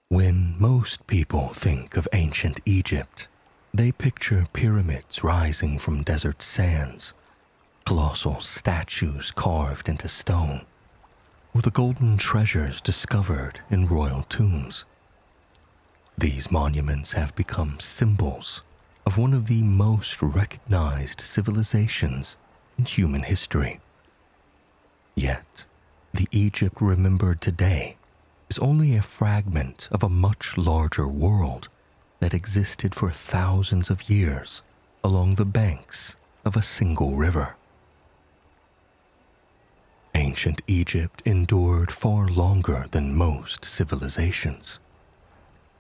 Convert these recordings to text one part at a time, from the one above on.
When most people think of ancient Egypt, they picture pyramids rising from desert sands, colossal statues carved into stone, or the golden treasures discovered in royal tombs. These monuments have become symbols of one of the most recognized civilizations in human history. Yet, the Egypt remembered today is only a fragment of a much larger world that existed for thousands of years along the banks of a single river. Ancient Egypt endured far longer than most civilizations.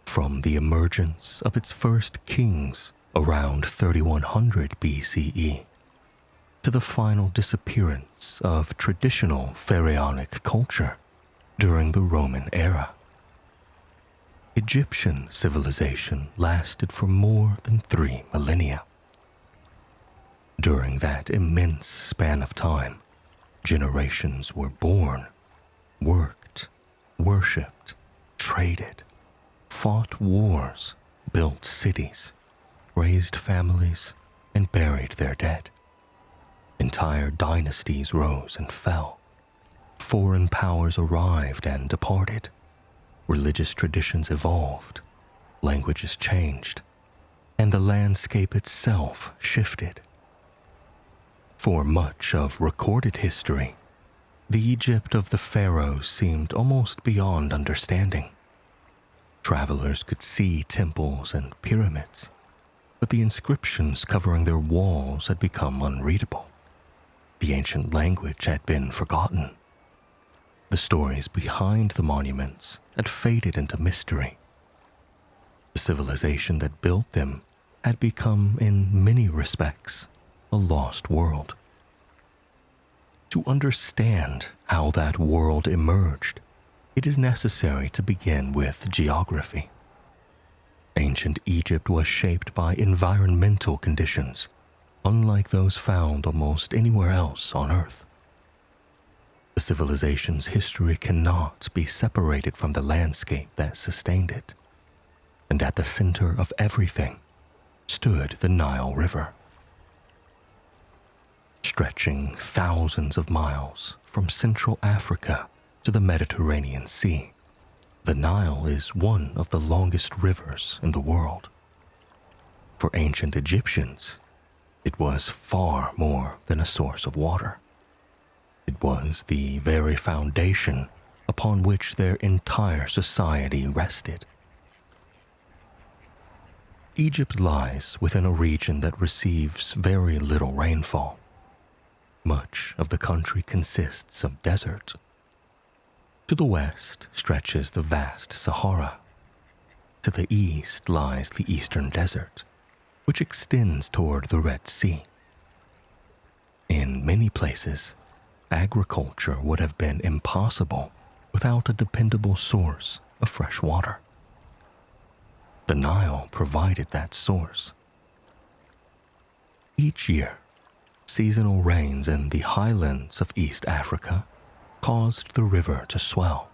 From the emergence of its first kings around 3100 BCE to the final disappearance of traditional pharaonic culture during the Roman era. Egyptian civilization lasted for more than 3 millennia. During that immense span of time, generations were born, worked, worshipped, traded, fought wars, built cities, raised families, and buried their dead. Entire dynasties rose and fell. Foreign powers arrived and departed. Religious traditions evolved. Languages changed. And the landscape itself shifted. For much of recorded history, the Egypt of the Pharaohs seemed almost beyond understanding. Travelers could see temples and pyramids, but the inscriptions covering their walls had become unreadable. The ancient language had been forgotten. The stories behind the monuments had faded into mystery. The civilization that built them had become, in many respects, a lost world. To understand how that world emerged, it is necessary to begin with geography. Ancient Egypt was shaped by environmental conditions, unlike those found almost anywhere else on Earth. The civilization's history cannot be separated from the landscape that sustained it, and at the center of everything stood the Nile River. Stretching thousands of miles from Central Africa to the Mediterranean Sea, the Nile is one of the longest rivers in the world. For ancient Egyptians, it was far more than a source of water. It was the very foundation upon which their entire society rested. Egypt lies within a region that receives very little rainfall. Much of the country consists of desert. To the west stretches the vast Sahara. To the east lies the Eastern Desert, which extends toward the Red Sea. In many places, agriculture would have been impossible without a dependable source of fresh water. The Nile provided that source. Each year, seasonal rains in the highlands of East Africa caused the river to swell.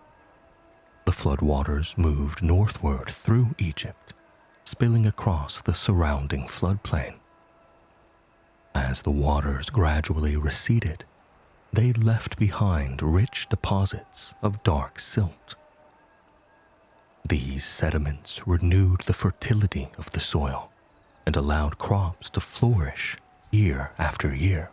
The floodwaters moved northward through Egypt, spilling across the surrounding floodplain. As the waters gradually receded, they left behind rich deposits of dark silt. These sediments renewed the fertility of the soil and allowed crops to flourish year after year.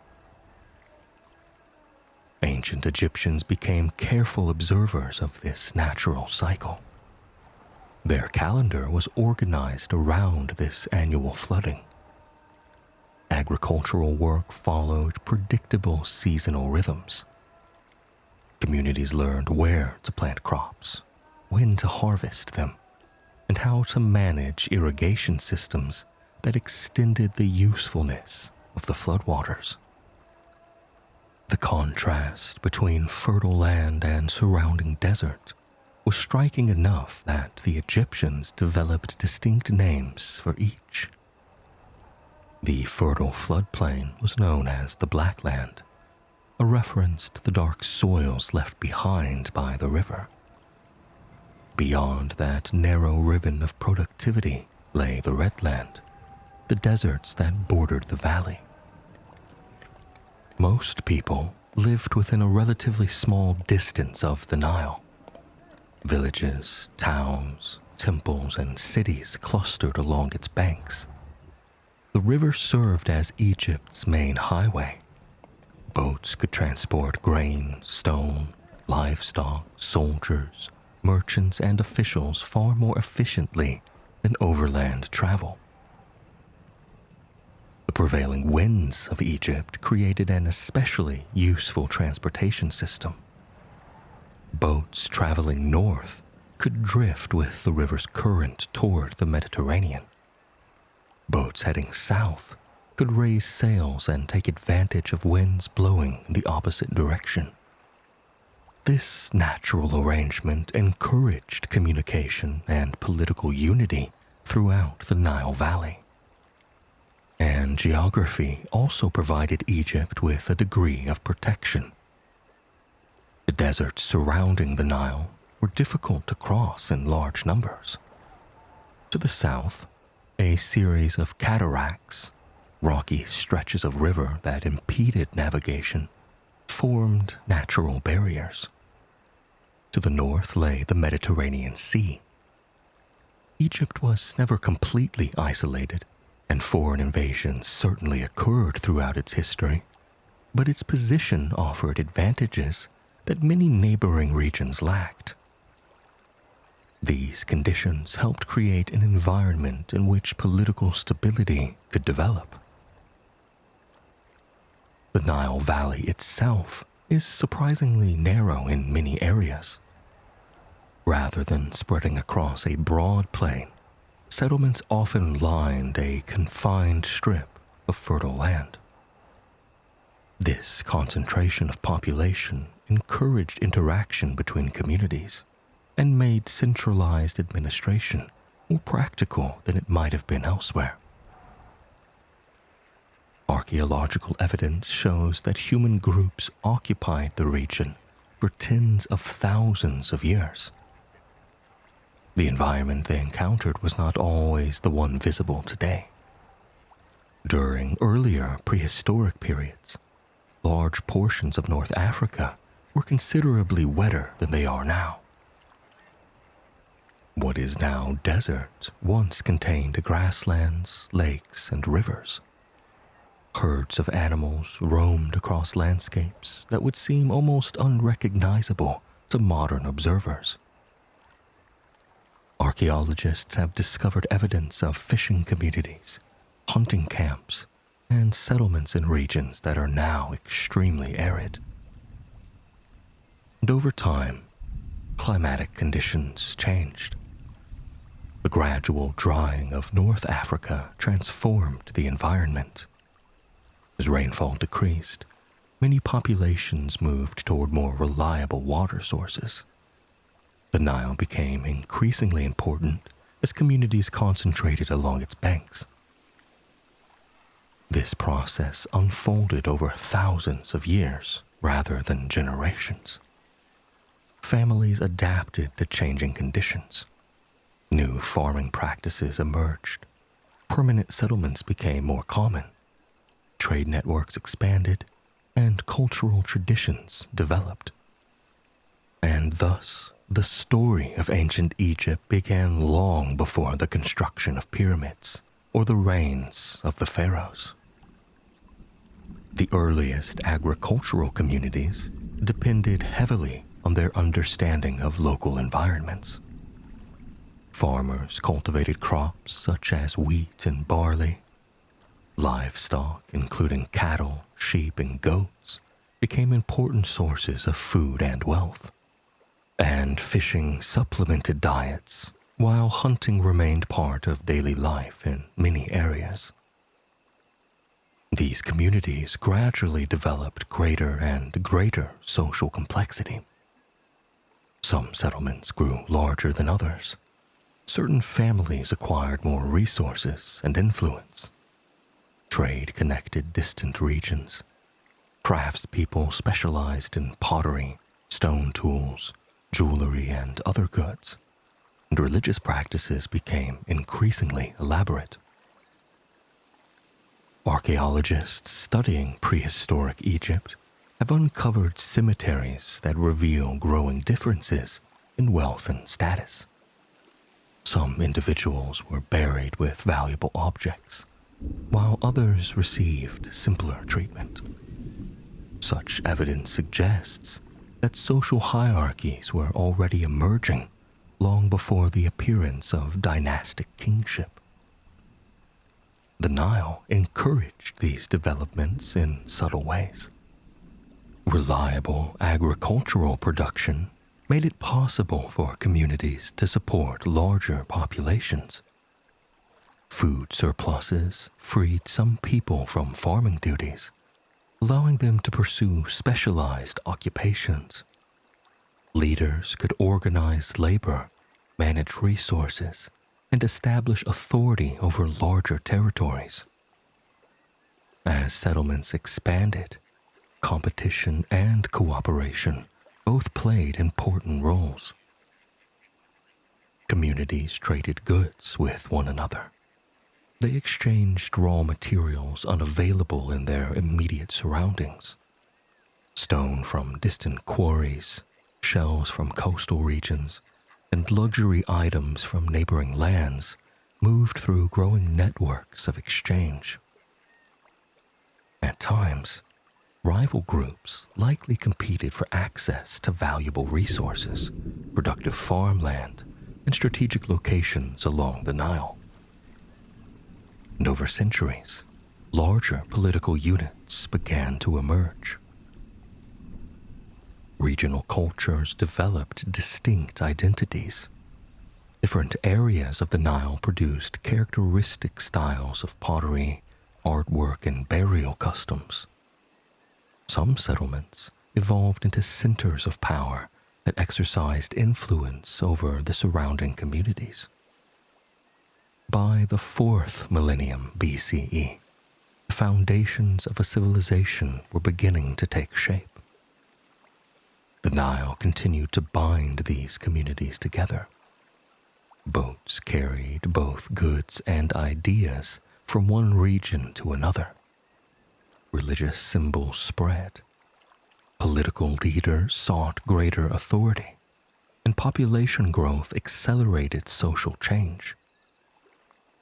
Ancient Egyptians became careful observers of this natural cycle. Their calendar was organized around this annual flooding. Agricultural work followed predictable seasonal rhythms. Communities learned where to plant crops, when to harvest them, and how to manage irrigation systems that extended the usefulness of the floodwaters. The contrast between fertile land and surrounding desert was striking enough that the Egyptians developed distinct names for each. The fertile floodplain was known as the Black Land, a reference to the dark soils left behind by the river. Beyond that narrow ribbon of productivity lay the red land, the deserts that bordered the valley. Most people lived within a relatively small distance of the Nile. Villages, towns, temples, and cities clustered along its banks. The river served as Egypt's main highway. Boats could transport grain, stone, livestock, soldiers, merchants, and officials far more efficiently than overland travel. The prevailing winds of Egypt created an especially useful transportation system. Boats traveling north could drift with the river's current toward the Mediterranean. Boats heading south could raise sails and take advantage of winds blowing in the opposite direction. This natural arrangement encouraged communication and political unity throughout the Nile Valley. And geography also provided Egypt with a degree of protection. The deserts surrounding the Nile were difficult to cross in large numbers. To the south, a series of cataracts, rocky stretches of river that impeded navigation, formed natural barriers. To the north lay the Mediterranean Sea. Egypt was never completely isolated, and foreign invasions certainly occurred throughout its history, but its position offered advantages that many neighboring regions lacked. These conditions helped create an environment in which political stability could develop. The Nile Valley itself is surprisingly narrow in many areas. Rather than spreading across a broad plain, settlements often lined a confined strip of fertile land. This concentration of population encouraged interaction between communities and made centralized administration more practical than it might have been elsewhere. Archaeological evidence shows that human groups occupied the region for tens of thousands of years. The environment they encountered was not always the one visible today. During earlier prehistoric periods, large portions of North Africa were considerably wetter than they are now. What is now desert once contained grasslands, lakes, and rivers. Herds of animals roamed across landscapes that would seem almost unrecognizable to modern observers. Archaeologists have discovered evidence of fishing communities, hunting camps, and settlements in regions that are now extremely arid. And over time, climatic conditions changed. The gradual drying of North Africa transformed the environment. As rainfall decreased, many populations moved toward more reliable water sources. The Nile became increasingly important as communities concentrated along its banks. This process unfolded over thousands of years rather than generations. Families adapted to changing conditions. New farming practices emerged. Permanent settlements became more common. Trade networks expanded, and cultural traditions developed. And thus, the story of ancient Egypt began long before the construction of pyramids or the reigns of the pharaohs. The earliest agricultural communities depended heavily on their understanding of local environments. Farmers cultivated crops such as wheat and barley. Livestock, including cattle, sheep, and goats, became important sources of food and wealth. And fishing supplemented diets, while hunting remained part of daily life in many areas. These communities gradually developed greater and greater social complexity. Some settlements grew larger than others. Certain families acquired more resources and influence. Trade connected distant regions. Craftspeople specialized in pottery, stone tools, jewelry, and other goods. and religious practices became increasingly elaborate. Archaeologists studying prehistoric Egypt have uncovered cemeteries that reveal growing differences in wealth and status. Some individuals were buried with valuable objects, while others received simpler treatment. Such evidence suggests that social hierarchies were already emerging long before the appearance of dynastic kingship. The Nile encouraged these developments in subtle ways. Reliable agricultural production made it possible for communities to support larger populations. Food surpluses freed some people from farming duties, allowing them to pursue specialized occupations. Leaders could organize labor, manage resources, and establish authority over larger territories. As settlements expanded, competition and cooperation both played important roles. Communities traded goods with one another. They exchanged raw materials unavailable in their immediate surroundings. Stone from distant quarries, shells from coastal regions, and luxury items from neighboring lands moved through growing networks of exchange. At times, rival groups likely competed for access to valuable resources, productive farmland, and strategic locations along the Nile. And over centuries, larger political units began to emerge. Regional cultures developed distinct identities. Different areas of the Nile produced characteristic styles of pottery, artwork, and burial customs. Some settlements evolved into centers of power that exercised influence over the surrounding communities. By the 4th millennium BCE, the foundations of a civilization were beginning to take shape. The Nile continued to bind these communities together. Boats carried both goods and ideas from one region to another. Religious symbols spread. Political leaders sought greater authority, and population growth accelerated social change.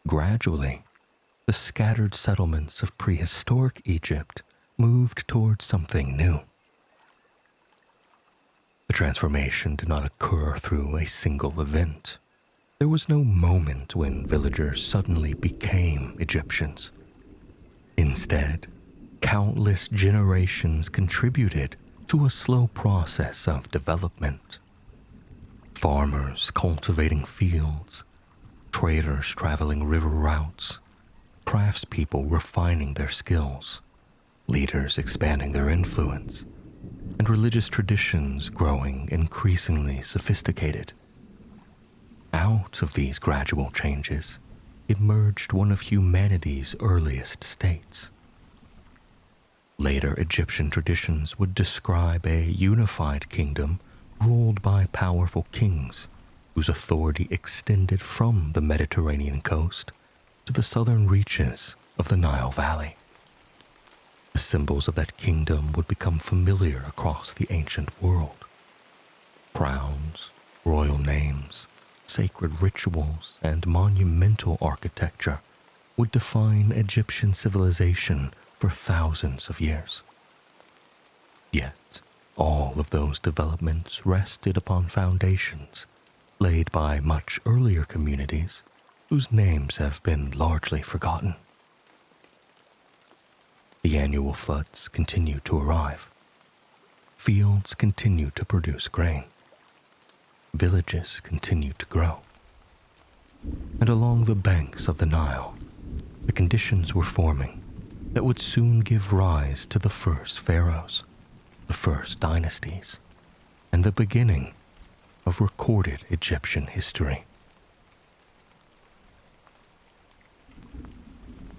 Gradually, the scattered settlements of prehistoric Egypt moved toward something new. The transformation did not occur through a single event. There was no moment when villagers suddenly became Egyptians. Instead, countless generations contributed to a slow process of development. Farmers cultivating fields, traders traveling river routes, craftspeople refining their skills, leaders expanding their influence, and religious traditions growing increasingly sophisticated. Out of these gradual changes emerged one of humanity's earliest states. Later Egyptian traditions would describe a unified kingdom ruled by powerful kings whose authority extended from the Mediterranean coast to the southern reaches of the Nile Valley. The symbols of that kingdom would become familiar across the ancient world. Crowns, royal names, sacred rituals, and monumental architecture would define Egyptian civilization for thousands of years. Yet, all of those developments rested upon foundations laid by much earlier communities whose names have been largely forgotten. The annual floods continued to arrive. Fields continued to produce grain. Villages continued to grow. And along the banks of the Nile, the conditions were forming that would soon give rise to the first pharaohs, the first dynasties, and the beginning of recorded Egyptian history.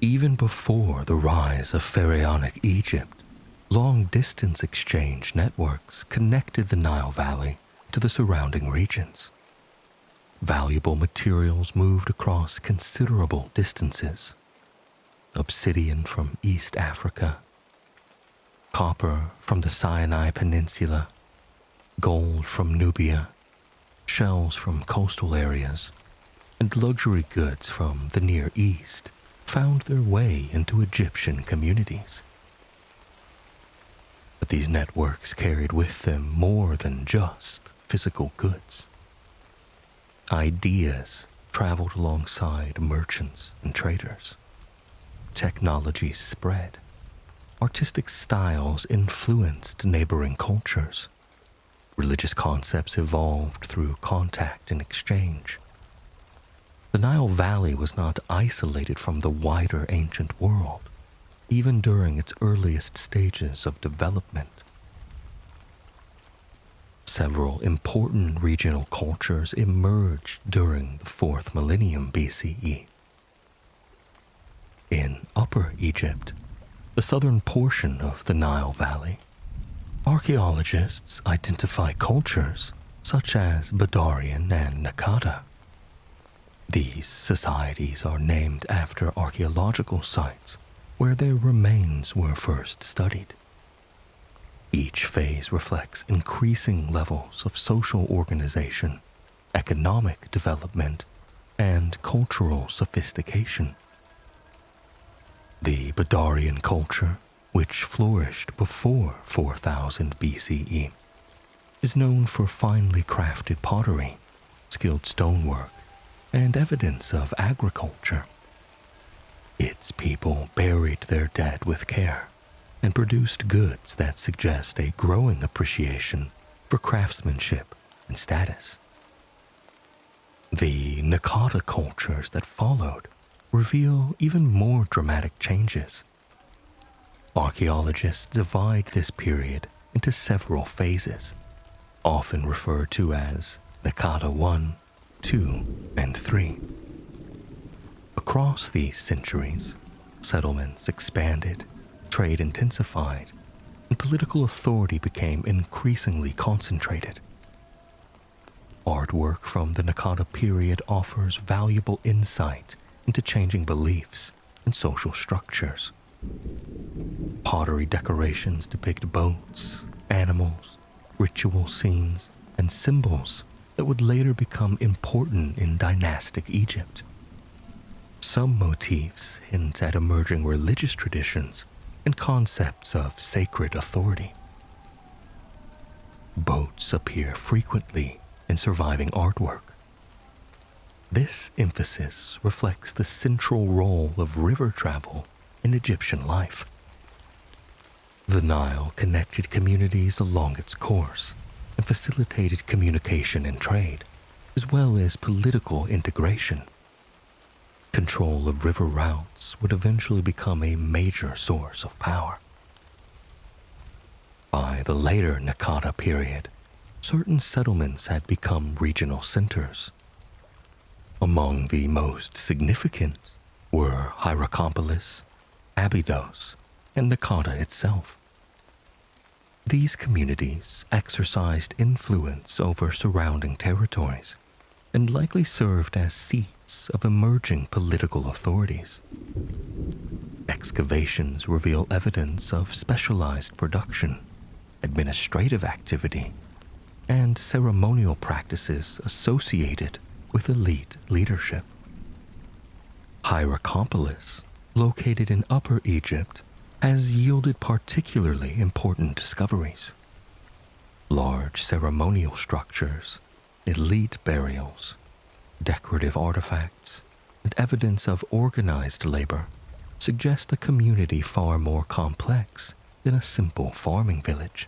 Even before the rise of pharaonic Egypt, long-distance exchange networks connected the Nile Valley to the surrounding regions. Valuable materials moved across considerable distances. Obsidian from East Africa, copper from the Sinai Peninsula, gold from Nubia, shells from coastal areas, and luxury goods from the Near East found their way into Egyptian communities. But these networks carried with them more than just physical goods. Ideas traveled alongside merchants and traders. Technology spread. Artistic styles influenced neighboring cultures. Religious concepts evolved through contact and exchange. The Nile Valley was not isolated from the wider ancient world, even during its earliest stages of development. Several important regional cultures emerged during the 4th millennium BCE. In Upper Egypt, the southern portion of the Nile Valley, archaeologists identify cultures such as Badarian and Nakada. These societies are named after archaeological sites where their remains were first studied. Each phase reflects increasing levels of social organization, economic development, and cultural sophistication. The Badarian culture, which flourished before 4000 BCE, is known for finely crafted pottery, skilled stonework, and evidence of agriculture. Its people buried their dead with care and produced goods that suggest a growing appreciation for craftsmanship and status. The Nakada cultures that followed reveal even more dramatic changes. Archaeologists divide this period into several phases, often referred to as Nakada 1, 2, and 3. Across these centuries, settlements expanded, trade intensified, and political authority became increasingly concentrated. Artwork from the Nakada period offers valuable insight into changing beliefs and social structures. Pottery decorations depict boats, animals, ritual scenes, and symbols that would later become important in dynastic Egypt. Some motifs hint at emerging religious traditions and concepts of sacred authority. Boats appear frequently in surviving artwork. This emphasis reflects the central role of river travel in Egyptian life. The Nile connected communities along its course and facilitated communication and trade, as well as political integration. Control of river routes would eventually become a major source of power. By the later Nakada period, certain settlements had become regional centers. Among the most significant were Hierakonpolis, Abydos, and Nakada itself. These communities exercised influence over surrounding territories and likely served as seats of emerging political authorities. Excavations reveal evidence of specialized production, administrative activity, and ceremonial practices associated with elite leadership. Hierakonpolis, located in Upper Egypt, has yielded particularly important discoveries. Large ceremonial structures, elite burials, decorative artifacts, and evidence of organized labor suggest a community far more complex than a simple farming village.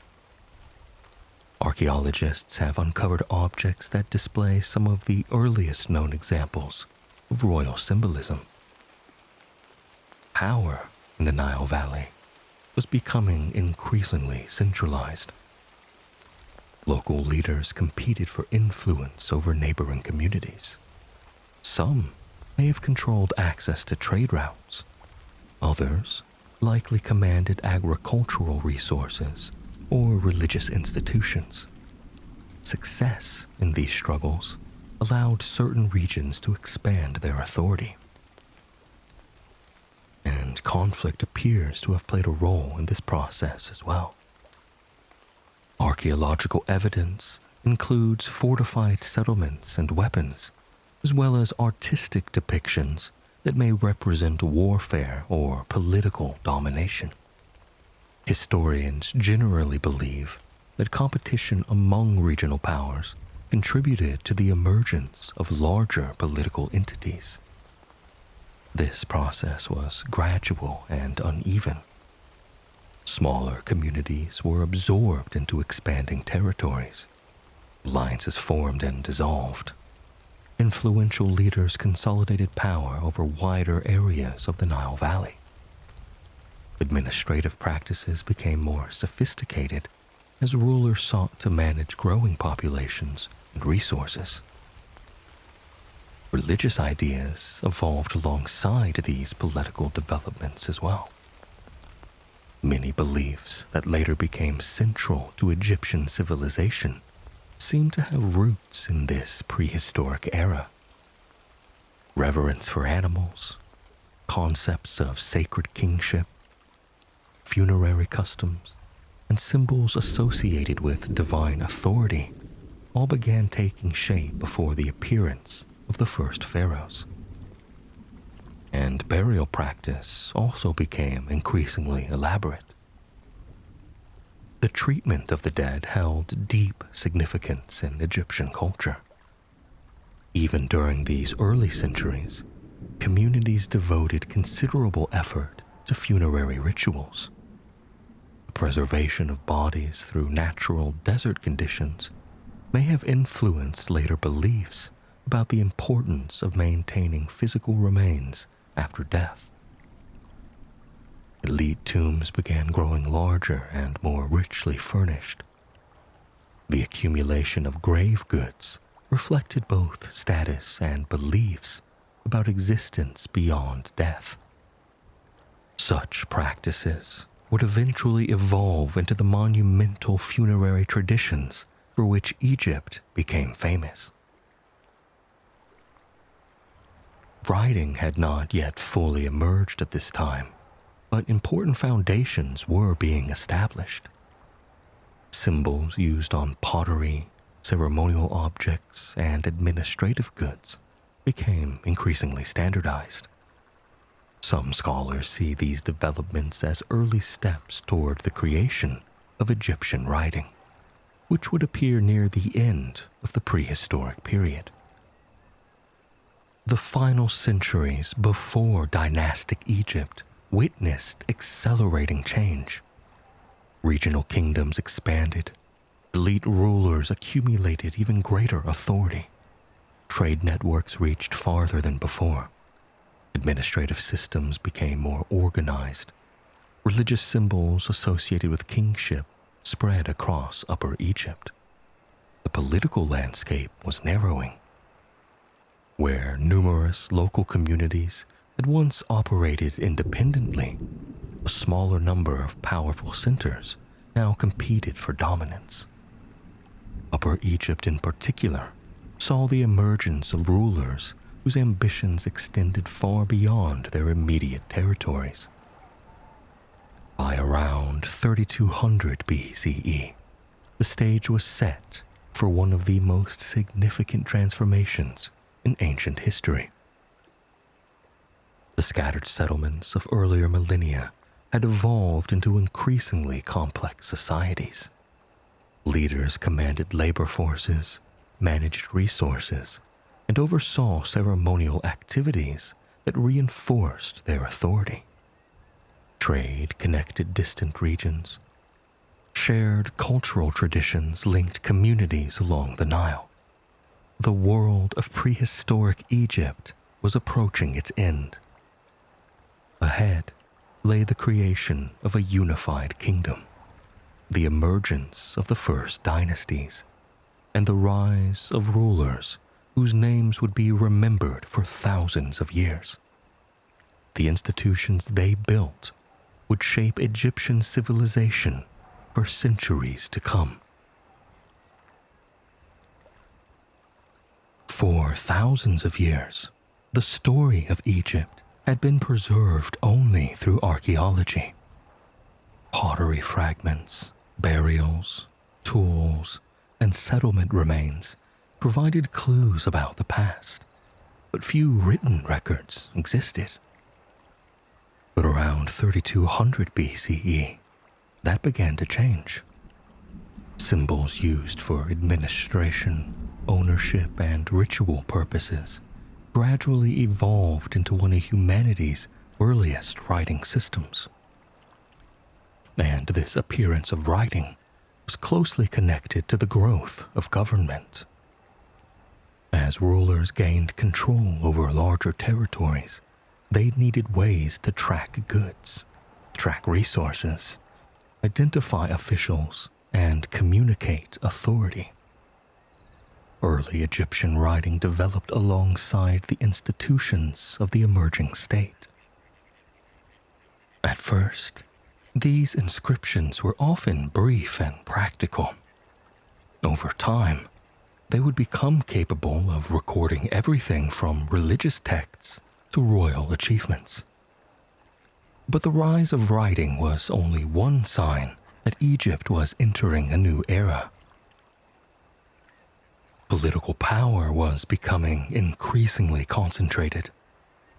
Archaeologists have uncovered objects that display some of the earliest known examples of royal symbolism. Power in the Nile Valley was becoming increasingly centralized. Local leaders competed for influence over neighboring communities. Some may have controlled access to trade routes. Others likely commanded agricultural resources or religious institutions. Success in these struggles allowed certain regions to expand their authority. And conflict appears to have played a role in this process as well. Archaeological evidence includes fortified settlements and weapons, as well as artistic depictions that may represent warfare or political domination. Historians generally believe that competition among regional powers contributed to the emergence of larger political entities. This process was gradual and uneven. Smaller communities were absorbed into expanding territories. Alliances formed and dissolved. Influential leaders consolidated power over wider areas of the Nile Valley. Administrative practices became more sophisticated as rulers sought to manage growing populations and resources. Religious ideas evolved alongside these political developments as well. Many beliefs that later became central to Egyptian civilization seem to have roots in this prehistoric era. Reverence for animals, concepts of sacred kingship, funerary customs, and symbols associated with divine authority all began taking shape before the appearance of the first pharaohs. And burial practice also became increasingly elaborate. The treatment of the dead held deep significance in Egyptian culture. Even during these early centuries, communities devoted considerable effort to funerary rituals. The preservation of bodies through natural desert conditions may have influenced later beliefs about the importance of maintaining physical remains after death. Elite tombs began growing larger and more richly furnished. The accumulation of grave goods reflected both status and beliefs about existence beyond death. Such practices would eventually evolve into the monumental funerary traditions for which Egypt became famous. Writing had not yet fully emerged at this time, but important foundations were being established. Symbols used on pottery, ceremonial objects, and administrative goods became increasingly standardized. Some scholars see these developments as early steps toward the creation of Egyptian writing, which would appear near the end of the prehistoric period. The final centuries before dynastic Egypt witnessed accelerating change. Regional kingdoms expanded, elite rulers accumulated even greater authority, trade networks reached farther than before, administrative systems became more organized, religious symbols associated with kingship spread across Upper Egypt. The political landscape was narrowing. Where numerous local communities had once operated independently, a smaller number of powerful centers now competed for dominance. Upper Egypt in particular saw the emergence of rulers whose ambitions extended far beyond their immediate territories. By around 3200 BCE, the stage was set for one of the most significant transformations in ancient history. The scattered settlements of earlier millennia had evolved into increasingly complex societies. Leaders commanded labor forces, managed resources, and oversaw ceremonial activities that reinforced their authority. Trade connected distant regions. Shared cultural traditions linked communities along the Nile. The world of prehistoric Egypt was approaching its end. Ahead lay the creation of a unified kingdom, the emergence of the first dynasties, and the rise of rulers whose names would be remembered for thousands of years. The institutions they built would shape Egyptian civilization for centuries to come. For thousands of years, the story of Egypt had been preserved only through archaeology. Pottery fragments, burials, tools, and settlement remains provided clues about the past, but few written records existed. But around 3200 BCE, that began to change. Symbols used for administration, ownership, and ritual purposes gradually evolved into one of humanity's earliest writing systems. And this appearance of writing was closely connected to the growth of government. As rulers gained control over larger territories, they needed ways to track goods, track resources, identify officials, and communicate authority. Early Egyptian writing developed alongside the institutions of the emerging state. At first, these inscriptions were often brief and practical. Over time, they would become capable of recording everything from religious texts to royal achievements. But the rise of writing was only one sign that Egypt was entering a new era. Political power was becoming increasingly concentrated.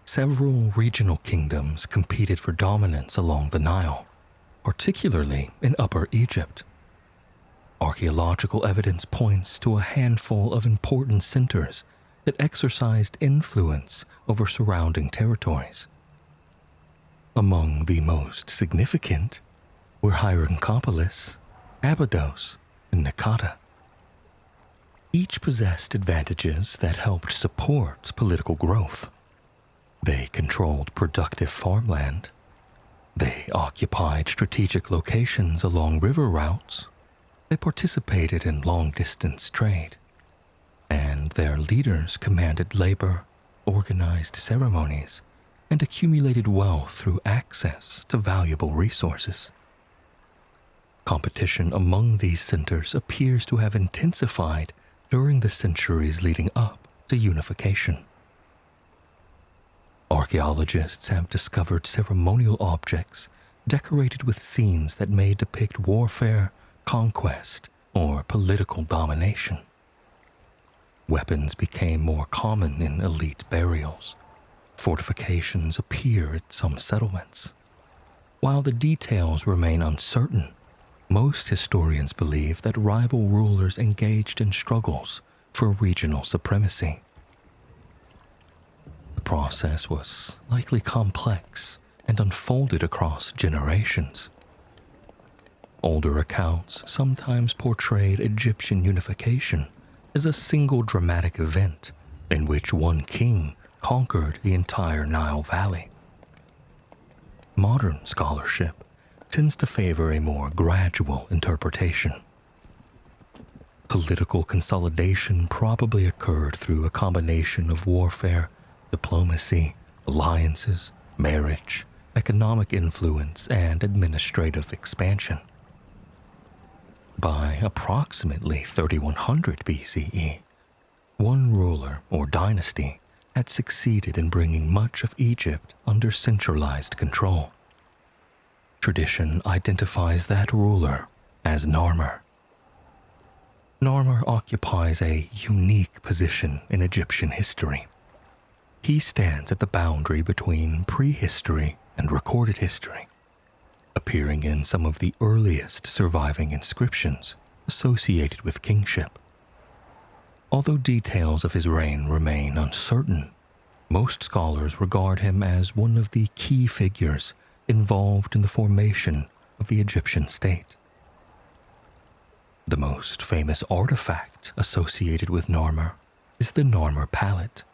Several regional kingdoms competed for dominance along the Nile, particularly in Upper Egypt. Archaeological evidence points to a handful of important centers that exercised influence over surrounding territories. Among the most significant were Hierakonpolis, Abydos, and Naqada. Each possessed advantages that helped support political growth. They controlled productive farmland. They occupied strategic locations along river routes. They participated in long-distance trade. And their leaders commanded labor, organized ceremonies, and accumulated wealth through access to valuable resources. Competition among these centers appears to have intensified during the centuries leading up to unification. Archaeologists have discovered ceremonial objects decorated with scenes that may depict warfare, conquest, or political domination. Weapons became more common in elite burials. Fortifications appear at some settlements. While the details remain uncertain, most historians believe that rival rulers engaged in struggles for regional supremacy. The process was likely complex and unfolded across generations. Older accounts sometimes portrayed Egyptian unification as a single dramatic event in which one king conquered the entire Nile Valley. Modern scholarship tends to favor a more gradual interpretation. Political consolidation probably occurred through a combination of warfare, diplomacy, alliances, marriage, economic influence, and administrative expansion. By approximately 3100 BCE, one ruler or dynasty had succeeded in bringing much of Egypt under centralized control. Tradition identifies that ruler as Narmer. Narmer occupies a unique position in Egyptian history. He stands at the boundary between prehistory and recorded history, appearing in some of the earliest surviving inscriptions associated with kingship. Although details of his reign remain uncertain, most scholars regard him as one of the key figures involved in the formation of the Egyptian state. The most famous artifact associated with Narmer is the Narmer palette.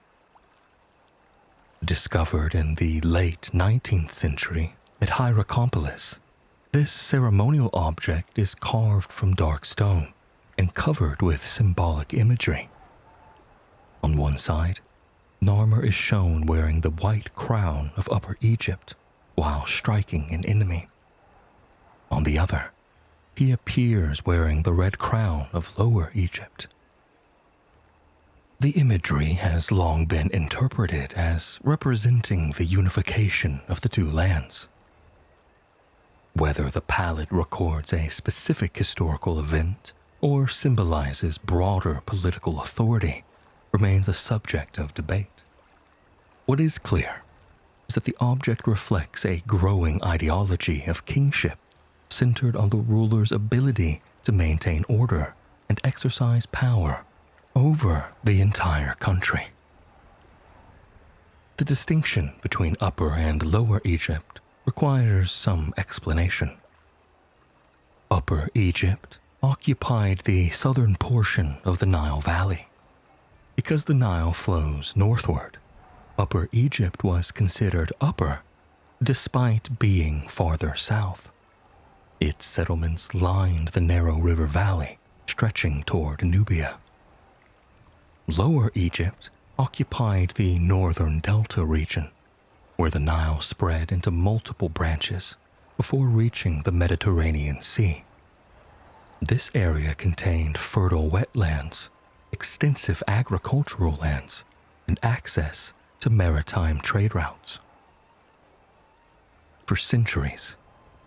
Discovered in the late 19th century at Hierakonpolis, this ceremonial object is carved from dark stone and covered with symbolic imagery. On one side, Narmer is shown wearing the white crown of Upper Egypt while striking an enemy. On the other, he appears wearing the red crown of Lower Egypt. The imagery has long been interpreted as representing the unification of the two lands. Whether the palette records a specific historical event or symbolizes broader political authority remains a subject of debate. What is clear is that the object reflects a growing ideology of kingship centered on the ruler's ability to maintain order and exercise power over the entire country. The distinction between Upper and Lower Egypt requires some explanation. Upper Egypt occupied the southern portion of the Nile Valley. Because the Nile flows northward, Upper Egypt was considered upper despite being farther south. Its settlements lined the narrow river valley stretching toward Nubia. Lower Egypt occupied the northern delta region, where the Nile spread into multiple branches before reaching the Mediterranean Sea. This area contained fertile wetlands, extensive agricultural lands, and access to maritime trade routes. For centuries,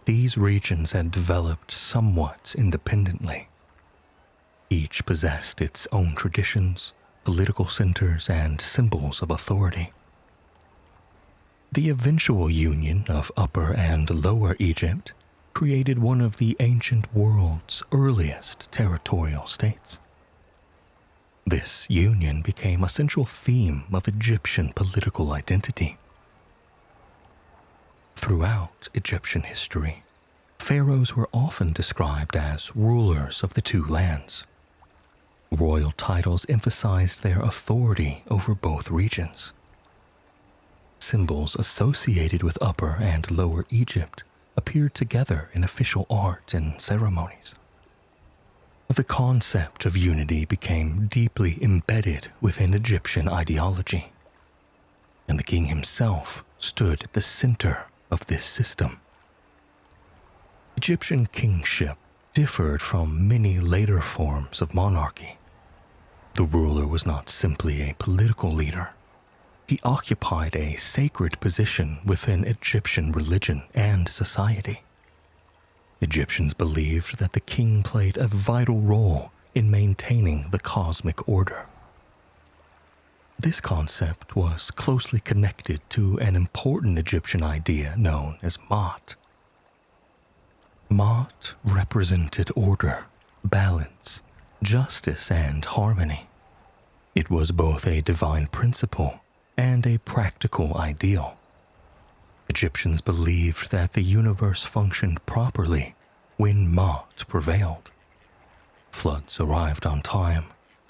these regions had developed somewhat independently. Each possessed its own traditions, political centers, and symbols of authority. The eventual union of Upper and Lower Egypt created one of the ancient world's earliest territorial states. This union became a central theme of Egyptian political identity. Throughout Egyptian history, pharaohs were often described as rulers of the two lands. Royal titles emphasized their authority over both regions. Symbols associated with Upper and Lower Egypt appeared together in official art and ceremonies. The concept of unity became deeply embedded within Egyptian ideology, and the king himself stood at the center of this system. Egyptian kingship differed from many later forms of monarchy. The ruler was not simply a political leader. He occupied a sacred position within Egyptian religion and society. Egyptians believed that the king played a vital role in maintaining the cosmic order. This concept was closely connected to an important Egyptian idea known as Ma'at. Ma'at represented order, balance, justice, and harmony. It was both a divine principle and a practical ideal. Egyptians believed that the universe functioned properly when Ma'at prevailed. Floods arrived on time,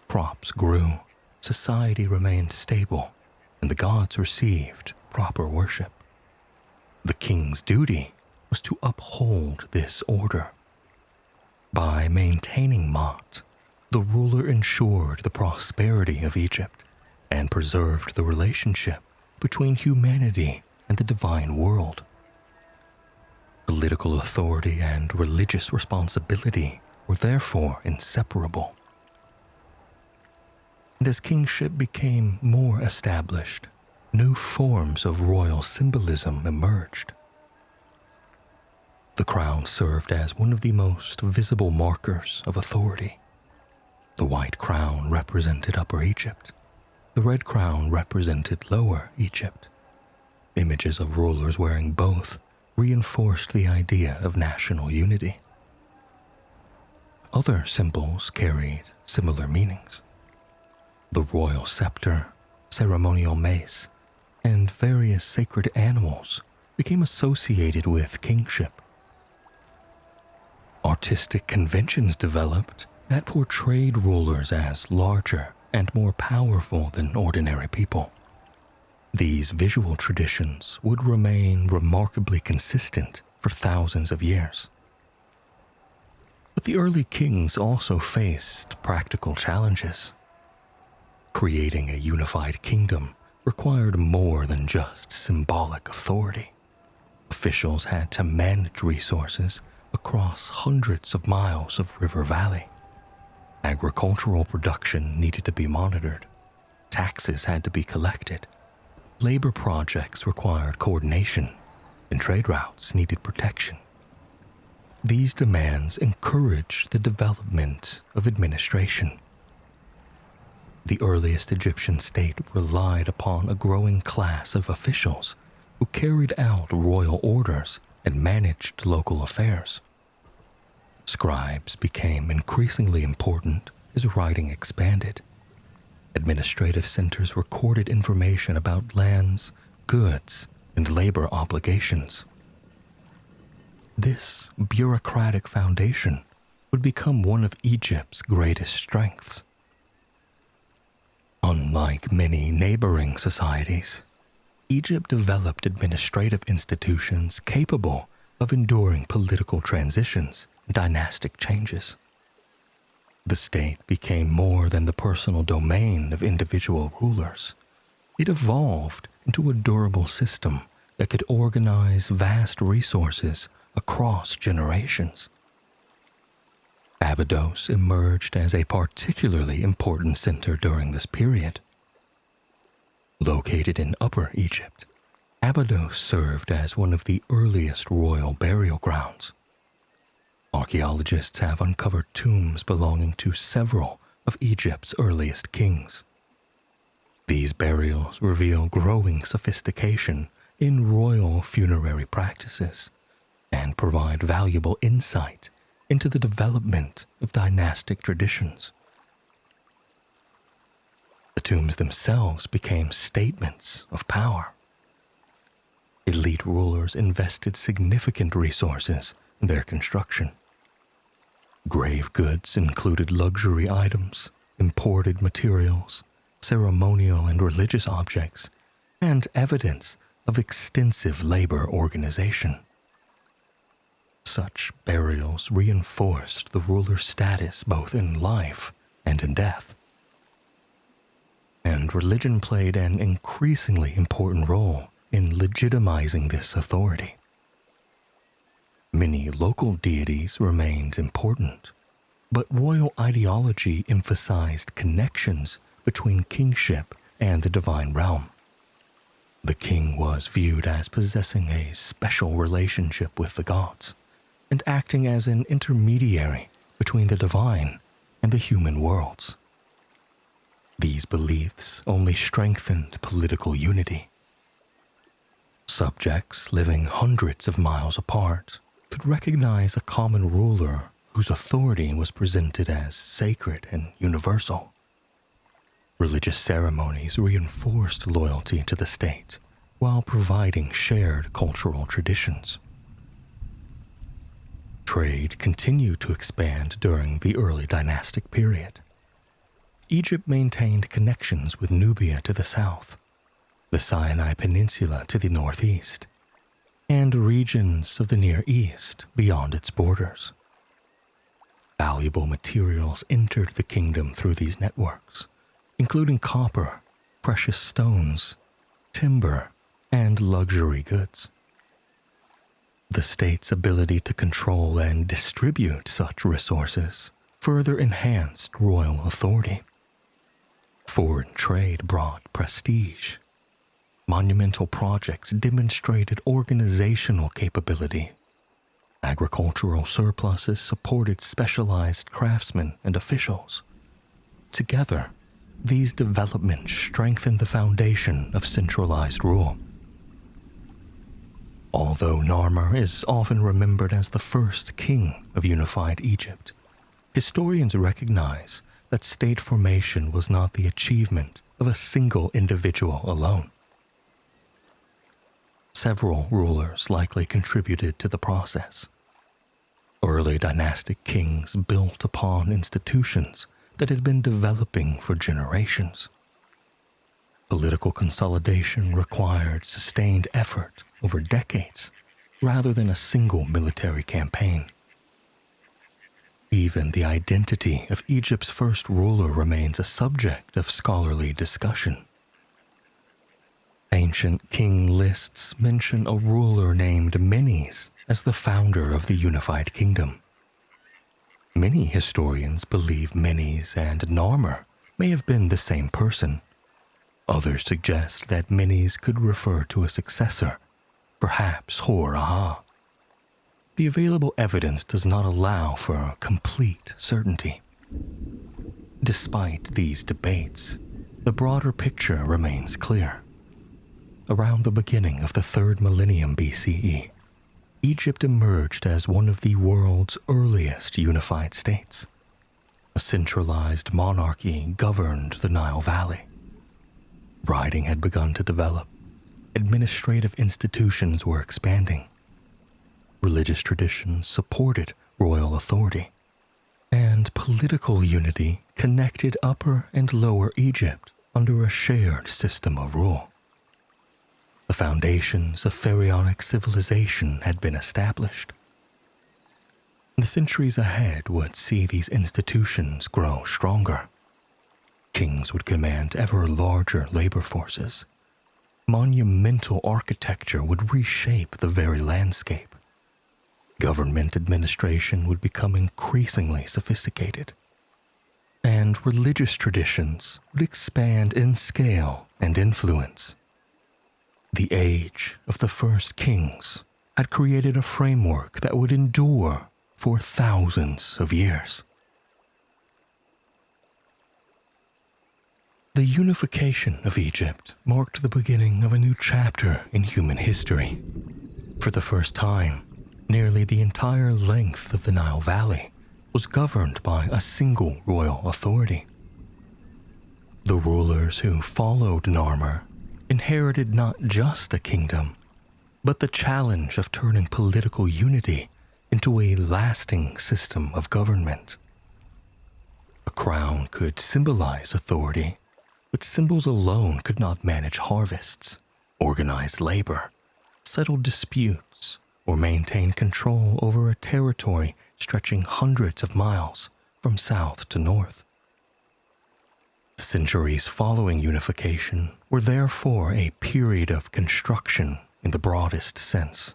crops grew, society remained stable, and the gods received proper worship. The king's duty was to uphold this order. By maintaining Ma'at, the ruler ensured the prosperity of Egypt and preserved the relationship between humanity and the divine world. Political authority and religious responsibility were therefore inseparable. And as kingship became more established, new forms of royal symbolism emerged. The crown served as one of the most visible markers of authority. The white crown represented Upper Egypt. The red crown represented Lower Egypt. Images of rulers wearing both reinforced the idea of national unity. Other symbols carried similar meanings. The royal scepter, ceremonial mace, and various sacred animals became associated with kingship. Artistic conventions developed that portrayed rulers as larger and more powerful than ordinary people. These visual traditions would remain remarkably consistent for thousands of years. But the early kings also faced practical challenges. Creating a unified kingdom required more than just symbolic authority. Officials had to manage resources across hundreds of miles of river valley. Agricultural production needed to be monitored, Taxes had to be collected. Labor projects required coordination, and trade routes needed protection. These demands encouraged the development of administration. The earliest Egyptian state relied upon a growing class of officials who carried out royal orders and managed local affairs. Scribes became increasingly important as writing expanded. Administrative centers recorded information about lands, goods, and labor obligations. This bureaucratic foundation would become one of Egypt's greatest strengths. Unlike many neighboring societies, Egypt developed administrative institutions capable of enduring political transitions and dynastic changes. The state became more than the personal domain of individual rulers. It evolved into a durable system that could organize vast resources across generations. Abydos emerged as a particularly important center during this period. Located in Upper Egypt, Abydos served as one of the earliest royal burial grounds. Archaeologists have uncovered tombs belonging to several of Egypt's earliest kings. These burials reveal growing sophistication in royal funerary practices and provide valuable insight into the development of dynastic traditions. The tombs themselves became statements of power. Elite rulers invested significant resources in their construction. Grave goods included luxury items, imported materials, ceremonial and religious objects, and evidence of extensive labor organization. Such burials reinforced the ruler's status both in life and in death. And religion played an increasingly important role in legitimizing this authority. Many local deities remained important, but royal ideology emphasized connections between kingship and the divine realm. The king was viewed as possessing a special relationship with the gods and acting as an intermediary between the divine and the human worlds. These beliefs only strengthened political unity. Subjects living hundreds of miles apart could recognize a common ruler whose authority was presented as sacred and universal. Religious ceremonies reinforced loyalty to the state while providing shared cultural traditions. Trade continued to expand during the early dynastic period. Egypt maintained connections with Nubia to the south, the Sinai Peninsula to the northeast, and regions of the Near East beyond its borders. Valuable materials entered the kingdom through these networks, including copper, precious stones, timber, and luxury goods. The state's ability to control and distribute such resources further enhanced royal authority. Foreign trade brought prestige. Monumental projects demonstrated organizational capability. Agricultural surpluses supported specialized craftsmen and officials. Together, these developments strengthened the foundation of centralized rule. Although Narmer is often remembered as the first king of unified Egypt, historians recognize that state formation was not the achievement of a single individual alone. Several rulers likely contributed to the process. Early dynastic kings built upon institutions that had been developing for generations. Political consolidation required sustained effort over decades, rather than a single military campaign. Even the identity of Egypt's first ruler remains a subject of scholarly discussion. Ancient king lists mention a ruler named Menes as the founder of the unified kingdom. Many historians believe Menes and Narmer may have been the same person, Others suggest that Menes could refer to a successor, perhaps Hor-Aha. The available evidence does not allow for complete certainty. Despite these debates, the broader picture remains clear. Around the beginning of the 3rd millennium BCE, Egypt emerged as one of the world's earliest unified states. A centralized monarchy governed the Nile Valley. Writing had begun to develop. Administrative institutions were expanding. Religious traditions supported royal authority. And political unity connected Upper and Lower Egypt under a shared system of rule. The foundations of pharaonic civilization had been established. The centuries ahead would see these institutions grow stronger. Kings would command ever larger labor forces. Monumental architecture would reshape the very landscape. Government administration would become increasingly sophisticated. And religious traditions would expand in scale and influence. The age of the first kings had created a framework that would endure for thousands of years. The unification of Egypt marked the beginning of a new chapter in human history. For the first time, nearly the entire length of the Nile Valley was governed by a single royal authority. The rulers who followed Narmer inherited not just a kingdom, but the challenge of turning political unity into a lasting system of government. A crown could symbolize authority, but symbols alone could not manage harvests, organize labor, settle disputes, or maintain control over a territory stretching hundreds of miles from south to north. The centuries following unification were therefore a period of construction in the broadest sense.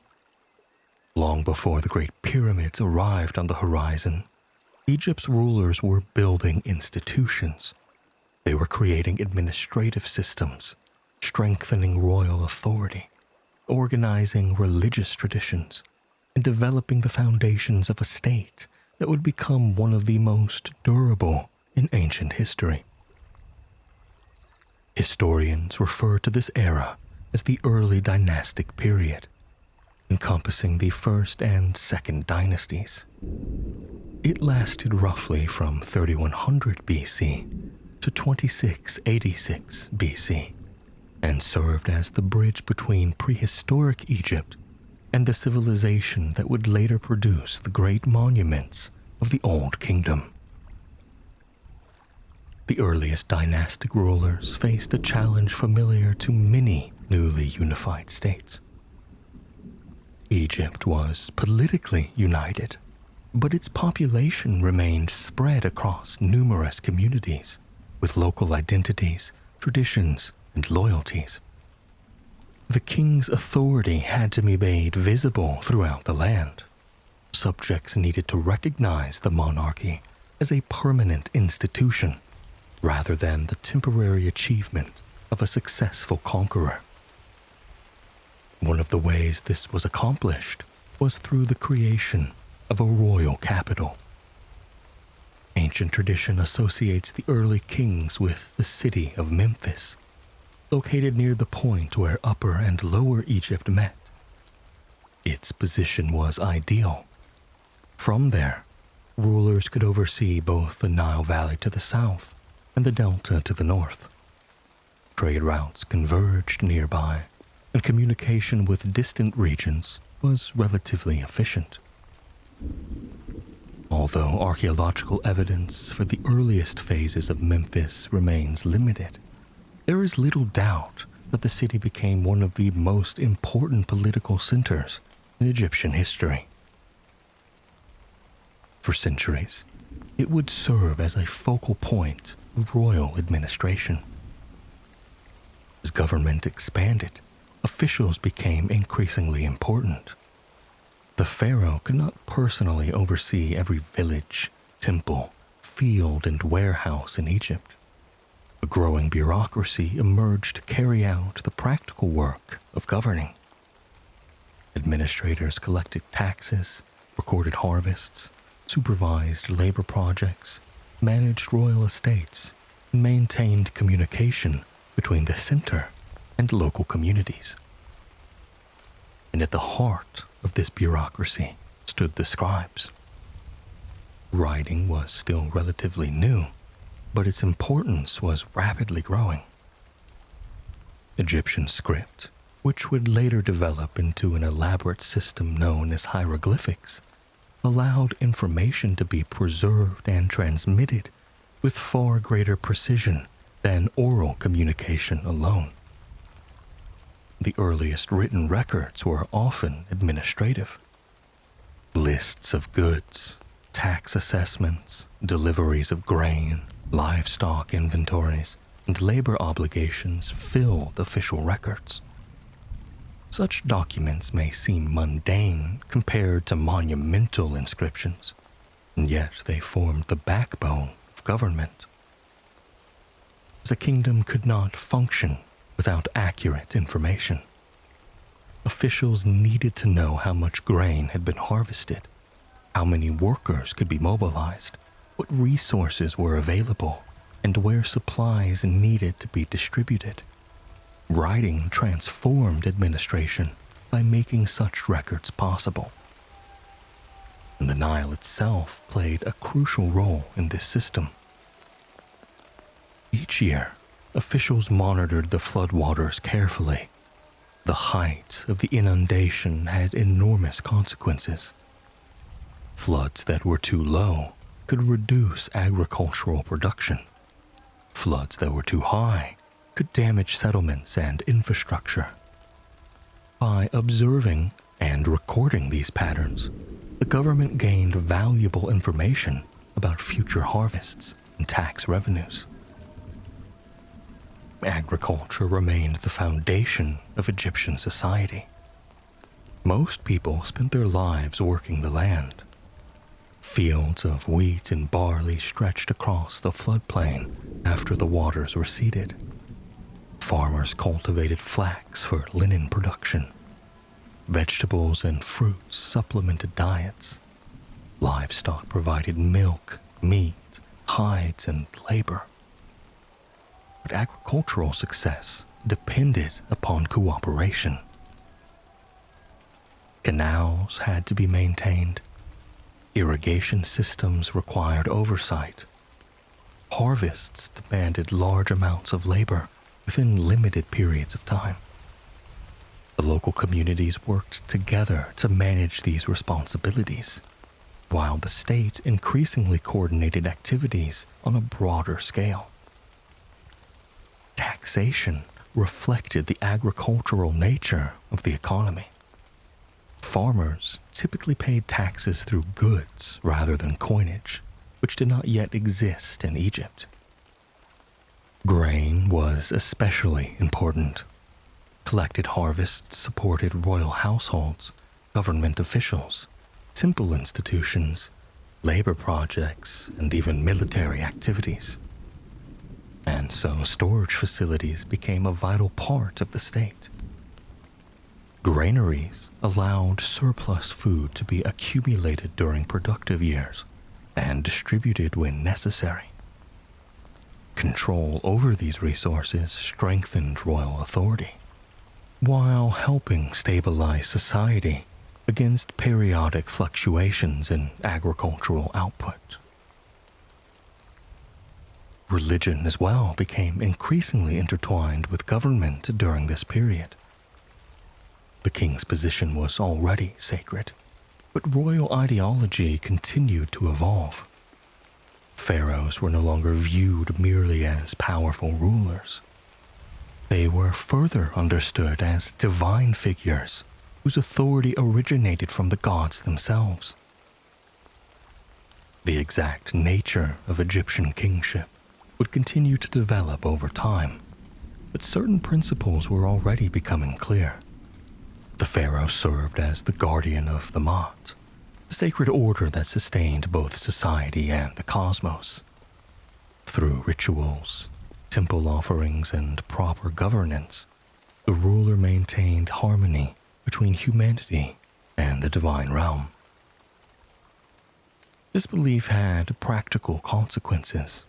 Long before the Great Pyramids arrived on the horizon, Egypt's rulers were building institutions. They were creating administrative systems, strengthening royal authority, organizing religious traditions, and developing the foundations of a state that would become one of the most durable in ancient history. Historians refer to this era as the early dynastic period, encompassing the first and second dynasties. It lasted roughly from 3100 BC to 2686 BC, and served as the bridge between prehistoric Egypt and the civilization that would later produce the great monuments of the Old Kingdom. The earliest dynastic rulers faced a challenge familiar to many newly unified states. Egypt was politically united, but its population remained spread across numerous communities with local identities, traditions, and loyalties. The king's authority had to be made visible throughout the land. Subjects needed to recognize the monarchy as a permanent institution rather than the temporary achievement of a successful conqueror. One of the ways this was accomplished was through the creation of a royal capital. Ancient tradition associates the early kings with the city of Memphis, located near the point where Upper and Lower Egypt met. Its position was ideal. From there, rulers could oversee both the Nile Valley to the south and the Delta to the north. Trade routes converged nearby, and communication with distant regions was relatively efficient. Although archaeological evidence for the earliest phases of Memphis remains limited, there is little doubt that the city became one of the most important political centers in Egyptian history. For centuries, it would serve as a focal point of royal administration. As government expanded, officials became increasingly important. The pharaoh could not personally oversee every village, temple, field, and warehouse in Egypt. A growing bureaucracy emerged to carry out the practical work of governing. Administrators collected taxes, recorded harvests, supervised labor projects, managed royal estates, and maintained communication between the center and local communities. And at the heart of this bureaucracy stood the scribes. Writing was still relatively new, but its importance was rapidly growing. Egyptian script, which would later develop into an elaborate system known as hieroglyphics, allowed information to be preserved and transmitted with far greater precision than oral communication alone. The earliest written records were often administrative. Lists of goods, tax assessments, deliveries of grain, livestock inventories, and labor obligations filled official records. Such documents may seem mundane compared to monumental inscriptions, and yet they formed the backbone of government. As a kingdom could not function without accurate information. Officials needed to know how much grain had been harvested, how many workers could be mobilized, what resources were available, and where supplies needed to be distributed. Writing transformed administration by making such records possible. And the Nile itself played a crucial role in this system. Each year, officials monitored the floodwaters carefully. The height of the inundation had enormous consequences. Floods that were too low could reduce agricultural production. Floods that were too high could damage settlements and infrastructure. By observing and recording these patterns, the government gained valuable information about future harvests and tax revenues. Agriculture remained the foundation of Egyptian society. Most people spent their lives working the land. Fields of wheat and barley stretched across the floodplain after the waters receded. Farmers cultivated flax for linen production. Vegetables and fruits supplemented diets. Livestock provided milk, meat, hides, and labor. But agricultural success depended upon cooperation. Canals had to be maintained. Irrigation systems required oversight. Harvests demanded large amounts of labor within limited periods of time. The local communities worked together to manage these responsibilities, while the state increasingly coordinated activities on a broader scale. Taxation reflected the agricultural nature of the economy. Farmers typically paid taxes through goods rather than coinage, which did not yet exist in Egypt. Grain was especially important. Collected harvests supported royal households, government officials, temple institutions, labor projects, and even military activities. And so storage facilities became a vital part of the state. Granaries allowed surplus food to be accumulated during productive years and distributed when necessary. Control over these resources strengthened royal authority, while helping stabilize society against periodic fluctuations in agricultural output. Religion as well became increasingly intertwined with government during this period. The king's position was already sacred, but royal ideology continued to evolve. Pharaohs were no longer viewed merely as powerful rulers. They were further understood as divine figures whose authority originated from the gods themselves. The exact nature of Egyptian kingship would continue to develop over time, but certain principles were already becoming clear. The pharaoh served as the guardian of the Ma'at, the sacred order that sustained both society and the cosmos. Through rituals, temple offerings and proper governance, the ruler maintained harmony between humanity and the divine realm. This belief had practical consequences.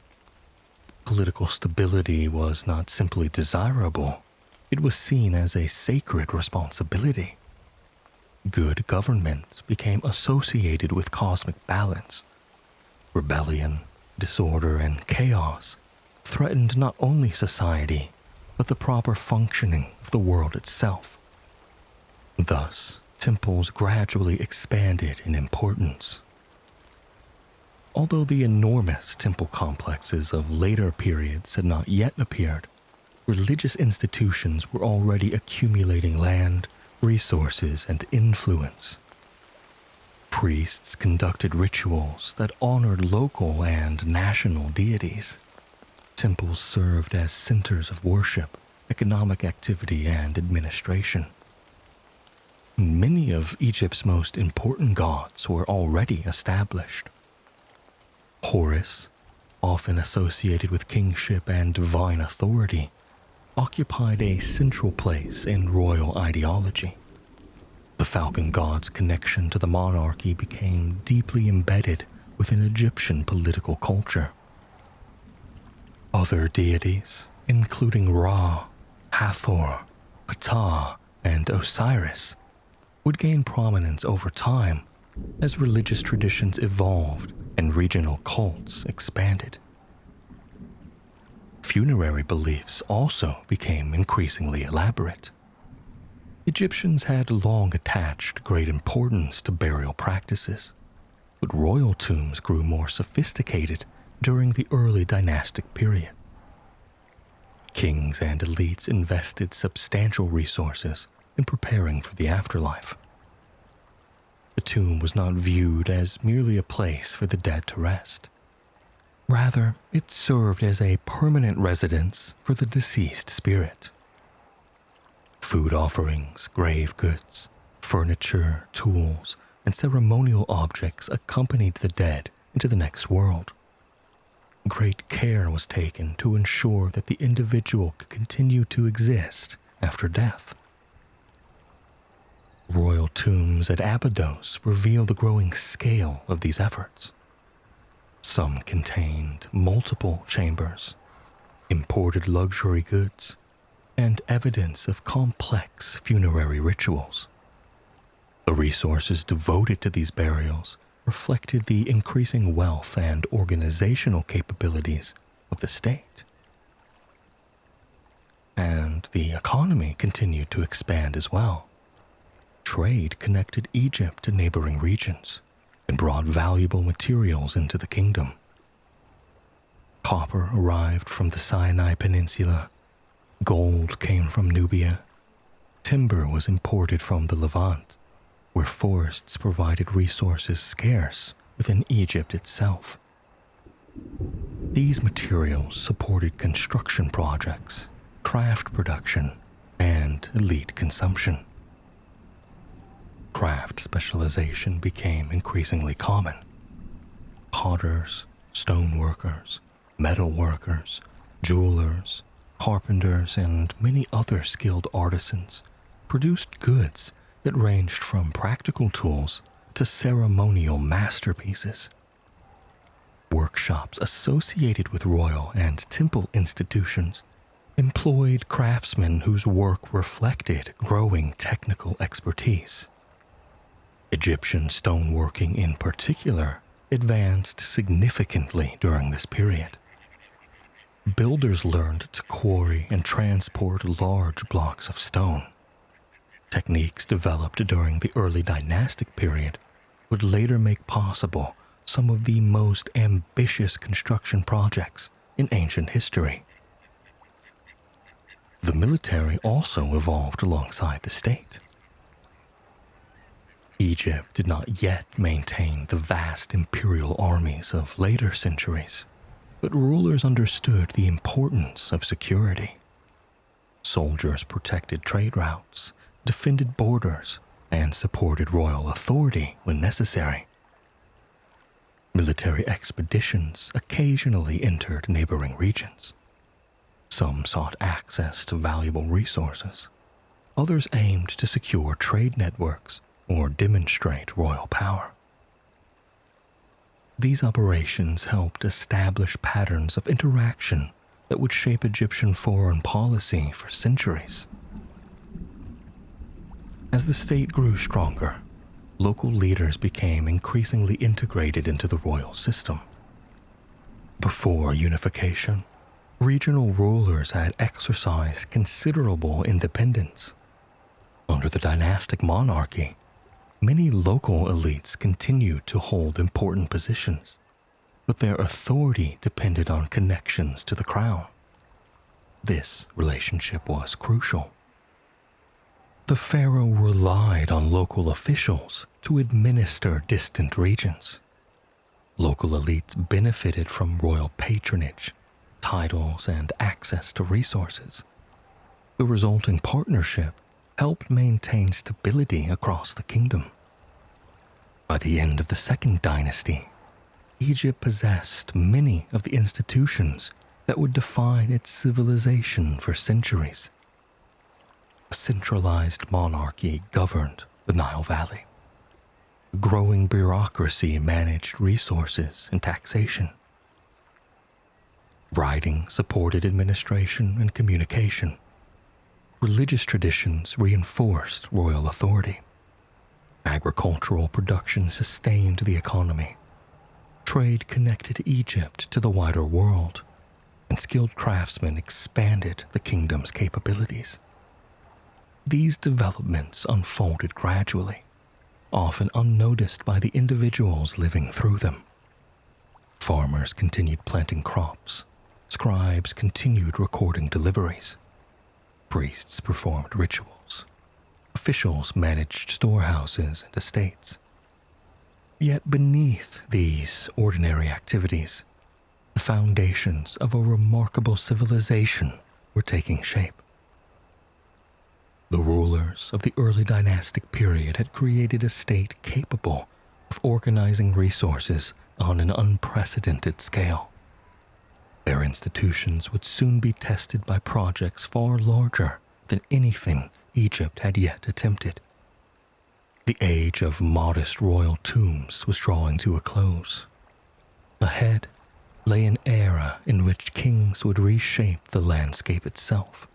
Political stability was not simply desirable, it was seen as a sacred responsibility. Good government became associated with cosmic balance. Rebellion, disorder, and chaos threatened not only society, but the proper functioning of the world itself. Thus, temples gradually expanded in importance. Although the enormous temple complexes of later periods had not yet appeared, religious institutions were already accumulating land, resources, and influence. Priests conducted rituals that honored local and national deities. Temples served as centers of worship, economic activity, and administration. Many of Egypt's most important gods were already established. Horus, often associated with kingship and divine authority, occupied a central place in royal ideology. The falcon god's connection to the monarchy became deeply embedded within Egyptian political culture. Other deities, including Ra, Hathor, Ptah, and Osiris, would gain prominence over time as religious traditions evolved and regional cults expanded. Funerary beliefs also became increasingly elaborate. Egyptians had long attached great importance to burial practices, but royal tombs grew more sophisticated during the early dynastic period. Kings and elites invested substantial resources in preparing for the afterlife. The tomb was not viewed as merely a place for the dead to rest. Rather, it served as a permanent residence for the deceased spirit. Food offerings, grave goods, furniture, tools, and ceremonial objects accompanied the dead into the next world. Great care was taken to ensure that the individual could continue to exist after death. Royal tombs at Abydos reveal the growing scale of these efforts. Some contained multiple chambers, imported luxury goods, and evidence of complex funerary rituals. The resources devoted to these burials reflected the increasing wealth and organizational capabilities of the state. And the economy continued to expand as well. Trade connected Egypt to neighboring regions and brought valuable materials into the kingdom. Copper arrived from the Sinai Peninsula, gold came from Nubia, timber was imported from the Levant, where forests provided resources scarce within Egypt itself. These materials supported construction projects, craft production, and elite consumption. Craft specialization became increasingly common. Potters, stoneworkers, metal workers, jewelers, carpenters, and many other skilled artisans produced goods that ranged from practical tools to ceremonial masterpieces. Workshops associated with royal and temple institutions employed craftsmen whose work reflected growing technical expertise. Egyptian stoneworking in particular advanced significantly during this period. Builders learned to quarry and transport large blocks of stone. Techniques developed during the early dynastic period would later make possible some of the most ambitious construction projects in ancient history. The military also evolved alongside the state. Egypt did not yet maintain the vast imperial armies of later centuries, but rulers understood the importance of security. Soldiers protected trade routes, defended borders, and supported royal authority when necessary. Military expeditions occasionally entered neighboring regions. Some sought access to valuable resources. Others aimed to secure trade networks or demonstrate royal power. These operations helped establish patterns of interaction that would shape Egyptian foreign policy for centuries. As the state grew stronger, local leaders became increasingly integrated into the royal system. Before unification, regional rulers had exercised considerable independence. Under the dynastic monarchy, many local elites continued to hold important positions, but their authority depended on connections to the crown. This relationship was crucial. The pharaoh relied on local officials to administer distant regions. Local elites benefited from royal patronage, titles, and access to resources. The resulting partnership helped maintain stability across the kingdom. By the end of the Second Dynasty, Egypt possessed many of the institutions that would define its civilization for centuries. A centralized monarchy governed the Nile Valley. A growing bureaucracy managed resources and taxation. Writing supported administration and communication. Religious traditions reinforced royal authority. Agricultural production sustained the economy. Trade connected Egypt to the wider world, and skilled craftsmen expanded the kingdom's capabilities. These developments unfolded gradually, often unnoticed by the individuals living through them. Farmers continued planting crops. Scribes continued recording deliveries. Priests performed rituals. Officials managed storehouses and estates. Yet beneath these ordinary activities, the foundations of a remarkable civilization were taking shape. The rulers of the early dynastic period had created a state capable of organizing resources on an unprecedented scale. Their institutions would soon be tested by projects far larger than anything Egypt had yet attempted. The age of modest royal tombs was drawing to a close. Ahead lay an era in which kings would reshape the landscape itself,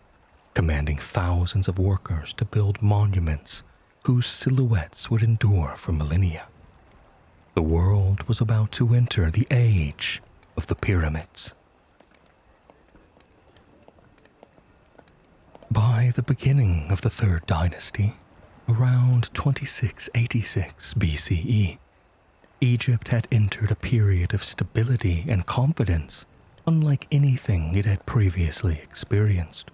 commanding thousands of workers to build monuments whose silhouettes would endure for millennia. The world was about to enter the age of the pyramids. By the beginning of the Third Dynasty, around 2686 BCE, Egypt had entered a period of stability and confidence unlike anything it had previously experienced.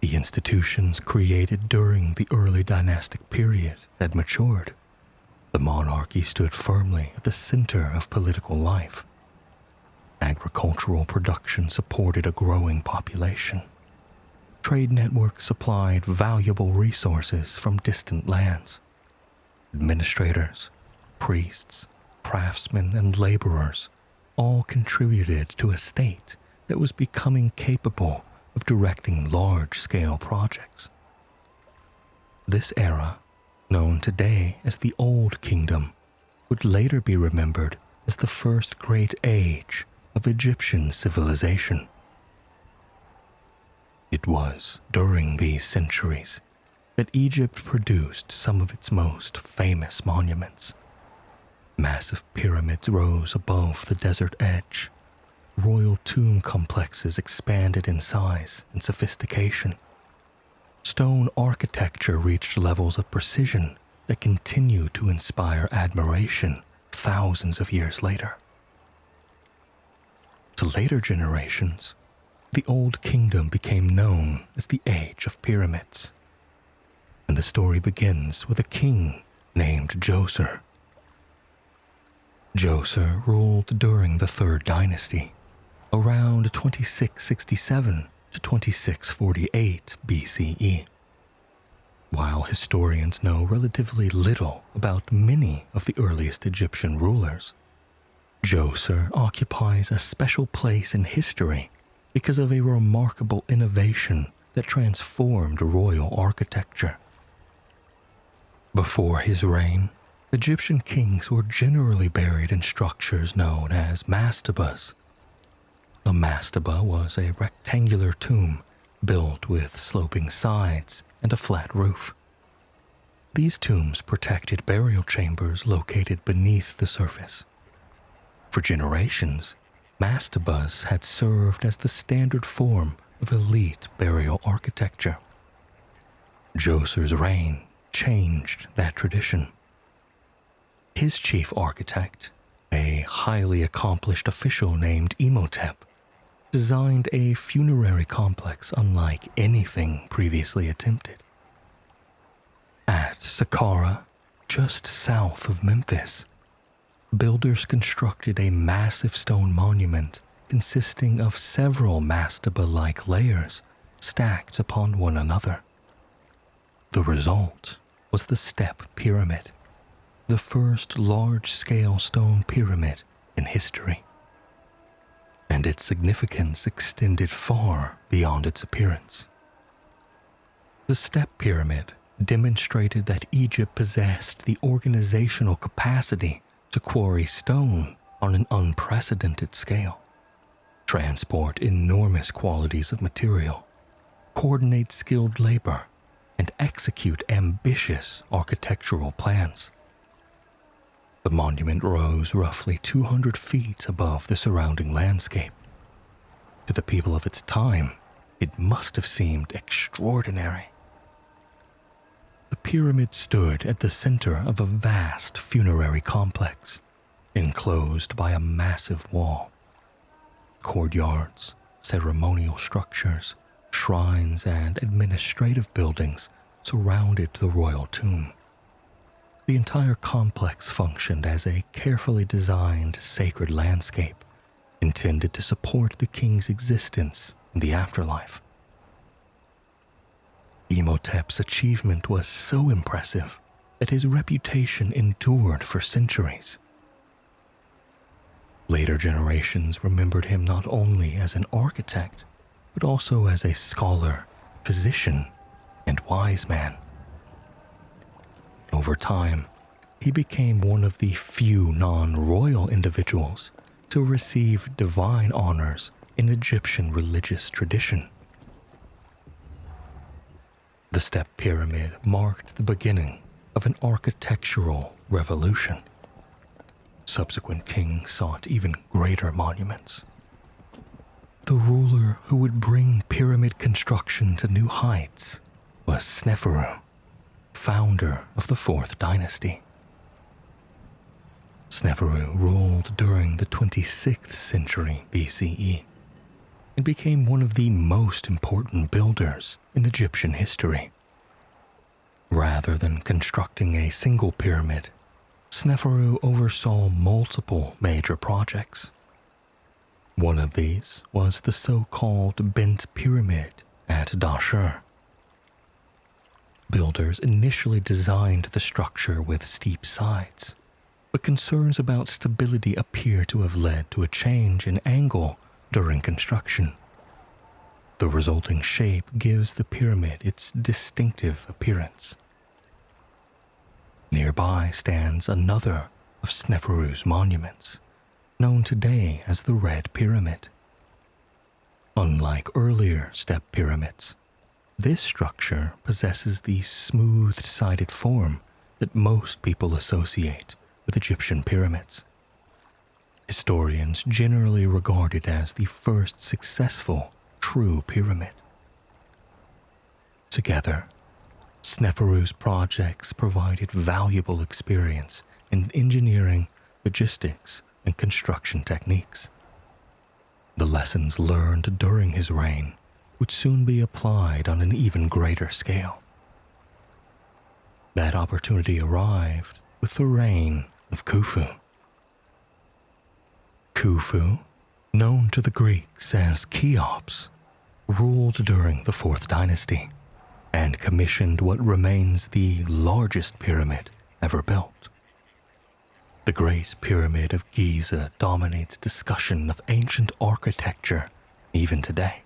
The institutions created during the early dynastic period had matured. The monarchy stood firmly at the center of political life. Agricultural production supported a growing population. Trade networks supplied valuable resources from distant lands. Administrators, priests, craftsmen, and laborers all contributed to a state that was becoming capable of directing large-scale projects. This era, known today as the Old Kingdom, would later be remembered as the first great age of Egyptian civilization. It was during these centuries that Egypt produced some of its most famous monuments. Massive pyramids rose above the desert edge. Royal tomb complexes expanded in size and sophistication. Stone architecture reached levels of precision that continue to inspire admiration thousands of years later. To later generations, the Old Kingdom became known as the Age of Pyramids. And the story begins with a king named Djoser. Djoser ruled during the Third Dynasty, around 2667 to 2648 BCE. While historians know relatively little about many of the earliest Egyptian rulers, Djoser occupies a special place in history because of a remarkable innovation that transformed royal architecture. Before his reign, Egyptian kings were generally buried in structures known as mastabas. A mastaba was a rectangular tomb built with sloping sides and a flat roof. These tombs protected burial chambers located beneath the surface. For generations, mastabas had served as the standard form of elite burial architecture. Djoser's reign changed that tradition. His chief architect, a highly accomplished official named Imhotep, designed a funerary complex unlike anything previously attempted. At Saqqara, just south of Memphis, builders constructed a massive stone monument consisting of several mastaba-like layers stacked upon one another. The result was the Step Pyramid, the first large-scale stone pyramid in history. And its significance extended far beyond its appearance. The Step Pyramid demonstrated that Egypt possessed the organizational capacity to quarry stone on an unprecedented scale, transport enormous quantities of material, coordinate skilled labor, and execute ambitious architectural plans. The monument rose roughly 200 feet above the surrounding landscape. To the people of its time, it must have seemed extraordinary. The pyramid stood at the center of a vast funerary complex, enclosed by a massive wall. Courtyards, ceremonial structures, shrines, and administrative buildings surrounded the royal tomb. The entire complex functioned as a carefully designed sacred landscape intended to support the king's existence in the afterlife. Imhotep's achievement was so impressive that his reputation endured for centuries. Later generations remembered him not only as an architect, but also as a scholar, physician, and wise man. Over time, he became one of the few non-royal individuals to receive divine honors in Egyptian religious tradition. The Step Pyramid marked the beginning of an architectural revolution. Subsequent kings sought even greater monuments. The ruler who would bring pyramid construction to new heights was Sneferu, founder of the 4th dynasty. Sneferu ruled during the 26th century BCE and became one of the most important builders in Egyptian history. Rather than constructing a single pyramid, Sneferu oversaw multiple major projects. One of these was the so-called Bent Pyramid at Dashur. Builders initially designed the structure with steep sides, but concerns about stability appear to have led to a change in angle during construction. The resulting shape gives the pyramid its distinctive appearance. Nearby stands another of Sneferu's monuments, known today as the Red Pyramid. Unlike earlier step pyramids, this structure possesses the smooth-sided form that most people associate with Egyptian pyramids. Historians generally regard it as the first successful true pyramid. Together, Sneferu's projects provided valuable experience in engineering, logistics, and construction techniques. The lessons learned during his reign would soon be applied on an even greater scale. That opportunity arrived with the reign of Khufu. Khufu, known to the Greeks as Cheops, ruled during the 4th dynasty and commissioned what remains the largest pyramid ever built. The Great Pyramid of Giza dominates discussion of ancient architecture even today.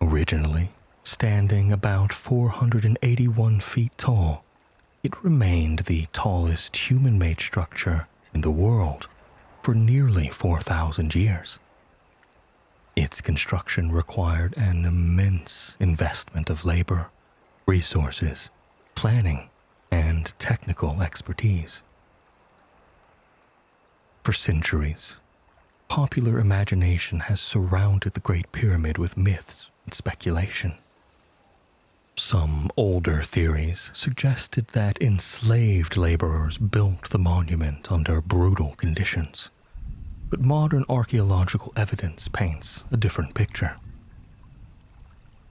Originally standing about 481 feet tall, it remained the tallest human-made structure in the world for nearly 4,000 years. Its construction required an immense investment of labor, resources, planning, and technical expertise. For centuries, popular imagination has surrounded the Great Pyramid with myths and speculation. Some older theories suggested that enslaved laborers built the monument under brutal conditions, but modern archaeological evidence paints a different picture.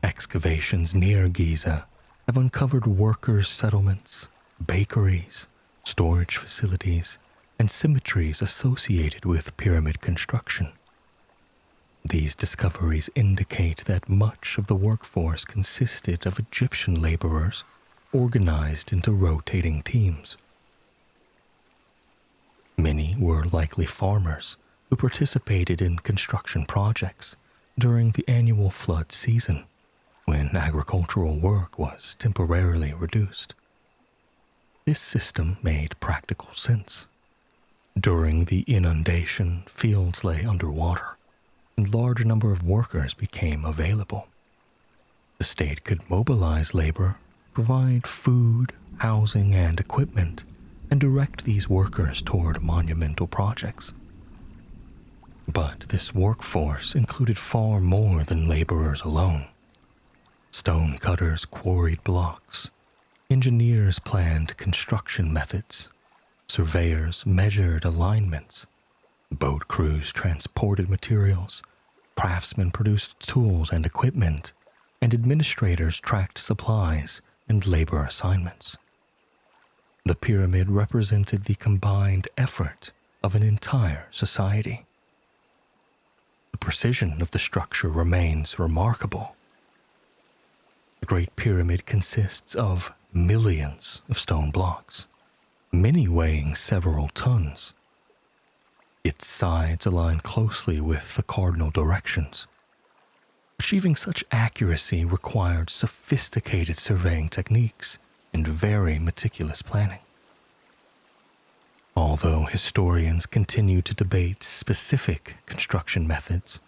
Excavations near Giza have uncovered workers' settlements, bakeries, storage facilities, and cemeteries associated with pyramid construction. These discoveries indicate that much of the workforce consisted of Egyptian laborers organized into rotating teams. Many were likely farmers who participated in construction projects during the annual flood season, when agricultural work was temporarily reduced. This system made practical sense. During the inundation, fields lay underwater, and large number of workers became available. The state could mobilize labor, provide food, housing, and equipment, and direct these workers toward monumental projects. But this workforce included far more than laborers alone. Stone cutters quarried blocks, engineers planned construction methods, surveyors measured alignments, boat crews transported materials, craftsmen produced tools and equipment, and administrators tracked supplies and labor assignments. The pyramid represented the combined effort of an entire society. The precision of the structure remains remarkable. The Great Pyramid consists of millions of stone blocks, many weighing several tons. Its sides align closely with the cardinal directions. Achieving such accuracy required sophisticated surveying techniques and very meticulous planning. Although historians continue to debate specific construction methods,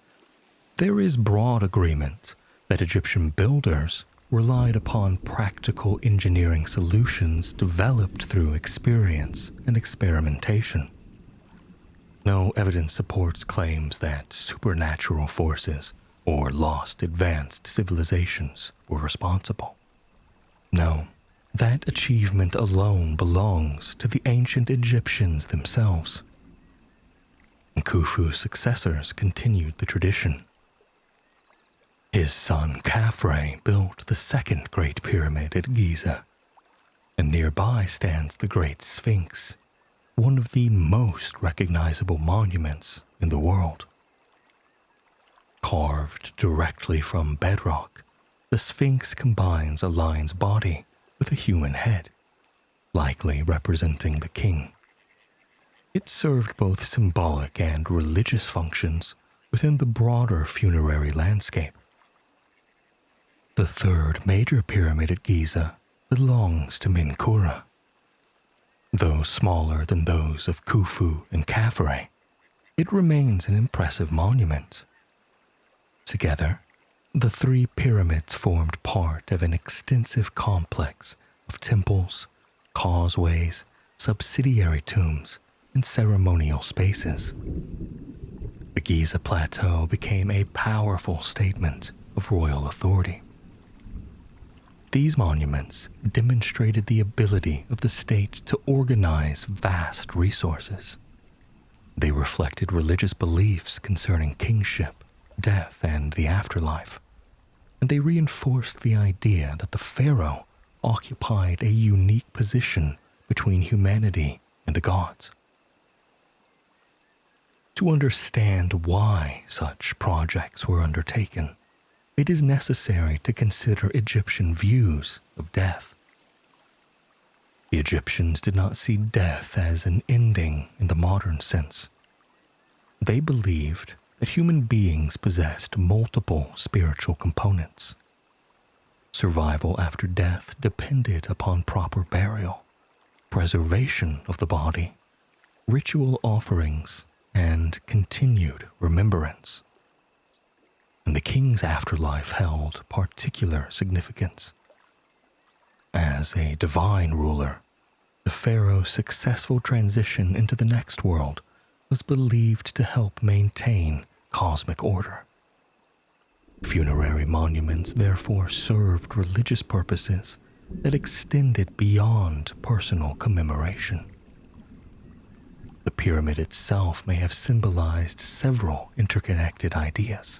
there is broad agreement that Egyptian builders relied upon practical engineering solutions developed through experience and experimentation. No evidence supports claims that supernatural forces or lost advanced civilizations were responsible. No, that achievement alone belongs to the ancient Egyptians themselves. Khufu's successors continued the tradition. His son Khafre built the second Great Pyramid at Giza, and nearby stands the Great Sphinx, one of the most recognizable monuments in the world. Carved directly from bedrock, the Sphinx combines a lion's body with a human head, likely representing the king. It served both symbolic and religious functions within the broader funerary landscape. The third major pyramid at Giza belongs to Menkaure. Though smaller than those of Khufu and Khafre, it remains an impressive monument. Together, the three pyramids formed part of an extensive complex of temples, causeways, subsidiary tombs, and ceremonial spaces. The Giza Plateau became a powerful statement of royal authority. These monuments demonstrated the ability of the state to organize vast resources. They reflected religious beliefs concerning kingship, death, and the afterlife, and they reinforced the idea that the pharaoh occupied a unique position between humanity and the gods. To understand why such projects were undertaken, it is necessary to consider Egyptian views of death. The Egyptians did not see death as an ending in the modern sense. They believed that human beings possessed multiple spiritual components. Survival after death depended upon proper burial, preservation of the body, ritual offerings, and continued remembrance. And the king's afterlife held particular significance. As a divine ruler, the pharaoh's successful transition into the next world was believed to help maintain cosmic order. Funerary monuments therefore served religious purposes that extended beyond personal commemoration. The pyramid itself may have symbolized several interconnected ideas.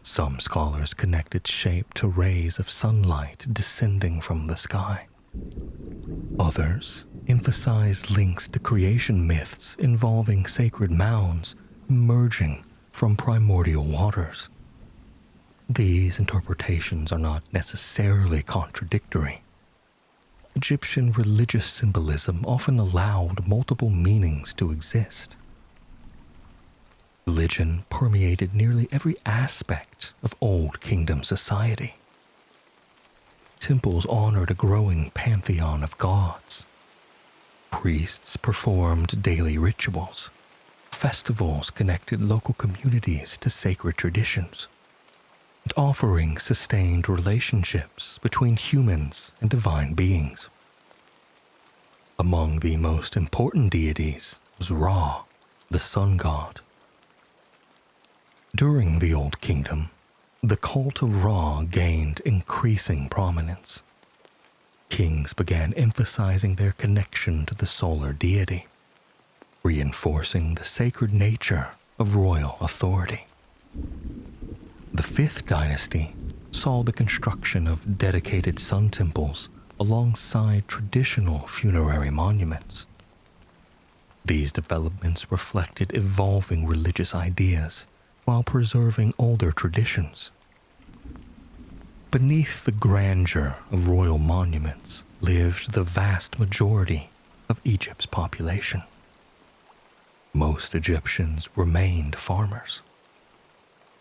Some scholars connect its shape to rays of sunlight descending from the sky. Others emphasize links to creation myths involving sacred mounds emerging from primordial waters. These interpretations are not necessarily contradictory. Egyptian religious symbolism often allowed multiple meanings to exist. Religion permeated nearly every aspect of Old Kingdom society. Temples honored a growing pantheon of gods. Priests performed daily rituals. Festivals connected local communities to sacred traditions. And offerings sustained relationships between humans and divine beings. Among the most important deities was Ra, the sun god. During the Old Kingdom, the cult of Ra gained increasing prominence. Kings began emphasizing their connection to the solar deity, reinforcing the sacred nature of royal authority. The Fifth Dynasty saw the construction of dedicated sun temples alongside traditional funerary monuments. These developments reflected evolving religious ideas while preserving older traditions. Beneath the grandeur of royal monuments lived the vast majority of Egypt's population. Most Egyptians remained farmers.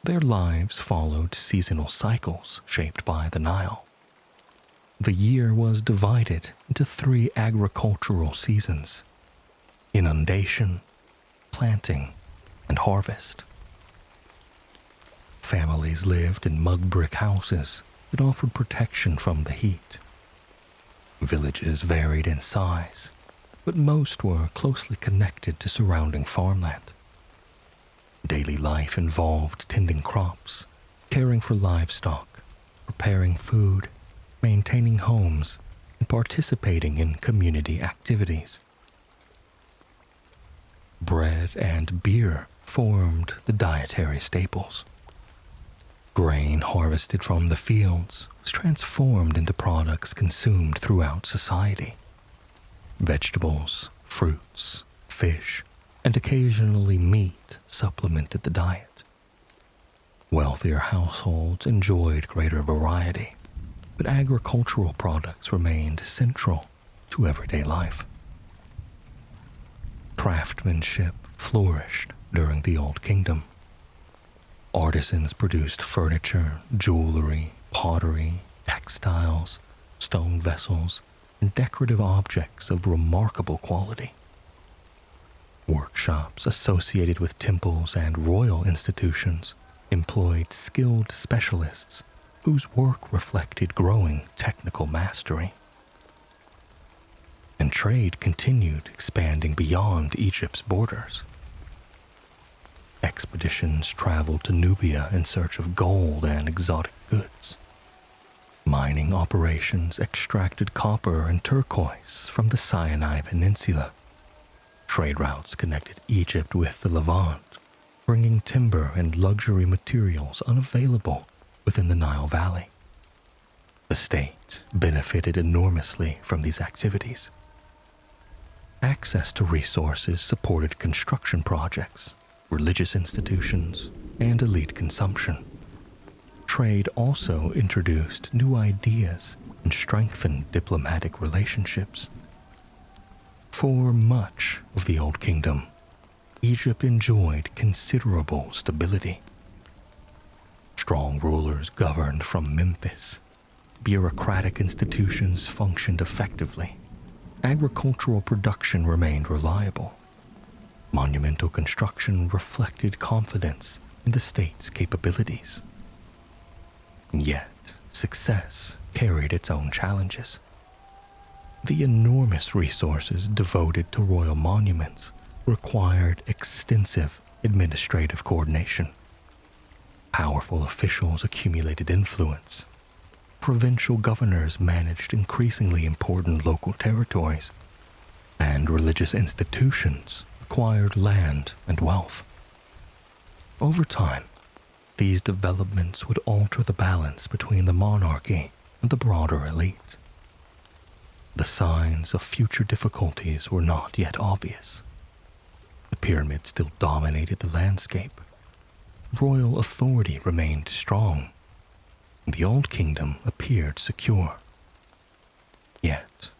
Their lives followed seasonal cycles shaped by the Nile. The year was divided into 3 agricultural seasons: inundation, planting, and harvest. Families lived in mud brick houses that offered protection from the heat. Villages varied in size, but most were closely connected to surrounding farmland. Daily life involved tending crops, caring for livestock, preparing food, maintaining homes, and participating in community activities. Bread and beer formed the dietary staples. Grain harvested from the fields was transformed into products consumed throughout society. Vegetables, fruits, fish, and occasionally meat supplemented the diet. Wealthier households enjoyed greater variety, but agricultural products remained central to everyday life. Craftsmanship flourished during the Old Kingdom. Artisans produced furniture, jewelry, pottery, textiles, stone vessels, and decorative objects of remarkable quality. Workshops associated with temples and royal institutions employed skilled specialists whose work reflected growing technical mastery. And trade continued expanding beyond Egypt's borders. Expeditions traveled to Nubia in search of gold and exotic goods. Mining operations extracted copper and turquoise from the Sinai Peninsula. Trade routes connected Egypt with the Levant, bringing timber and luxury materials unavailable within the Nile Valley. The state benefited enormously from these activities. Access to resources supported construction projects, religious institutions, and elite consumption. Trade also introduced new ideas and strengthened diplomatic relationships. For much of the Old Kingdom, Egypt enjoyed considerable stability. Strong rulers governed from Memphis. Bureaucratic institutions functioned effectively. Agricultural production remained reliable. Monumental construction reflected confidence in the state's capabilities. Yet, success carried its own challenges. The enormous resources devoted to royal monuments required extensive administrative coordination. Powerful officials accumulated influence. Provincial governors managed increasingly important local territories, and religious institutions acquired land and wealth. Over time, these developments would alter the balance between the monarchy and the broader elite. The signs of future difficulties were not yet obvious. The pyramid still dominated the landscape. Royal authority remained strong. The Old Kingdom appeared secure. Yet,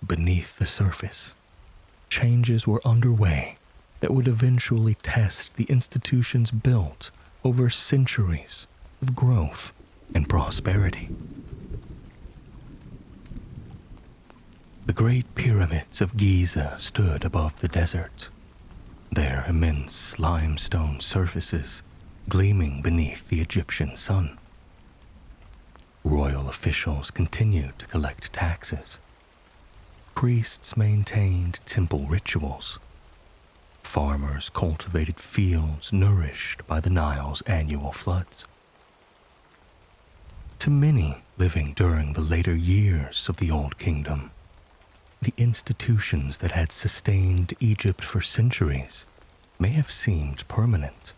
beneath the surface, changes were underway that would eventually test the institutions built over centuries of growth and prosperity. The Great Pyramids of Giza stood above the desert, their immense limestone surfaces gleaming beneath the Egyptian sun. Royal officials continued to collect taxes. Priests maintained temple rituals. Farmers cultivated fields nourished by the Nile's annual floods. To many living during the later years of the Old Kingdom, the institutions that had sustained Egypt for centuries may have seemed permanent.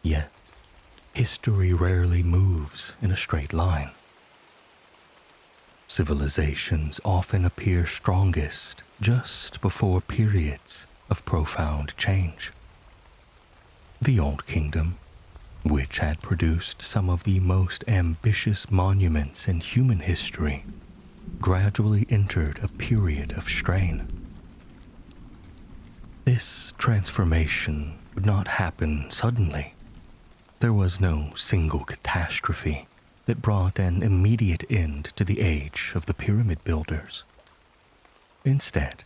Yet, history rarely moves in a straight line. Civilizations often appear strongest just before periods of profound change. The Old Kingdom, which had produced some of the most ambitious monuments in human history, gradually entered a period of strain. This transformation would not happen suddenly. There was no single catastrophe that brought an immediate end to the age of the pyramid builders. Instead,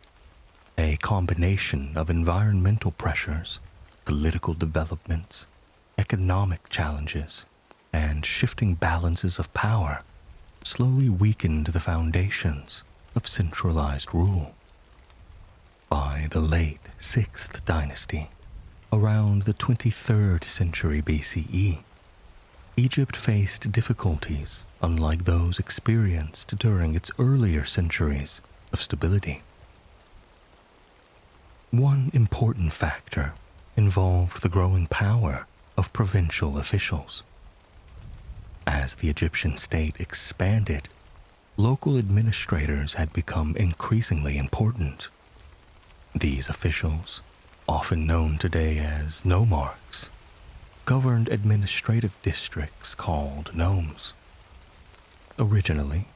a combination of environmental pressures, political developments, economic challenges, and shifting balances of power slowly weakened the foundations of centralized rule. By the late 6th dynasty, around the 23rd century BCE, Egypt faced difficulties unlike those experienced during its earlier centuries of stability. One important factor involved the growing power of provincial officials. As the Egyptian state expanded, local administrators had become increasingly important. These officials, often known today as nomarchs, governed administrative districts called nomes. Originally,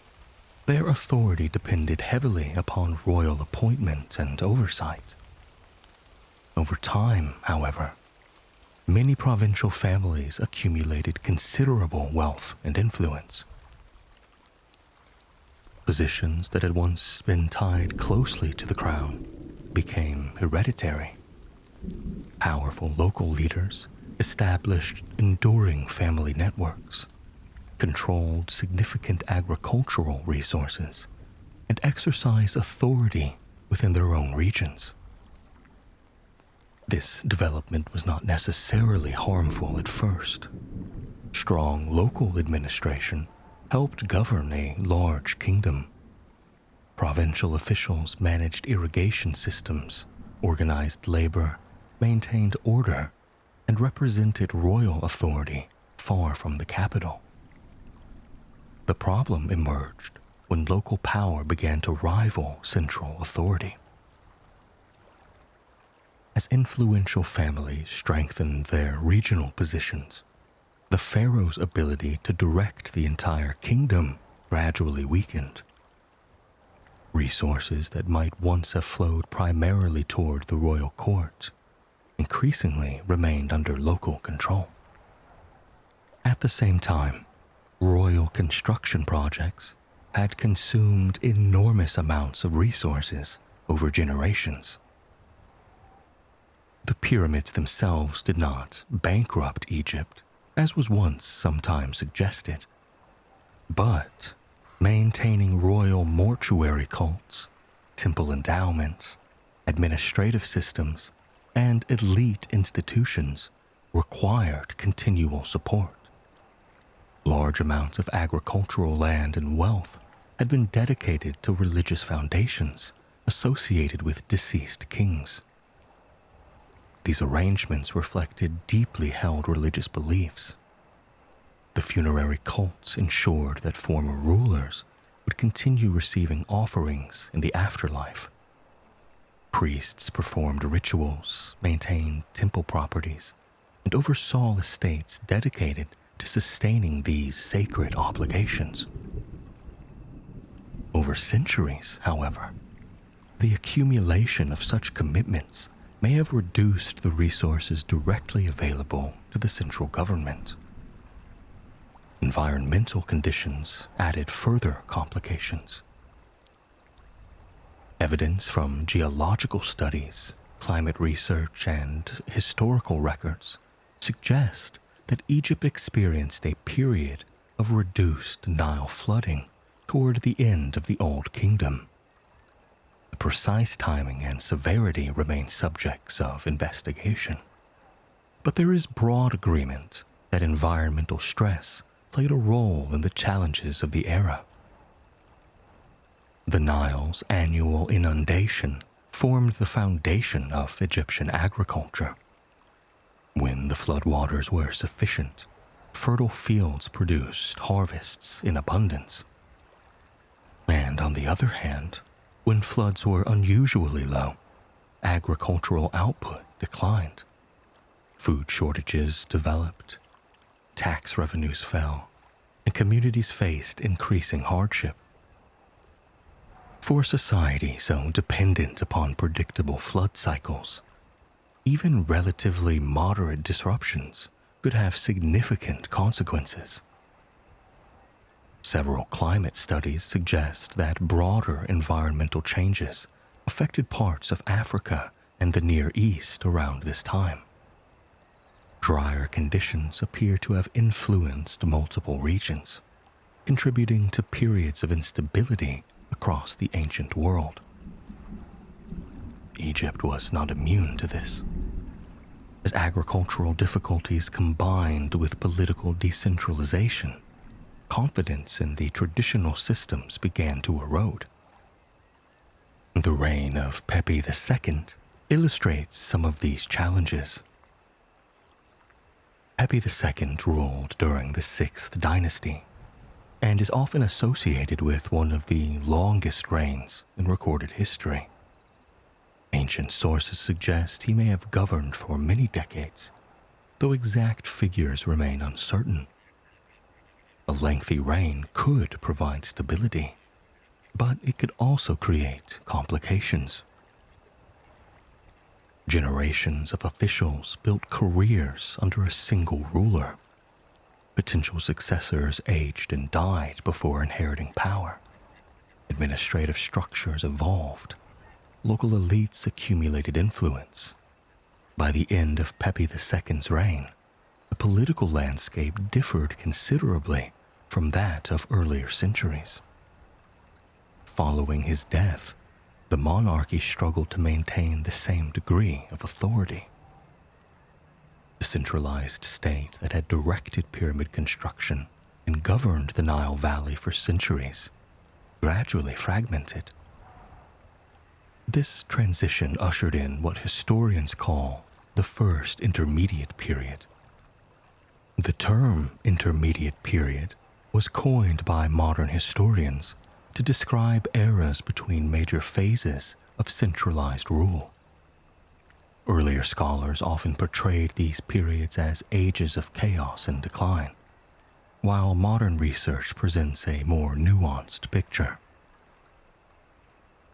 their authority depended heavily upon royal appointment and oversight. Over time, however, many provincial families accumulated considerable wealth and influence. Positions that had once been tied closely to the crown became hereditary. Powerful local leaders established enduring family networks, controlled significant agricultural resources, and exercised authority within their own regions. This development was not necessarily harmful at first. Strong local administration helped govern a large kingdom. Provincial officials managed irrigation systems, organized labor, maintained order, and represented royal authority far from the capital. The problem emerged when local power began to rival central authority. As influential families strengthened their regional positions, the pharaoh's ability to direct the entire kingdom gradually weakened. Resources that might once have flowed primarily toward the royal court increasingly remained under local control. At the same time, royal construction projects had consumed enormous amounts of resources over generations. The pyramids themselves did not bankrupt Egypt, as was once sometimes suggested, but maintaining royal mortuary cults, temple endowments, administrative systems, and elite institutions required continual support. Large amounts of agricultural land and wealth had been dedicated to religious foundations associated with deceased kings. These arrangements reflected deeply held religious beliefs. The funerary cults ensured that former rulers would continue receiving offerings in the afterlife. Priests performed rituals, maintained temple properties, and oversaw estates dedicated to sustaining these sacred obligations. Over centuries, however, the accumulation of such commitments may have reduced the resources directly available to the central government. Environmental conditions added further complications. Evidence from geological studies, climate research, and historical records suggest that Egypt experienced a period of reduced Nile flooding toward the end of the Old Kingdom. The precise timing and severity remain subjects of investigation, but there is broad agreement that environmental stress played a role in the challenges of the era. The Nile's annual inundation formed the foundation of Egyptian agriculture. When the floodwaters were sufficient, fertile fields produced harvests in abundance. And on the other hand, when floods were unusually low, agricultural output declined. Food shortages developed, tax revenues fell, and communities faced increasing hardship. For a society so dependent upon predictable flood cycles, even relatively moderate disruptions could have significant consequences. Several climate studies suggest that broader environmental changes affected parts of Africa and the Near East around this time. Drier conditions appear to have influenced multiple regions, contributing to periods of instability across the ancient world. Egypt was not immune to this, as agricultural difficulties combined with political decentralization. Confidence in the traditional systems began to erode. The reign of Pepi II illustrates some of these challenges. Pepi II ruled during the 6th dynasty and is often associated with one of the longest reigns in recorded history. Ancient sources suggest he may have governed for many decades, though exact figures remain uncertain. A lengthy reign could provide stability, but it could also create complications. Generations of officials built careers under a single ruler. Potential successors aged and died before inheriting power. Administrative structures evolved. Local elites accumulated influence. By the end of Pepi II's reign, the political landscape differed considerably from that of earlier centuries. Following his death, the monarchy struggled to maintain the same degree of authority. The centralized state that had directed pyramid construction and governed the Nile Valley for centuries gradually fragmented. This transition ushered in what historians call the First Intermediate Period. The term intermediate period was coined by modern historians to describe eras between major phases of centralized rule. Earlier scholars often portrayed these periods as ages of chaos and decline, while modern research presents a more nuanced picture.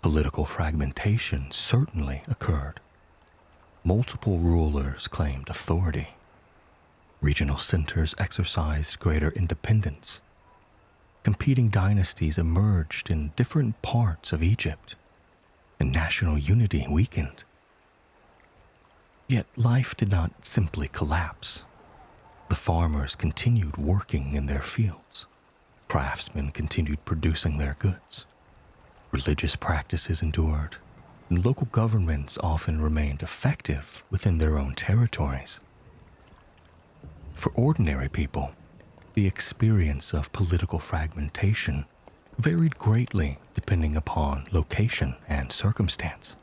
Political fragmentation certainly occurred. Multiple rulers claimed authority. Regional centers exercised greater independence. Competing dynasties emerged in different parts of Egypt, and national unity weakened. Yet life did not simply collapse. The farmers continued working in their fields. Craftsmen continued producing their goods. Religious practices endured, and local governments often remained effective within their own territories. For ordinary people, the experience of political fragmentation varied greatly depending upon location and circumstance.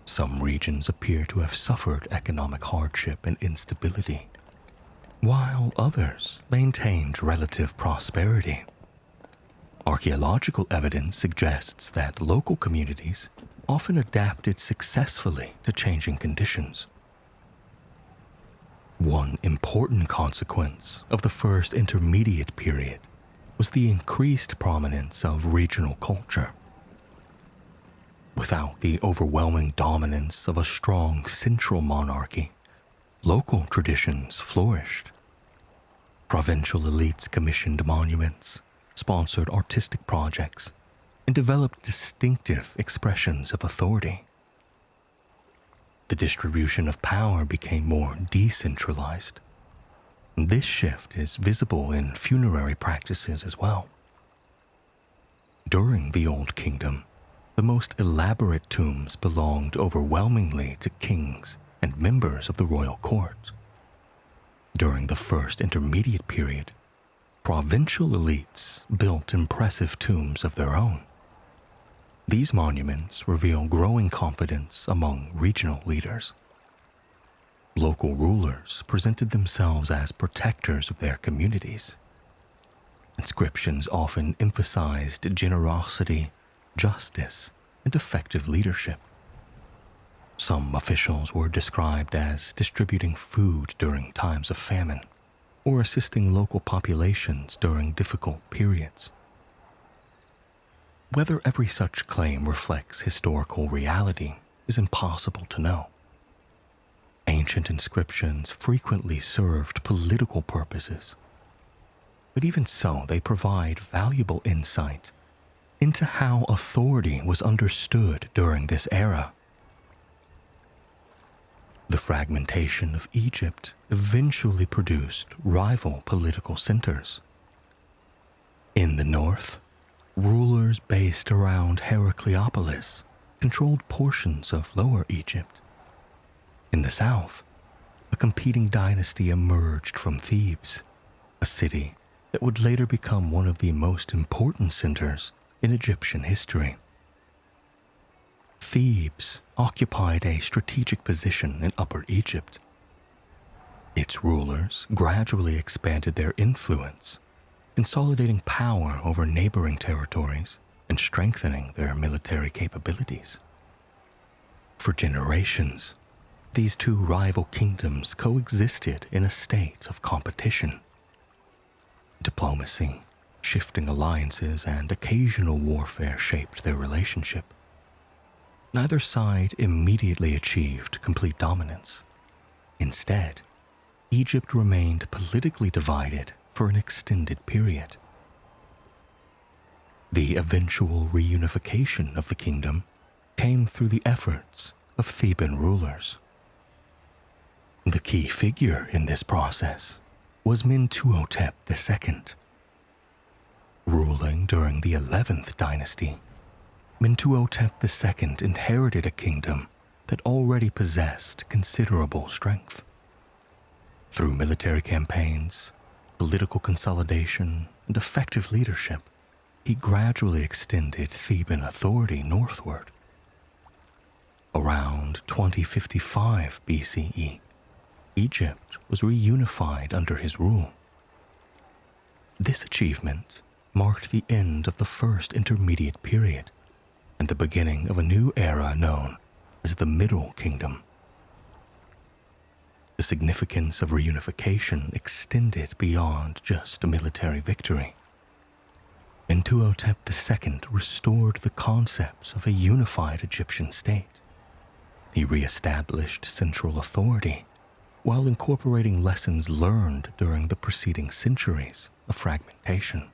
Some regions appear to have suffered economic hardship and instability, while others maintained relative prosperity. Archaeological evidence suggests that local communities often adapted successfully to changing conditions. One important consequence of the first intermediate period was the increased prominence of regional culture. Without the overwhelming dominance of a strong central monarchy, local traditions flourished. Provincial elites commissioned monuments, sponsored artistic projects, and developed distinctive expressions of authority. The distribution of power became more decentralized. This shift is visible in funerary practices as well. During the Old Kingdom, the most elaborate tombs belonged overwhelmingly to kings and members of the royal court. During the first intermediate period, provincial elites built impressive tombs of their own. These monuments reveal growing confidence among regional leaders. Local rulers presented themselves as protectors of their communities. Inscriptions often emphasized generosity, justice, and effective leadership. Some officials were described as distributing food during times of famine or assisting local populations during difficult periods. Whether every such claim reflects historical reality is impossible to know. Ancient inscriptions frequently served political purposes, but even so, they provide valuable insight into how authority was understood during this era. The fragmentation of Egypt eventually produced rival political centers. In the north, rulers based around Heracleopolis controlled portions of Lower Egypt. In the south, a competing dynasty emerged from Thebes, a city that would later become one of the most important centers in Egyptian history. Thebes occupied a strategic position in Upper Egypt. Its rulers gradually expanded their influence, consolidating power over neighboring territories and strengthening their military capabilities. For generations, these two rival kingdoms coexisted in a state of competition. Diplomacy, shifting alliances, and occasional warfare shaped their relationship. Neither side immediately achieved complete dominance. Instead, Egypt remained politically divided for an extended period. The eventual reunification of the kingdom came through the efforts of Theban rulers. The key figure in this process was Mentuhotep II. Ruling during the 11th dynasty, Mentuhotep II inherited a kingdom that already possessed considerable strength. Through military campaigns, political consolidation, and effective leadership, he gradually extended Theban authority northward. Around 2055 BCE, Egypt was reunified under his rule. This achievement marked the end of the first intermediate period and the beginning of a new era known as the Middle Kingdom. The significance of reunification extended beyond just a military victory. Mentuhotep II restored the concepts of a unified Egyptian state. He re-established central authority while incorporating lessons learned during the preceding centuries of fragmentation.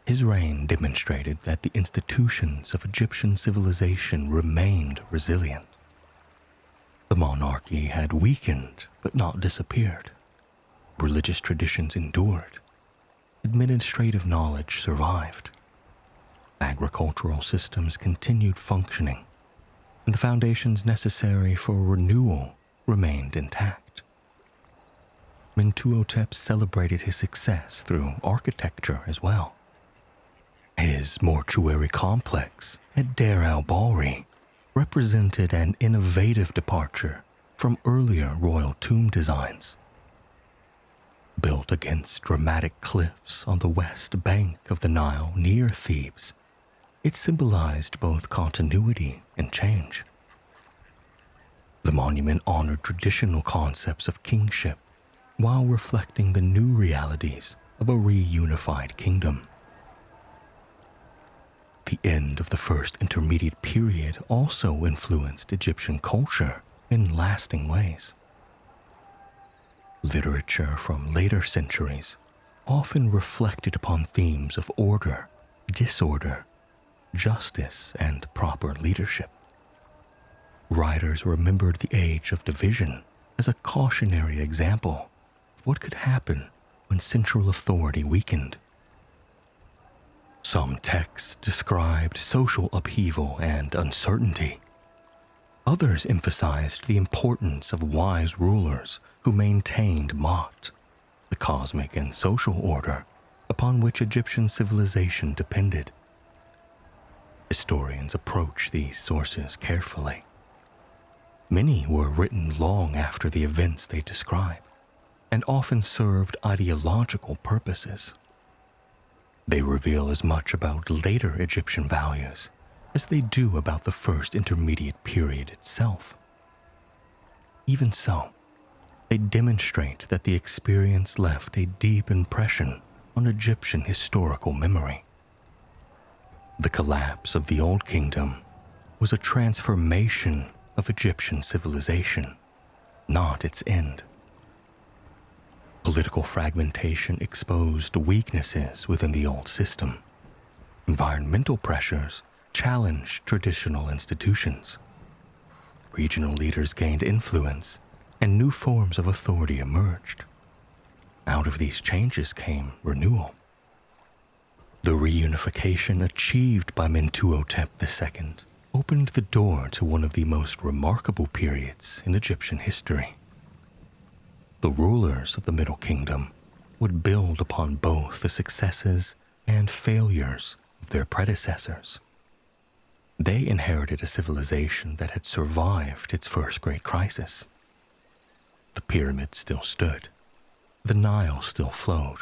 His reign demonstrated that the institutions of Egyptian civilization remained resilient. The monarchy had weakened but not disappeared. Religious traditions endured. Administrative knowledge survived. Agricultural systems continued functioning, and the foundations necessary for renewal remained intact. Mentuhotep celebrated his success through architecture as well. His mortuary complex at Deir el-Bahri represented an innovative departure from earlier royal tomb designs. Built against dramatic cliffs on the west bank of the Nile near Thebes, it symbolized both continuity and change. The monument honored traditional concepts of kingship while reflecting the new realities of a reunified kingdom. The end of the first intermediate period also influenced Egyptian culture in lasting ways. Literature from later centuries often reflected upon themes of order, disorder, justice, and proper leadership. Writers remembered the age of division as a cautionary example of what could happen when central authority weakened. Some texts described social upheaval and uncertainty. Others emphasized the importance of wise rulers who maintained Ma'at, the cosmic and social order upon which Egyptian civilization depended. Historians approach these sources carefully. Many were written long after the events they describe, and often served ideological purposes. They reveal as much about later Egyptian values as they do about the first intermediate period itself. Even so, they demonstrate that the experience left a deep impression on Egyptian historical memory. The collapse of the Old Kingdom was a transformation of Egyptian civilization, not its end. Political fragmentation exposed weaknesses within the old system. Environmental pressures challenged traditional institutions. Regional leaders gained influence, and new forms of authority emerged. Out of these changes came renewal. The reunification achieved by Mentuhotep II opened the door to one of the most remarkable periods in Egyptian history. The rulers of the Middle Kingdom would build upon both the successes and failures of their predecessors. They inherited a civilization that had survived its first great crisis. The pyramids still stood, the Nile still flowed,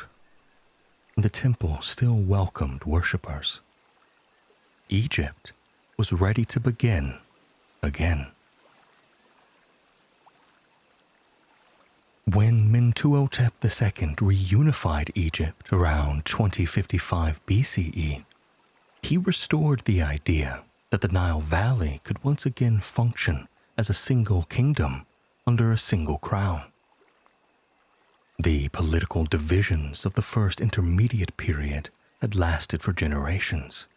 and the temple still welcomed worshippers. Egypt was ready to begin again. When Mentuhotep II reunified Egypt around 2055 BCE, he restored the idea that the Nile Valley could once again function as a single kingdom under a single crown. The political divisions of the first intermediate period had lasted for generations.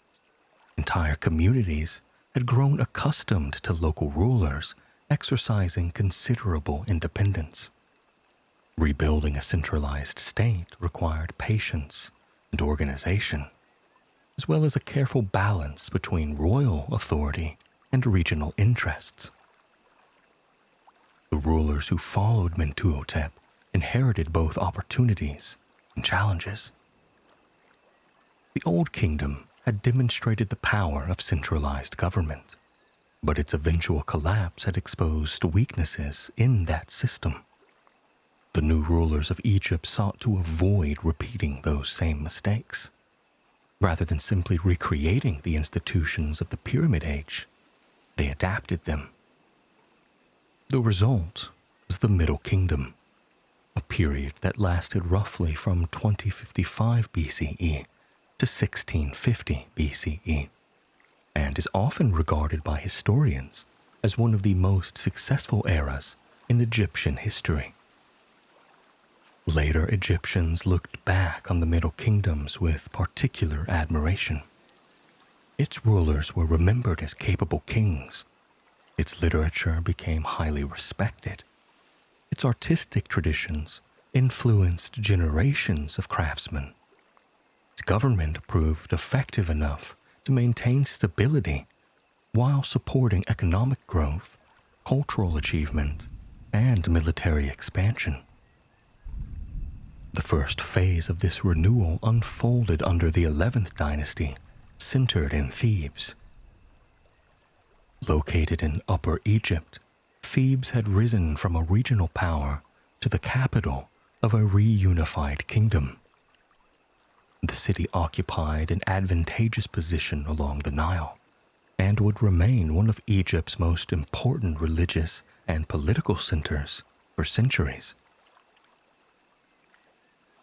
Entire communities had grown accustomed to local rulers exercising considerable independence. Rebuilding a centralized state required patience and organization, as well as a careful balance between royal authority and regional interests. The rulers who followed Mentuhotep inherited both opportunities and challenges. The Old Kingdom had demonstrated the power of centralized government, but its eventual collapse had exposed weaknesses in that system. The new rulers of Egypt sought to avoid repeating those same mistakes. Rather than simply recreating the institutions of the Pyramid Age, they adapted them. The result was the Middle Kingdom, a period that lasted roughly from 2055 BCE to 1650 BCE, and is often regarded by historians as one of the most successful eras in Egyptian history. Later Egyptians looked back on the Middle Kingdoms with particular admiration. Its rulers were remembered as capable kings. Its literature became highly respected. Its artistic traditions influenced generations of craftsmen. Its government proved effective enough to maintain stability while supporting economic growth, cultural achievement, and military expansion. The first phase of this renewal unfolded under the 11th dynasty, centered in Thebes. Located in Upper Egypt, Thebes had risen from a regional power to the capital of a reunified kingdom. The city occupied an advantageous position along the Nile and would remain one of Egypt's most important religious and political centers for centuries.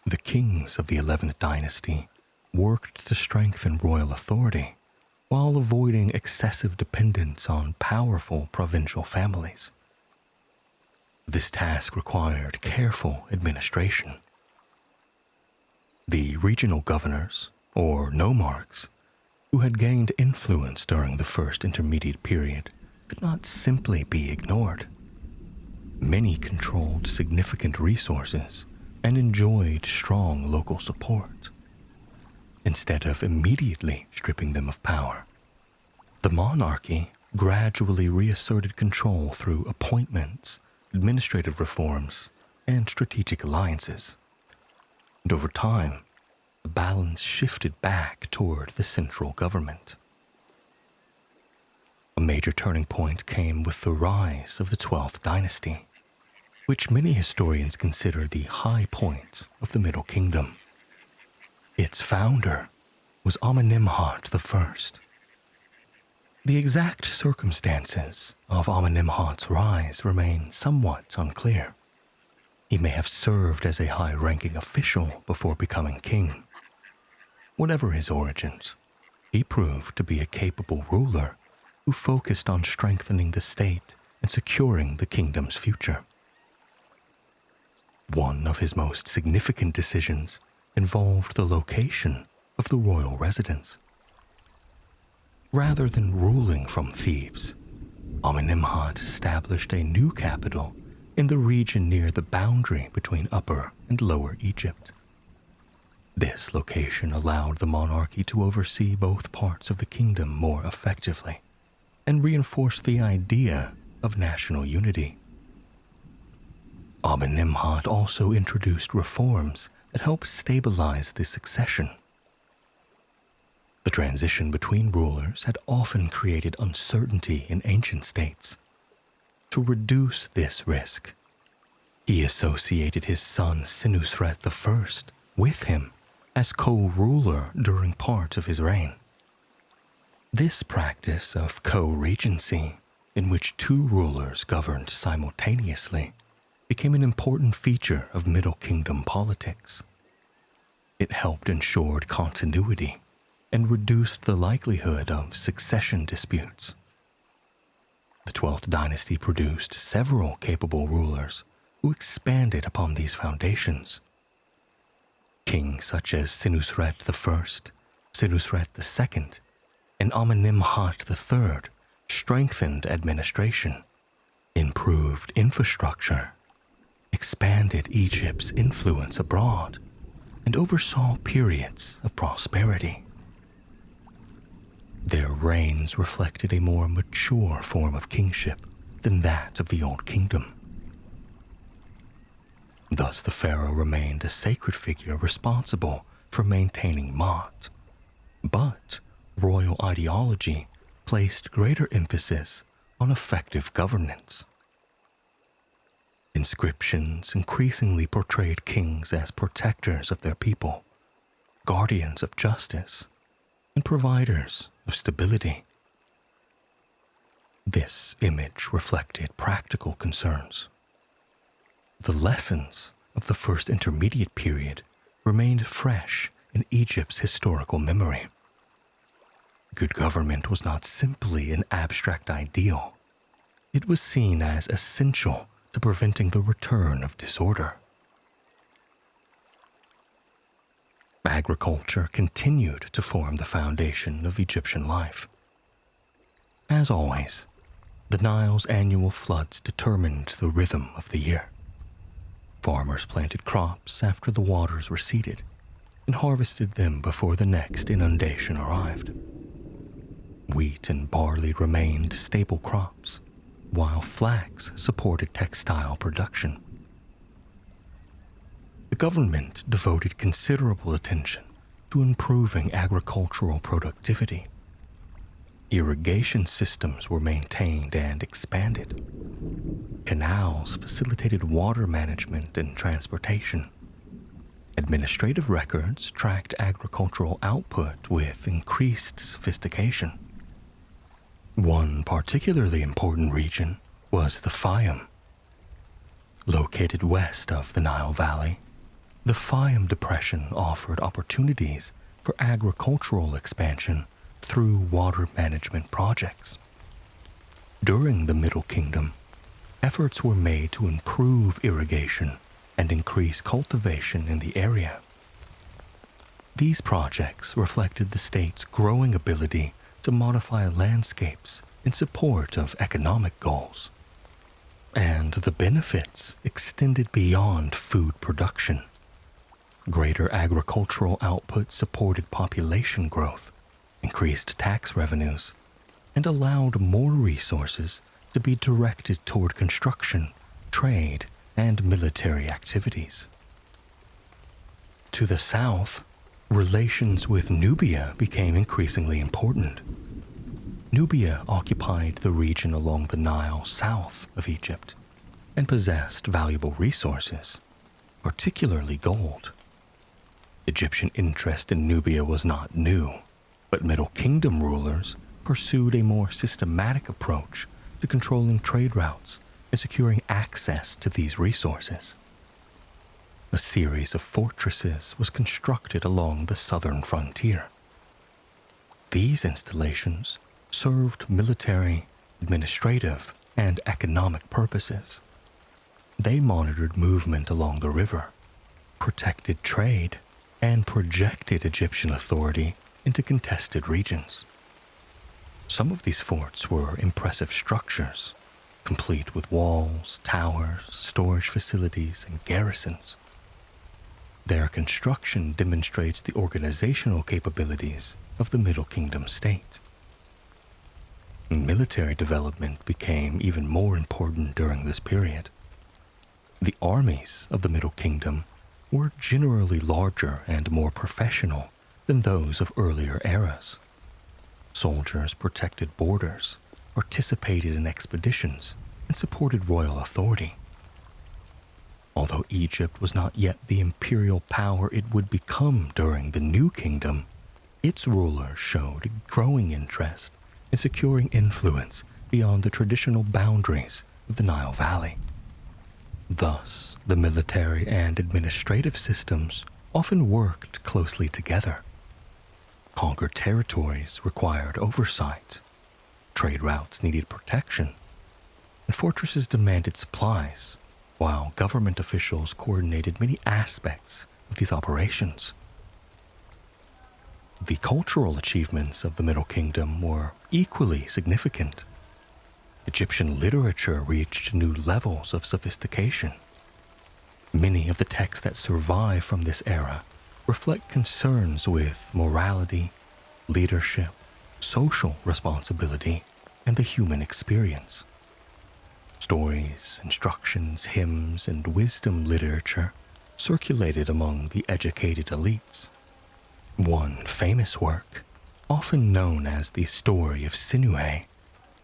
The kings of the 11th dynasty worked to strengthen royal authority while avoiding excessive dependence on powerful provincial families. This task required careful administration. The regional governors, or nomarchs, who had gained influence during the first intermediate period, could not simply be ignored. Many controlled significant resources and enjoyed strong local support. Instead of immediately stripping them of power, the monarchy gradually reasserted control through appointments, administrative reforms, and strategic alliances. And over time, the balance shifted back toward the central government. A major turning point came with the rise of the 12th dynasty, which many historians consider the high point of the Middle Kingdom. Its founder was Amenemhat I. The exact circumstances of Amenemhat's rise remain somewhat unclear. He may have served as a high-ranking official before becoming king. Whatever his origins, he proved to be a capable ruler who focused on strengthening the state and securing the kingdom's future. One of his most significant decisions involved the location of the royal residence. Rather than ruling from Thebes, Amenemhat established a new capital in the region near the boundary between Upper and Lower Egypt. This location allowed the monarchy to oversee both parts of the kingdom more effectively and reinforced the idea of national unity. Amenemhat also introduced reforms that helped stabilize the succession. The transition between rulers had often created uncertainty in ancient states. To reduce this risk, he associated his son Senusret I with him as co-ruler during part of his reign. This practice of co-regency, in which two rulers governed simultaneously, became an important feature of Middle Kingdom politics. It helped ensure continuity and reduced the likelihood of succession disputes. The 12th dynasty produced several capable rulers who expanded upon these foundations. Kings such as Senusret I, Senusret II, and Amenemhat III strengthened administration, improved infrastructure, expanded Egypt's influence abroad, and oversaw periods of prosperity. Their reigns reflected a more mature form of kingship than that of the Old Kingdom. Thus, the pharaoh remained a sacred figure responsible for maintaining Maat, but royal ideology placed greater emphasis on effective governance. Inscriptions increasingly portrayed kings as protectors of their people, guardians of justice, and providers of stability. This image reflected practical concerns. The lessons of the First Intermediate Period remained fresh in Egypt's historical memory. Good government was not simply an abstract ideal. It was seen as essential to preventing the return of disorder. Agriculture continued to form the foundation of Egyptian life. As always, the Nile's annual floods determined the rhythm of the year. Farmers planted crops after the waters receded and harvested them before the next inundation arrived. Wheat and barley remained staple crops, while flax supported textile production. The government devoted considerable attention to improving agricultural productivity. Irrigation systems were maintained and expanded. Canals facilitated water management and transportation. Administrative records tracked agricultural output with increased sophistication. One particularly important region was the Fayum. Located west of the Nile Valley, the Fayum Depression offered opportunities for agricultural expansion through water management projects. During the Middle Kingdom, efforts were made to improve irrigation and increase cultivation in the area. These projects reflected the state's growing ability to modify landscapes in support of economic goals. And the benefits extended beyond food production. Greater agricultural output supported population growth, increased tax revenues, and allowed more resources to be directed toward construction, trade, and military activities. To the south, relations with Nubia became increasingly important. Nubia occupied the region along the Nile south of Egypt and possessed valuable resources, particularly gold. Egyptian interest in Nubia was not new, but Middle Kingdom rulers pursued a more systematic approach to controlling trade routes and securing access to these resources. A series of fortresses was constructed along the southern frontier. These installations served military, administrative, and economic purposes. They monitored movement along the river, protected trade, and projected Egyptian authority into contested regions. Some of these forts were impressive structures, complete with walls, towers, storage facilities, and garrisons. Their construction demonstrates the organizational capabilities of the Middle Kingdom state. Military development became even more important during this period. The armies of the Middle Kingdom were generally larger and more professional than those of earlier eras. Soldiers protected borders, participated in expeditions, and supported royal authority. Although Egypt was not yet the imperial power it would become during the New Kingdom, its rulers showed growing interest in securing influence beyond the traditional boundaries of the Nile Valley. Thus, the military and administrative systems often worked closely together. Conquered territories required oversight, trade routes needed protection, and fortresses demanded supplies, while government officials coordinated many aspects of these operations. The cultural achievements of the Middle Kingdom were equally significant. Egyptian literature reached new levels of sophistication. Many of the texts that survive from this era reflect concerns with morality, leadership, social responsibility, and the human experience. Stories, instructions, hymns, and wisdom literature circulated among the educated elites. One famous work, often known as the Story of Sinuhe,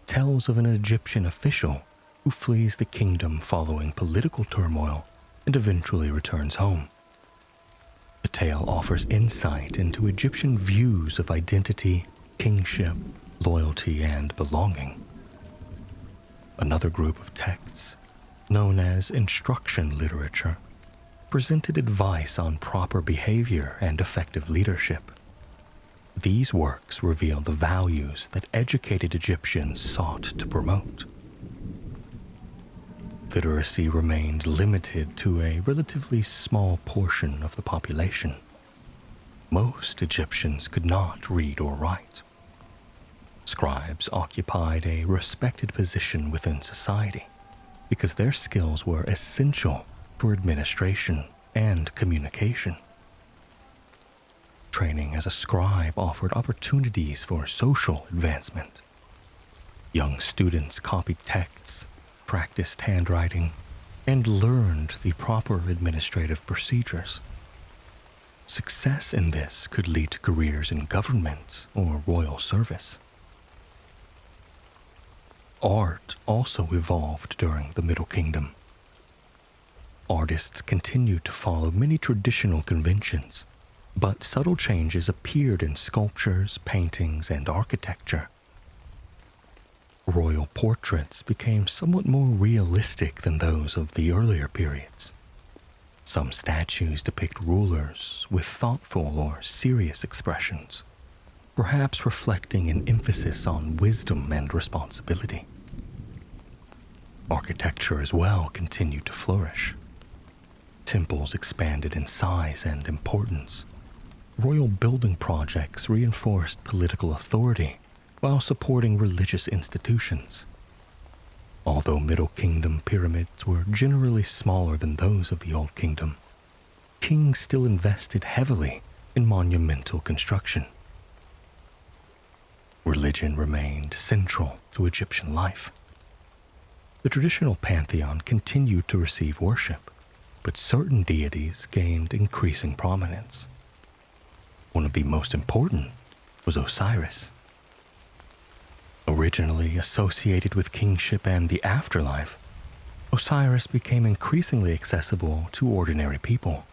tells of an Egyptian official who flees the kingdom following political turmoil and eventually returns home. The tale offers insight into Egyptian views of identity, kingship, loyalty, and belonging. Another group of texts, known as instruction literature, presented advice on proper behavior and effective leadership. These works reveal the values that educated Egyptians sought to promote. Literacy remained limited to a relatively small portion of the population. Most Egyptians could not read or write. Scribes occupied a respected position within society because their skills were essential for administration and communication. Training as a scribe offered opportunities for social advancement. Young students copied texts, practiced handwriting, and learned the proper administrative procedures. Success in this could lead to careers in government or royal service. Art also evolved during the Middle Kingdom. Artists continued to follow many traditional conventions, but subtle changes appeared in sculptures, paintings, and architecture. Royal portraits became somewhat more realistic than those of the earlier periods. Some statues depict rulers with thoughtful or serious expressions, perhaps reflecting an emphasis on wisdom and responsibility. Architecture as well continued to flourish. Temples expanded in size and importance. Royal building projects reinforced political authority while supporting religious institutions. Although Middle Kingdom pyramids were generally smaller than those of the Old Kingdom, kings still invested heavily in monumental construction. Religion remained central to Egyptian life. The traditional pantheon continued to receive worship, but certain deities gained increasing prominence. One of the most important was Osiris. Originally associated with kingship and the afterlife, Osiris became increasingly accessible to ordinary people.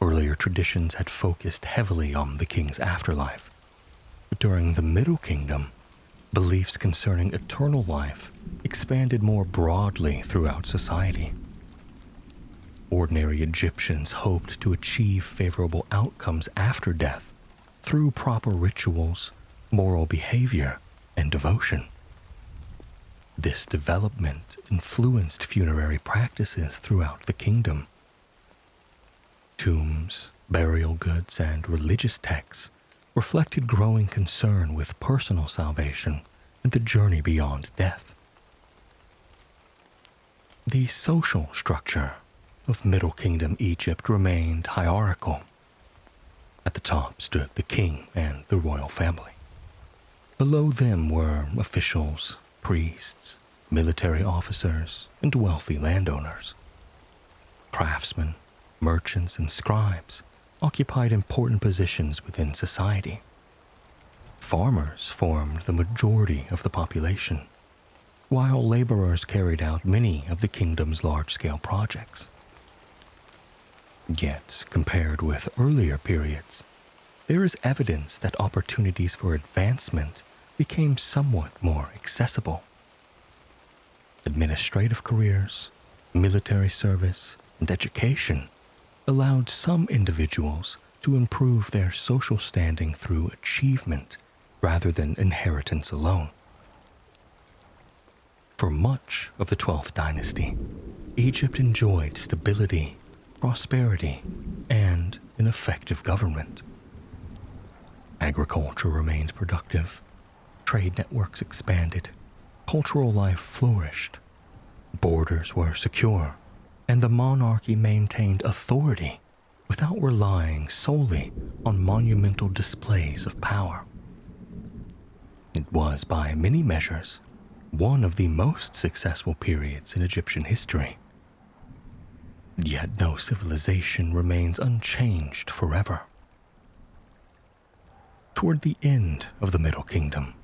Earlier traditions had focused heavily on the king's afterlife, but during the Middle Kingdom, beliefs concerning eternal life expanded more broadly throughout society. Ordinary Egyptians hoped to achieve favorable outcomes after death through proper rituals, moral behavior, and devotion. This development influenced funerary practices throughout the kingdom. Tombs, burial goods, and religious texts reflected growing concern with personal salvation and the journey beyond death. The social structure of Middle Kingdom Egypt remained hierarchical. At the top stood the king and the royal family. Below them were officials, priests, military officers, and wealthy landowners. Craftsmen, merchants, and scribes occupied important positions within society. Farmers formed the majority of the population, while laborers carried out many of the kingdom's large-scale projects. Yet, compared with earlier periods, there is evidence that opportunities for advancement became somewhat more accessible. Administrative careers, military service, and education allowed some individuals to improve their social standing through achievement rather than inheritance alone. For much of the 12th dynasty, Egypt enjoyed stability, prosperity, and an effective government. Agriculture remained productive, trade networks expanded, cultural life flourished, borders were secure, and the monarchy maintained authority without relying solely on monumental displays of power. It was, by many measures, one of the most successful periods in Egyptian history. Yet no civilization remains unchanged forever. Toward the end of the Middle Kingdom,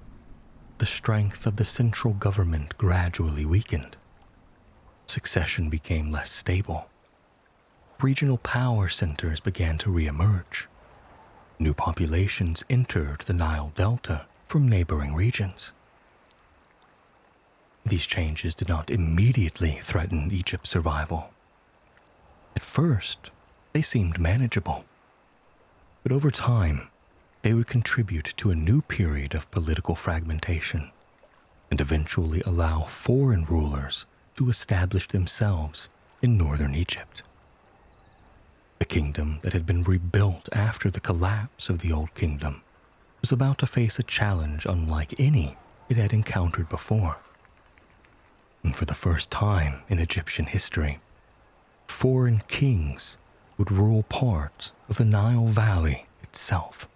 the strength of the central government gradually weakened. Succession became less stable. Regional power centers began to reemerge. New populations entered the Nile Delta from neighboring regions. These changes did not immediately threaten Egypt's survival. At first, they seemed manageable, but over time, they would contribute to a new period of political fragmentation and eventually allow foreign rulers to establish themselves in northern Egypt. The kingdom that had been rebuilt after the collapse of the Old Kingdom was about to face a challenge unlike any it had encountered before. And for the first time in Egyptian history, foreign kings would rule part of the Nile Valley itself.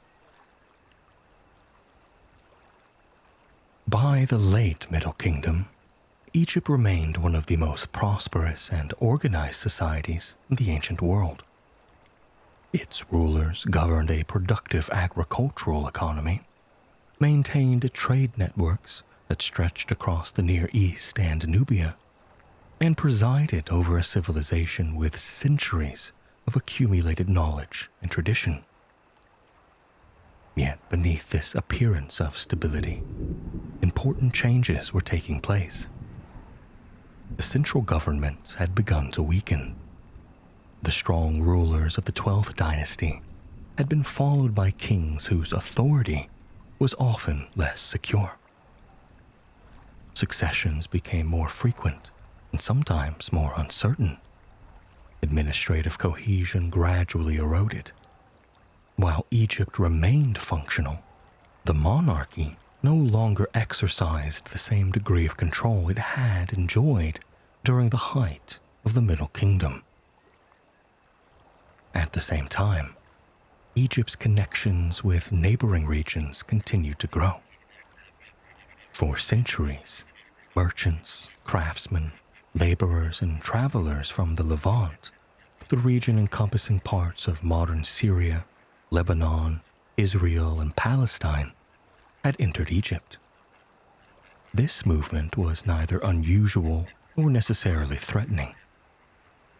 By the late Middle Kingdom, Egypt remained one of the most prosperous and organized societies in the ancient world. Its rulers governed a productive agricultural economy, maintained trade networks that stretched across the Near East and Nubia, and presided over a civilization with centuries of accumulated knowledge and tradition. Yet beneath this appearance of stability, important changes were taking place. The central government had begun to weaken. The strong rulers of the 12th dynasty had been followed by kings whose authority was often less secure. Successions became more frequent and sometimes more uncertain. Administrative cohesion gradually eroded. While Egypt remained functional, the monarchy no longer exercised the same degree of control it had enjoyed during the height of the Middle Kingdom. At the same time, Egypt's connections with neighboring regions continued to grow. For centuries, merchants, craftsmen, laborers, and travelers from the Levant, the region encompassing parts of modern Syria, Lebanon, Israel, and Palestine, had entered Egypt. This movement was neither unusual nor necessarily threatening.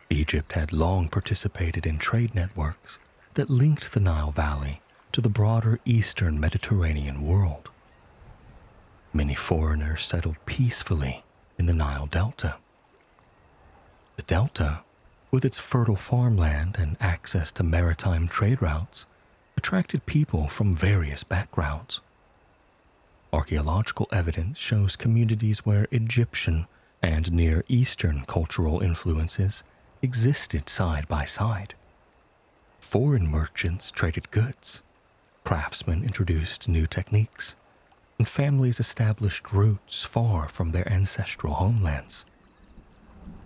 Egypt had long participated in trade networks that linked the Nile Valley to the broader eastern Mediterranean world. Many foreigners settled peacefully in the Nile Delta. The Delta, with its fertile farmland and access to maritime trade routes, attracted people from various backgrounds. Archaeological evidence shows communities where Egyptian and Near Eastern cultural influences existed side by side. Foreign merchants traded goods, craftsmen introduced new techniques, and families established roots far from their ancestral homelands.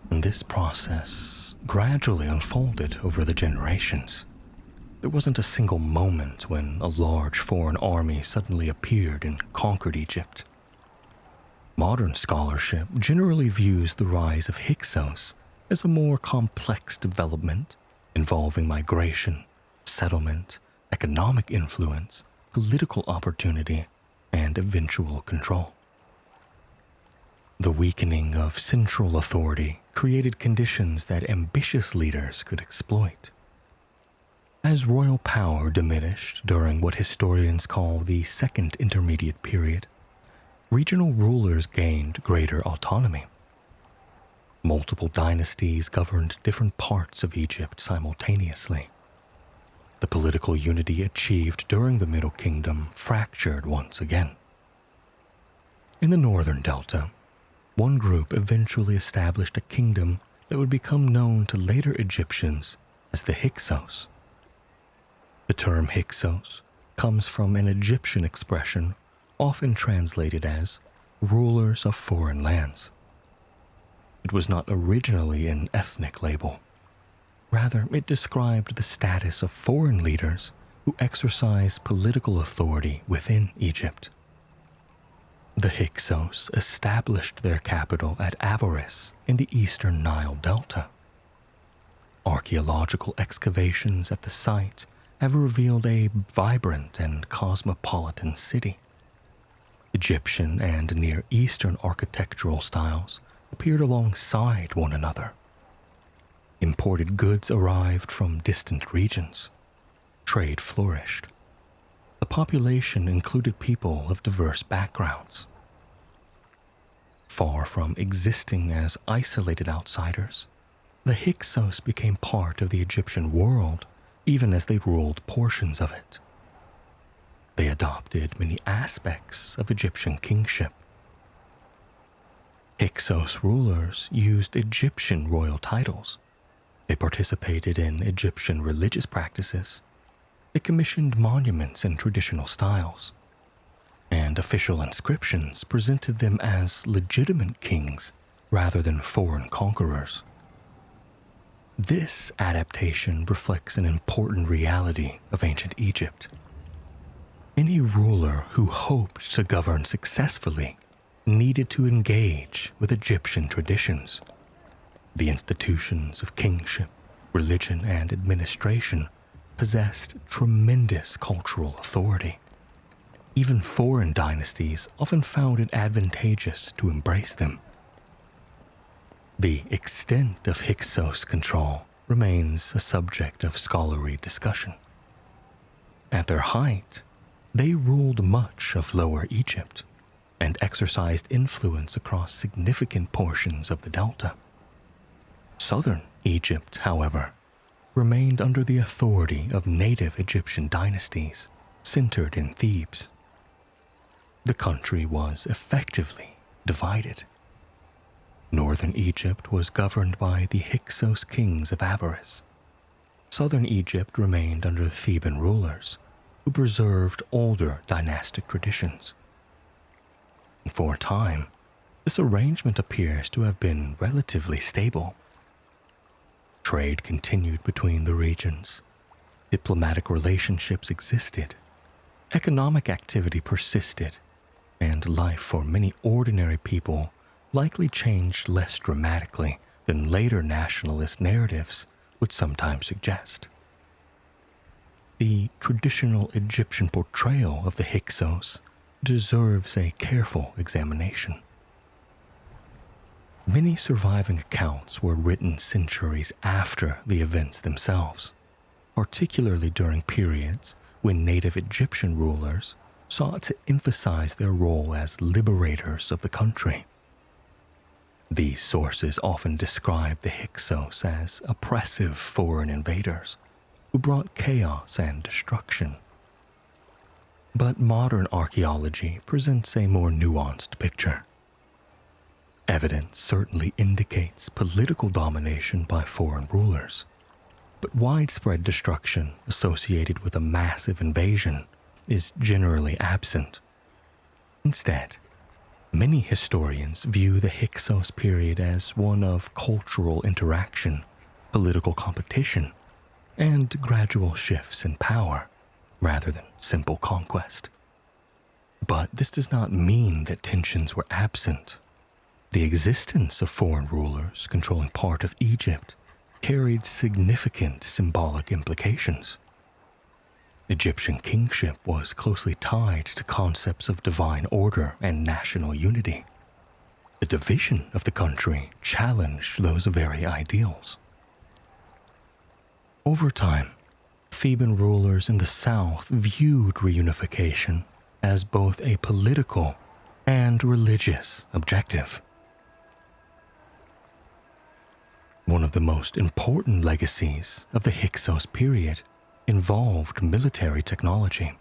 And this process gradually unfolded over the generations. There wasn't a single moment when a large foreign army suddenly appeared and conquered Egypt. Modern scholarship generally views the rise of Hyksos as a more complex development involving migration, settlement, economic influence, political opportunity, and eventual control. The weakening of central authority created conditions that ambitious leaders could exploit. As royal power diminished during what historians call the Second Intermediate Period, regional rulers gained greater autonomy. Multiple dynasties governed different parts of Egypt simultaneously. The political unity achieved during the Middle Kingdom fractured once again. In the northern delta, one group eventually established a kingdom that would become known to later Egyptians as the Hyksos. The term Hyksos comes from an Egyptian expression often translated as rulers of foreign lands. It was not originally an ethnic label. Rather, it described the status of foreign leaders who exercised political authority within Egypt. The Hyksos established their capital at Avaris in the eastern Nile Delta. Archaeological excavations at the site have revealed a vibrant and cosmopolitan city. Egyptian and Near Eastern architectural styles appeared alongside one another. Imported goods arrived from distant regions. Trade flourished. The population included people of diverse backgrounds. Far from existing as isolated outsiders, the Hyksos became part of the Egyptian world even as they ruled portions of it. They adopted many aspects of Egyptian kingship. Hyksos rulers used Egyptian royal titles. They participated in Egyptian religious practices. They commissioned monuments in traditional styles. And official inscriptions presented them as legitimate kings rather than foreign conquerors. This adaptation reflects an important reality of ancient Egypt. Any ruler who hoped to govern successfully needed to engage with Egyptian traditions. The institutions of kingship, religion, and administration possessed tremendous cultural authority. Even foreign dynasties often found it advantageous to embrace them. The extent of Hyksos control remains a subject of scholarly discussion. At their height, they ruled much of Lower Egypt and exercised influence across significant portions of the Delta. Southern Egypt, however, remained under the authority of native Egyptian dynasties centered in Thebes. The country was effectively divided. Northern Egypt was governed by the Hyksos kings of Avaris. Southern Egypt remained under Theban rulers who preserved older dynastic traditions. For a time, this arrangement appears to have been relatively stable. Trade continued between the regions. Diplomatic relationships existed. Economic activity persisted, and life for many ordinary people likely changed less dramatically than later nationalist narratives would sometimes suggest. The traditional Egyptian portrayal of the Hyksos deserves a careful examination. Many surviving accounts were written centuries after the events themselves, particularly during periods when native Egyptian rulers sought to emphasize their role as liberators of the country. These sources often describe the Hyksos as oppressive foreign invaders who brought chaos and destruction. But modern archaeology presents a more nuanced picture. Evidence certainly indicates political domination by foreign rulers, but widespread destruction associated with a massive invasion is generally absent. Instead, many historians view the Hyksos period as one of cultural interaction, political competition, and gradual shifts in power, rather than simple conquest. But this does not mean that tensions were absent. The existence of foreign rulers controlling part of Egypt carried significant symbolic implications. Egyptian kingship was closely tied to concepts of divine order and national unity. The division of the country challenged those very ideals. Over time, Theban rulers in the south viewed reunification as both a political and religious objective. One of the most important legacies of the Hyksos period involved military technology.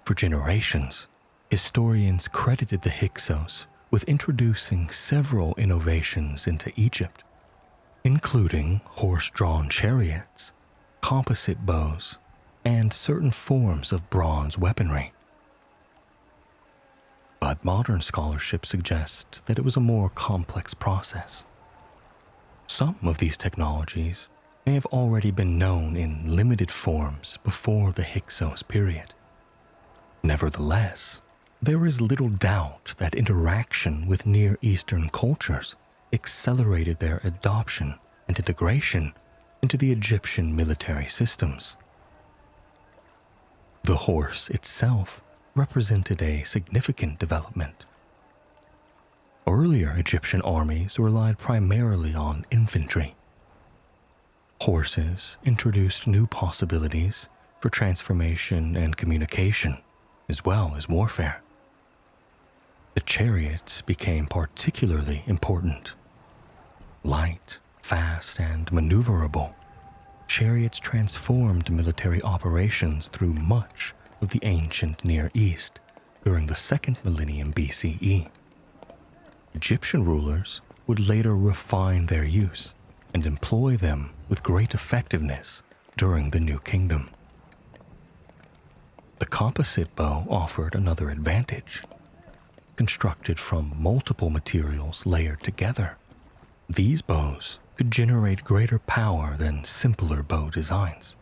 For generations, historians credited the Hyksos with introducing several innovations into Egypt, including horse-drawn chariots, composite bows, and certain forms of bronze weaponry. But modern scholarship suggests that it was a more complex process. Some of these technologies may have already been known in limited forms before the Hyksos period. Nevertheless, there is little doubt that interaction with Near Eastern cultures accelerated their adoption and integration into the Egyptian military systems. The horse itself represented a significant development. Earlier Egyptian armies relied primarily on infantry. Horses introduced new possibilities for transformation and communication, as well as warfare. The chariot became particularly important. Light, Fast and maneuverable, chariots transformed military operations through much of the ancient Near East during the 2nd millennium BCE. Egyptian rulers would later refine their use and employ them with great effectiveness during the New Kingdom. The composite bow offered another advantage. Constructed from multiple materials layered together, these bows could generate greater power than simpler bow designs.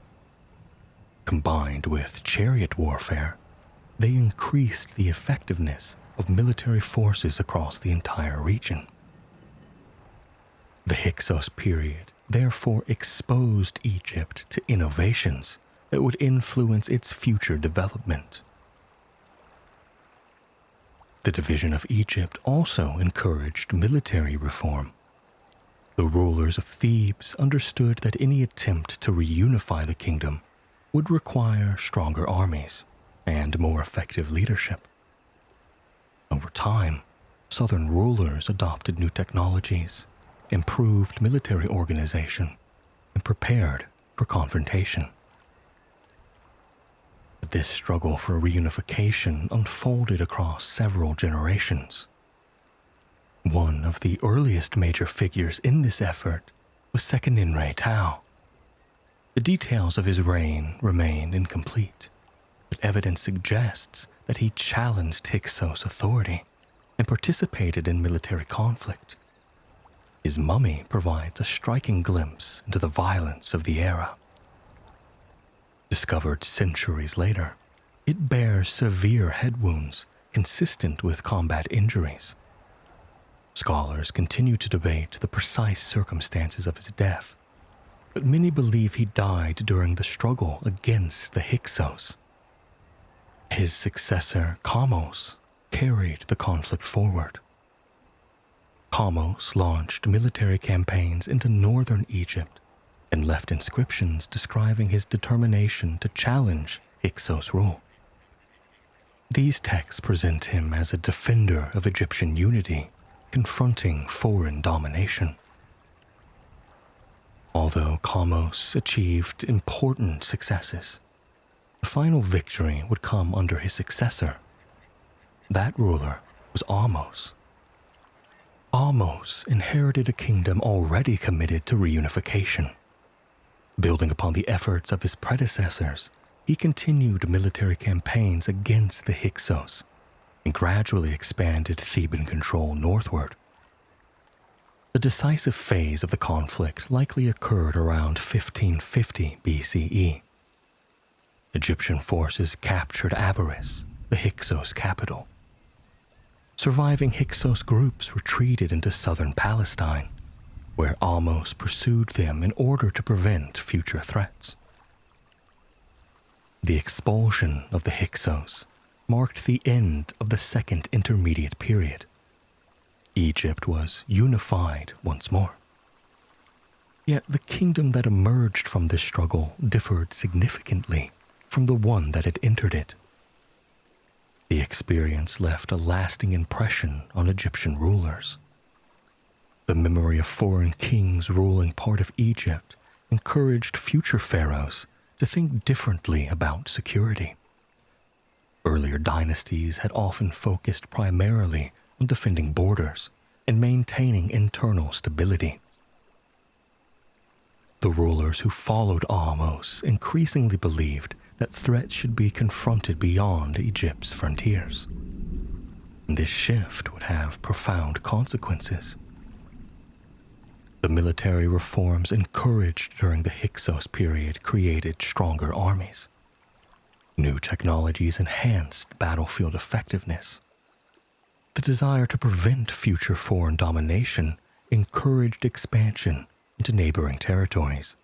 Combined with chariot warfare, they increased the effectiveness of military forces across the entire region. The Hyksos period therefore exposed Egypt to innovations that would influence its future development. The division of Egypt also encouraged military reform. The rulers of Thebes understood that any attempt to reunify the kingdom would require stronger armies and more effective leadership. Over time, southern rulers adopted new technologies, improved military organization, and prepared for confrontation. This struggle for reunification unfolded across several generations. One of the earliest major figures in this effort was Seqenenre-Tao. The details of his reign remain incomplete, but evidence suggests that he challenged Hyksos authority and participated in military conflict. His mummy provides a striking glimpse into the violence of the era. Discovered centuries later, it bears severe head wounds consistent with combat injuries. Scholars continue to debate the precise circumstances of his death, but many believe he died during the struggle against the Hyksos. His successor, Kamose, carried the conflict forward. Kamose launched military campaigns into northern Egypt and left inscriptions describing his determination to challenge Hyksos rule. These texts present him as a defender of Egyptian unity, confronting foreign domination. Although Kamose achieved important successes, the final victory would come under his successor. That ruler was Ahmose. Ahmose inherited a kingdom already committed to reunification. Building upon the efforts of his predecessors, he continued military campaigns against the Hyksos and gradually expanded Theban control northward. The decisive phase of the conflict likely occurred around 1550 BCE. Egyptian forces captured Abaris, the Hyksos capital. Surviving Hyksos groups retreated into southern Palestine, where Ahmose pursued them in order to prevent future threats. The expulsion of the Hyksos marked the end of the Second Intermediate Period. Egypt was unified once more. Yet the kingdom that emerged from this struggle differed significantly from the one that had entered it. The experience left a lasting impression on Egyptian rulers. The memory of foreign kings ruling part of Egypt encouraged future pharaohs to think differently about security. Earlier dynasties had often focused primarily on defending borders and maintaining internal stability. The rulers who followed Ahmose increasingly believed that threats should be confronted beyond Egypt's frontiers. This shift would have profound consequences. The military reforms encouraged during the Hyksos period created stronger armies. New technologies enhanced battlefield effectiveness. The desire to prevent future foreign domination encouraged expansion into neighboring territories.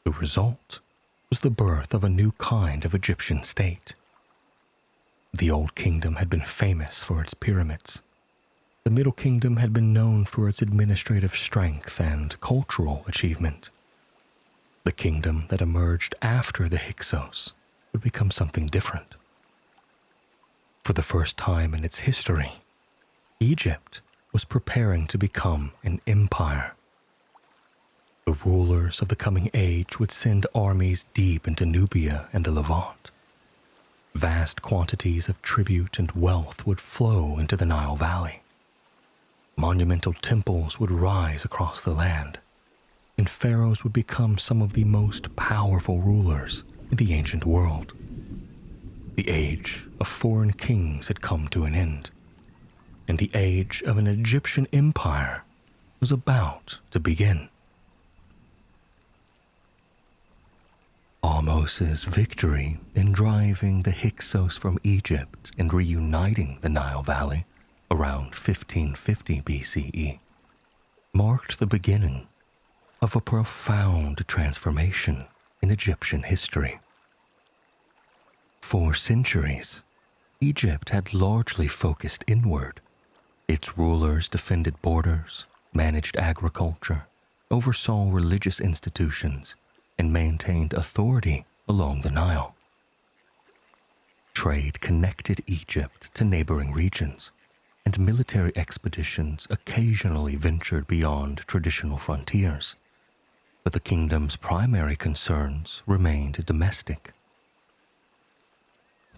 The result was the birth of a new kind of Egyptian state. The Old Kingdom had been famous for its pyramids. The Middle Kingdom had been known for its administrative strength and cultural achievement. The kingdom that emerged after the Hyksos would become something different. For the first time in its history, Egypt was preparing to become an empire. The rulers of the coming age would send armies deep into Nubia and the Levant. Vast quantities of tribute and wealth would flow into the Nile Valley. Monumental temples would rise across the land, and pharaohs would become some of the most powerful rulers in the ancient world. The age of foreign kings had come to an end, and the age of an Egyptian empire was about to begin. Ahmos's victory in driving the Hyksos from Egypt and reuniting the Nile Valley around 1550 BCE marked the beginning of a profound transformation in Egyptian history. For centuries, Egypt had largely focused inward. Its rulers defended borders, managed agriculture, oversaw religious institutions, and maintained authority along the Nile. Trade connected Egypt to neighboring regions, and military expeditions occasionally ventured beyond traditional frontiers. But the kingdom's primary concerns remained domestic.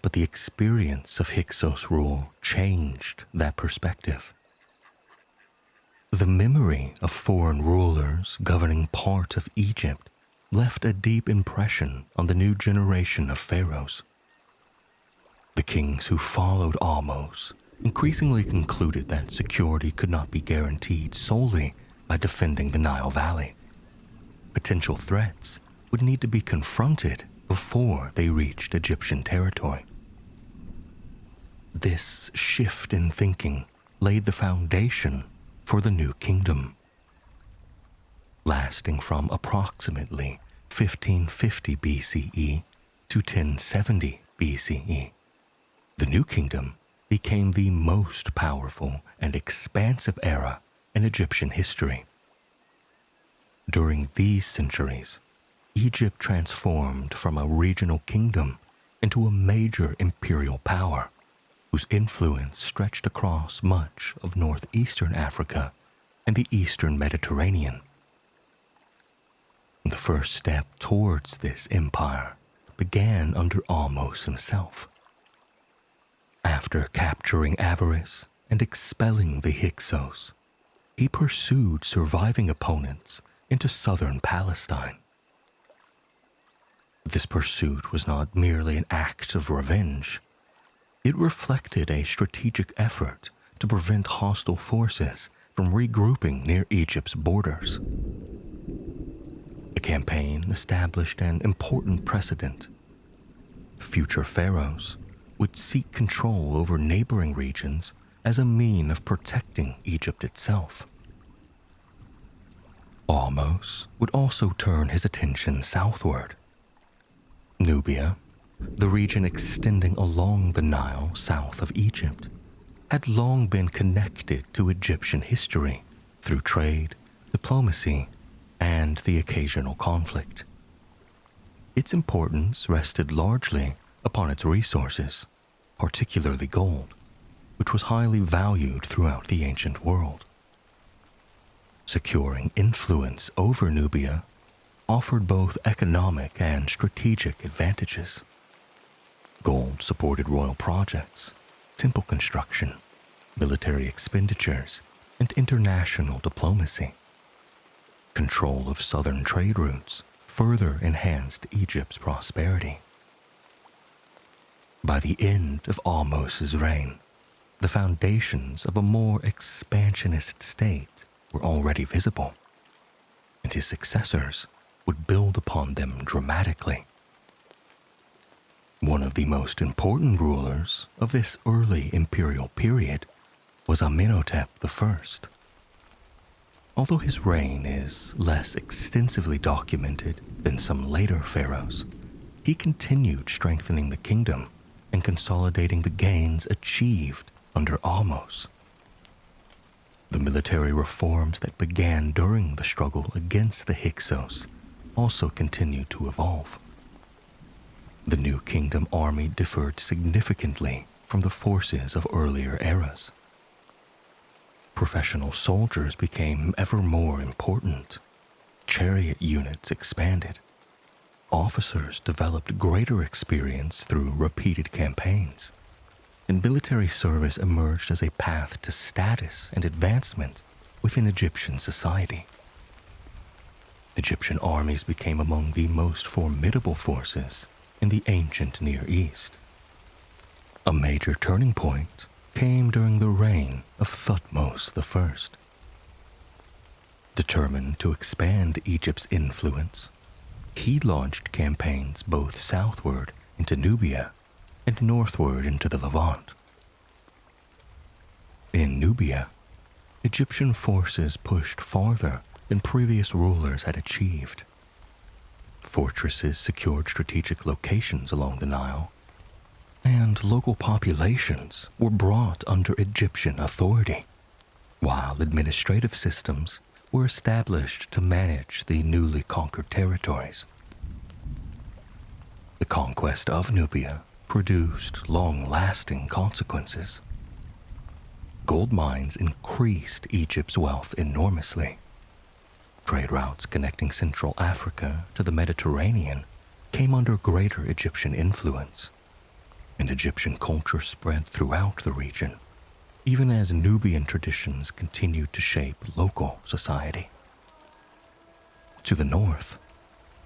But the experience of Hyksos rule changed that perspective. The memory of foreign rulers governing part of Egypt left a deep impression on the new generation of pharaohs. The kings who followed Ahmos increasingly concluded that security could not be guaranteed solely by defending the Nile Valley. Potential threats would need to be confronted before they reached Egyptian territory. This shift in thinking laid the foundation for the new kingdom. Lasting from approximately 1550 BCE to 1070 BCE, the New Kingdom became the most powerful and expansive era in Egyptian history. During these centuries, Egypt transformed from a regional kingdom into a major imperial power, whose influence stretched across much of northeastern Africa and the eastern Mediterranean. The first step towards this empire began under Ahmos himself. After capturing Avaris and expelling the Hyksos, he pursued surviving opponents into southern Palestine. This pursuit was not merely an act of revenge. It reflected a strategic effort to prevent hostile forces from regrouping near Egypt's borders. The campaign established an important precedent. Future pharaohs would seek control over neighboring regions as a means of protecting Egypt itself. Ahmos would also turn his attention southward. Nubia, the region extending along the Nile south of Egypt, had long been connected to Egyptian history through trade, diplomacy, and the occasional conflict. Its importance rested largely upon its resources, particularly gold, which was highly valued throughout the ancient world. Securing influence over Nubia offered both economic and strategic advantages. Gold supported royal projects, temple construction, military expenditures, and international diplomacy. Control of southern trade routes further enhanced Egypt's prosperity. By the end of Ahmos's reign, the foundations of a more expansionist state were already visible, and his successors would build upon them dramatically. One of the most important rulers of this early imperial period was Amenhotep I. Although his reign is less extensively documented than some later pharaohs, he continued strengthening the kingdom and consolidating the gains achieved under Ahmos. The military reforms that began during the struggle against the Hyksos also continued to evolve. The New Kingdom army differed significantly from the forces of earlier eras. Professional soldiers became ever more important. chariot units expanded. Officers developed greater experience through repeated campaigns, and military service emerged as a path to status and advancement within Egyptian society. Egyptian armies became among the most formidable forces in the ancient Near East. A major turning point came during the reign of Thutmose I. Determined to expand Egypt's influence, he launched campaigns both southward into Nubia and northward into the Levant. In Nubia, Egyptian forces pushed farther than previous rulers had achieved. Fortresses secured strategic locations along the Nile, and local populations were brought under Egyptian authority, while administrative systems were established to manage the newly conquered territories. The conquest of Nubia produced long-lasting consequences. Gold mines increased Egypt's wealth enormously. Trade routes connecting Central Africa to the Mediterranean came under greater Egyptian influence, and Egyptian culture spread throughout the region, even as Nubian traditions continued to shape local society. To the north,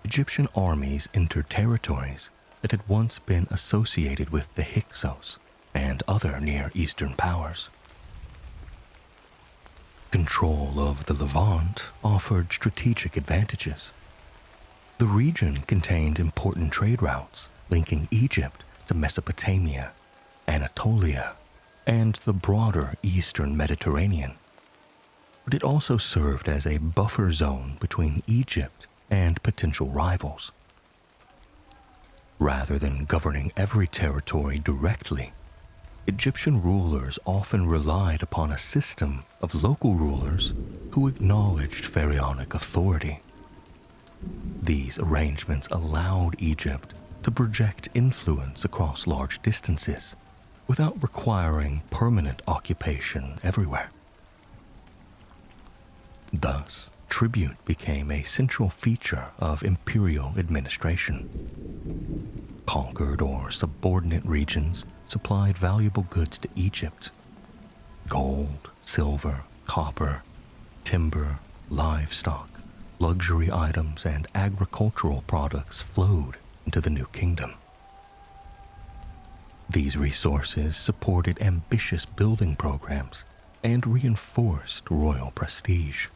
Egyptian armies entered territories that had once been associated with the Hyksos and other Near Eastern powers. Control of the Levant offered strategic advantages. The region contained important trade routes linking Egypt to Mesopotamia, Anatolia, and the broader Eastern Mediterranean. But it also served as a buffer zone between Egypt and potential rivals. Rather than governing every territory directly, Egyptian rulers often relied upon a system of local rulers who acknowledged pharaonic authority. These arrangements allowed Egypt to project influence across large distances without requiring permanent occupation everywhere. Thus, tribute became a central feature of imperial administration. Conquered or subordinate regions supplied valuable goods to Egypt. Gold, silver, copper, timber, livestock, luxury items, and agricultural products flowed into the new kingdom. These resources supported ambitious building programs and reinforced royal prestige.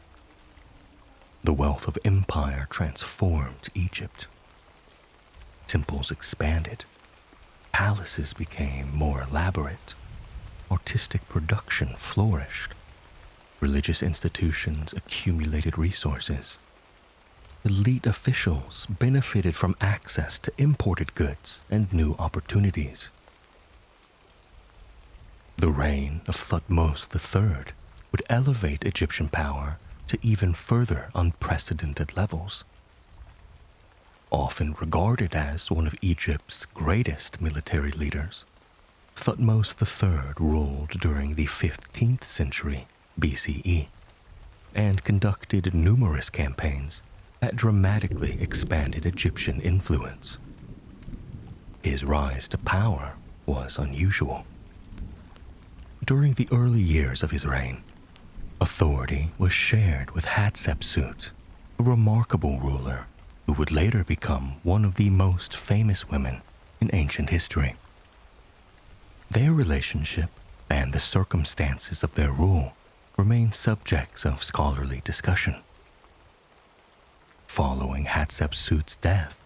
The wealth of empire transformed Egypt. Temples expanded, palaces became more elaborate, artistic production flourished, religious institutions accumulated resources. Elite officials benefited from access to imported goods and new opportunities. The reign of Thutmose III would elevate Egyptian power to even further unprecedented levels. Often regarded as one of Egypt's greatest military leaders, Thutmose III ruled during the 15th century BCE and conducted numerous campaigns that dramatically expanded Egyptian influence. His rise to power was unusual. During the early years of his reign, authority was shared with Hatshepsut, a remarkable ruler who would later become one of the most famous women in ancient history. Their relationship and the circumstances of their rule remain subjects of scholarly discussion. Following Hatshepsut's death,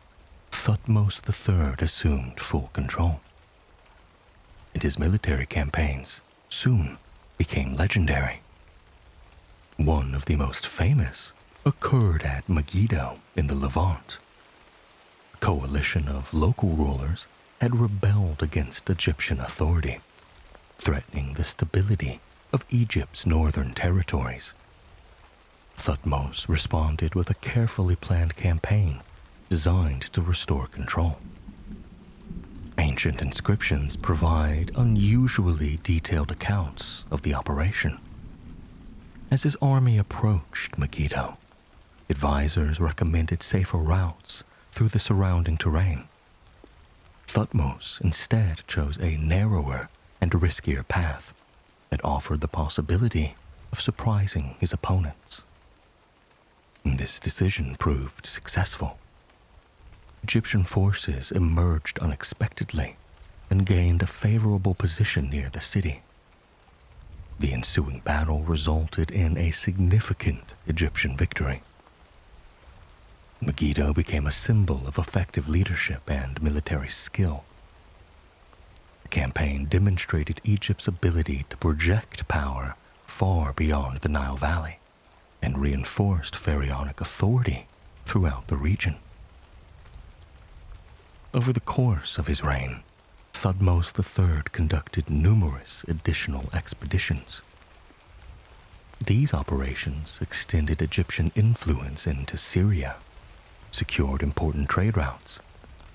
Thutmose III assumed full control, and his military campaigns soon became legendary. One of the most famous occurred at Megiddo in the Levant. A coalition of local rulers had rebelled against Egyptian authority, threatening the stability of Egypt's northern territories. Thutmose responded with a carefully planned campaign designed to restore control. Ancient inscriptions provide unusually detailed accounts of the operation. As his army approached Megiddo, Advisors recommended safer routes through the surrounding terrain. Thutmose instead chose a narrower and riskier path that offered the possibility of surprising his opponents. This decision proved successful. Egyptian forces emerged unexpectedly and gained a favorable position near the city. The ensuing battle resulted in a significant Egyptian victory. Megiddo became a symbol of effective leadership and military skill. The campaign demonstrated Egypt's ability to project power far beyond the Nile Valley and reinforced pharaonic authority throughout the region. Over the course of his reign, Thutmose III conducted numerous additional expeditions. These operations extended Egyptian influence into Syria, secured important trade routes,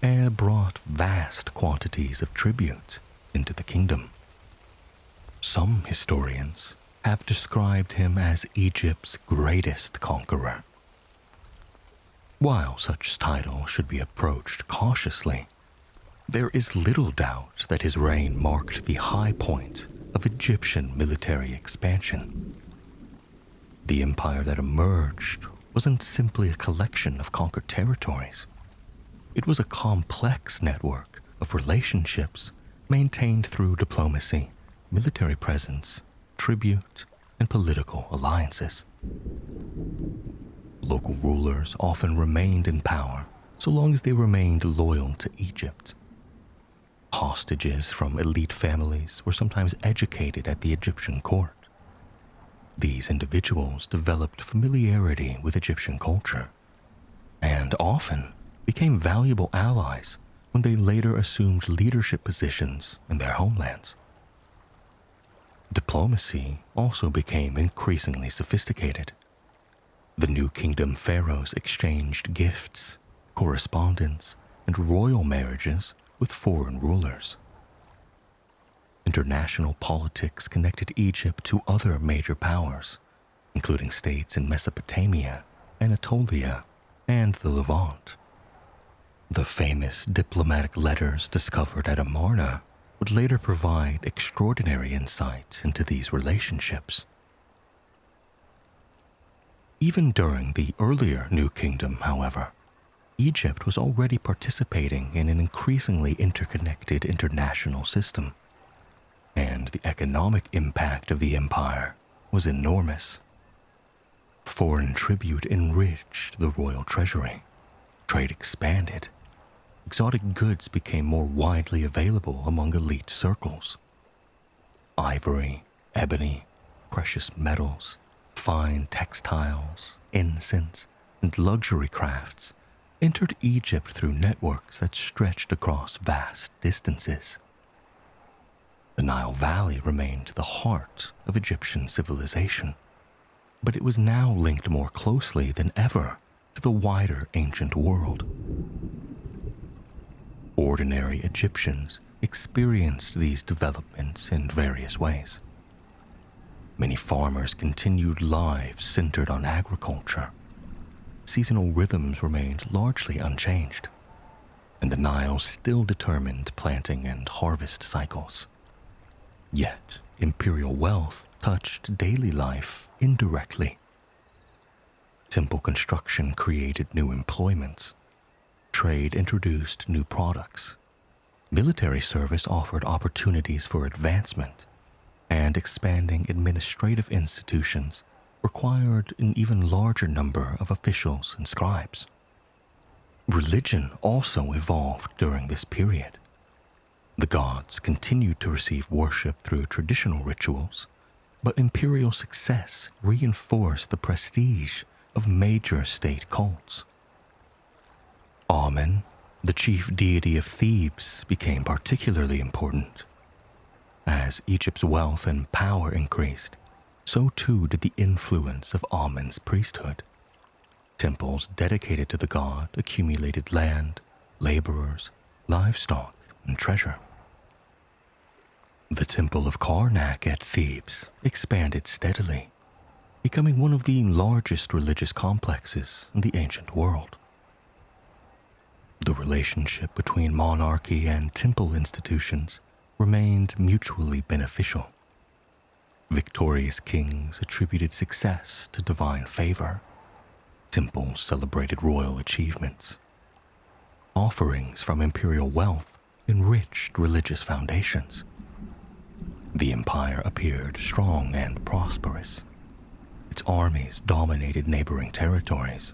and brought vast quantities of tribute into the kingdom. Some historians have described him as Egypt's greatest conqueror. While such title should be approached cautiously, there is little doubt that his reign marked the high point of Egyptian military expansion. The empire that emerged wasn't simply a collection of conquered territories. It was a complex network of relationships maintained through diplomacy, military presence, tribute, and political alliances. Local rulers often remained in power so long as they remained loyal to Egypt. Hostages from elite families were sometimes educated at the Egyptian court. These individuals developed familiarity with Egyptian culture and often became valuable allies when they later assumed leadership positions in their homelands. Diplomacy also became increasingly sophisticated. The New Kingdom pharaohs exchanged gifts, correspondence, and royal marriages with foreign rulers. International politics connected Egypt to other major powers, including states in Mesopotamia, Anatolia, and the Levant. The famous diplomatic letters discovered at Amarna would later provide extraordinary insight into these relationships. Even during the earlier New Kingdom, however, Egypt was already participating in an increasingly interconnected international system, and the economic impact of the empire was enormous. Foreign tribute enriched the royal treasury, trade expanded, exotic goods became more widely available among elite circles. Ivory, ebony, precious metals, fine textiles, incense, and luxury crafts entered Egypt through networks that stretched across vast distances. The Nile Valley remained the heart of Egyptian civilization, but it was now linked more closely than ever to the wider ancient world. Ordinary Egyptians experienced these developments in various ways. Many farmers continued lives centered on agriculture. Seasonal rhythms remained largely unchanged, and the Nile still determined planting and harvest cycles. Yet, imperial wealth touched daily life indirectly. Temple construction created new employments. Trade introduced new products. Military service offered opportunities for advancement, and expanding administrative institutions required an even larger number of officials and scribes. Religion also evolved during this period. The gods continued to receive worship through traditional rituals, but imperial success reinforced the prestige of major state cults. Amen, the chief deity of Thebes, became particularly important. As Egypt's wealth and power increased, so too did the influence of Amen's priesthood. Temples dedicated to the god accumulated land, laborers, livestock, and treasure. The Temple of Karnak at Thebes expanded steadily. becoming one of the largest religious complexes in the ancient world. The relationship between monarchy and temple institutions remained mutually beneficial. Victorious kings attributed success to divine favor. Temples celebrated royal achievements. Offerings from imperial wealth enriched religious foundations. The empire appeared strong and prosperous. Its armies dominated neighboring territories.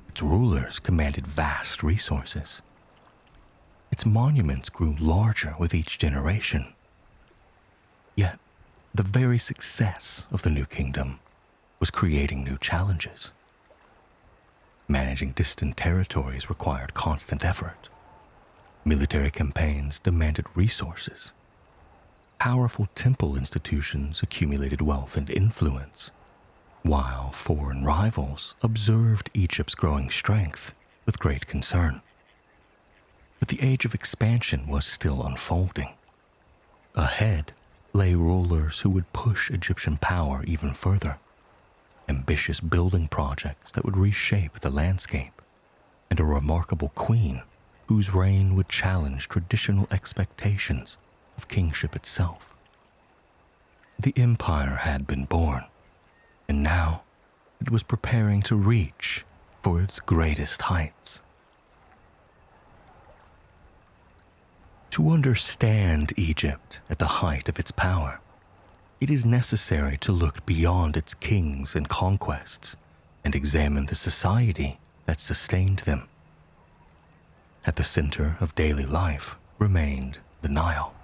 Its rulers commanded vast resources. Its monuments grew larger with each generation. Yet, the very success of the new kingdom was creating new challenges. Managing distant territories required constant effort. Military campaigns demanded resources. Powerful temple institutions accumulated wealth and influence, while foreign rivals observed Egypt's growing strength with great concern. But the age of expansion was still unfolding. Ahead lay rulers who would push Egyptian power even further, ambitious building projects that would reshape the landscape, and a remarkable queen whose reign would challenge traditional expectations of kingship itself. The empire had been born, and now it was preparing to reach for its greatest heights. To understand Egypt at the height of its power, it is necessary to look beyond its kings and conquests and examine the society that sustained them. At the center of daily life remained the Nile.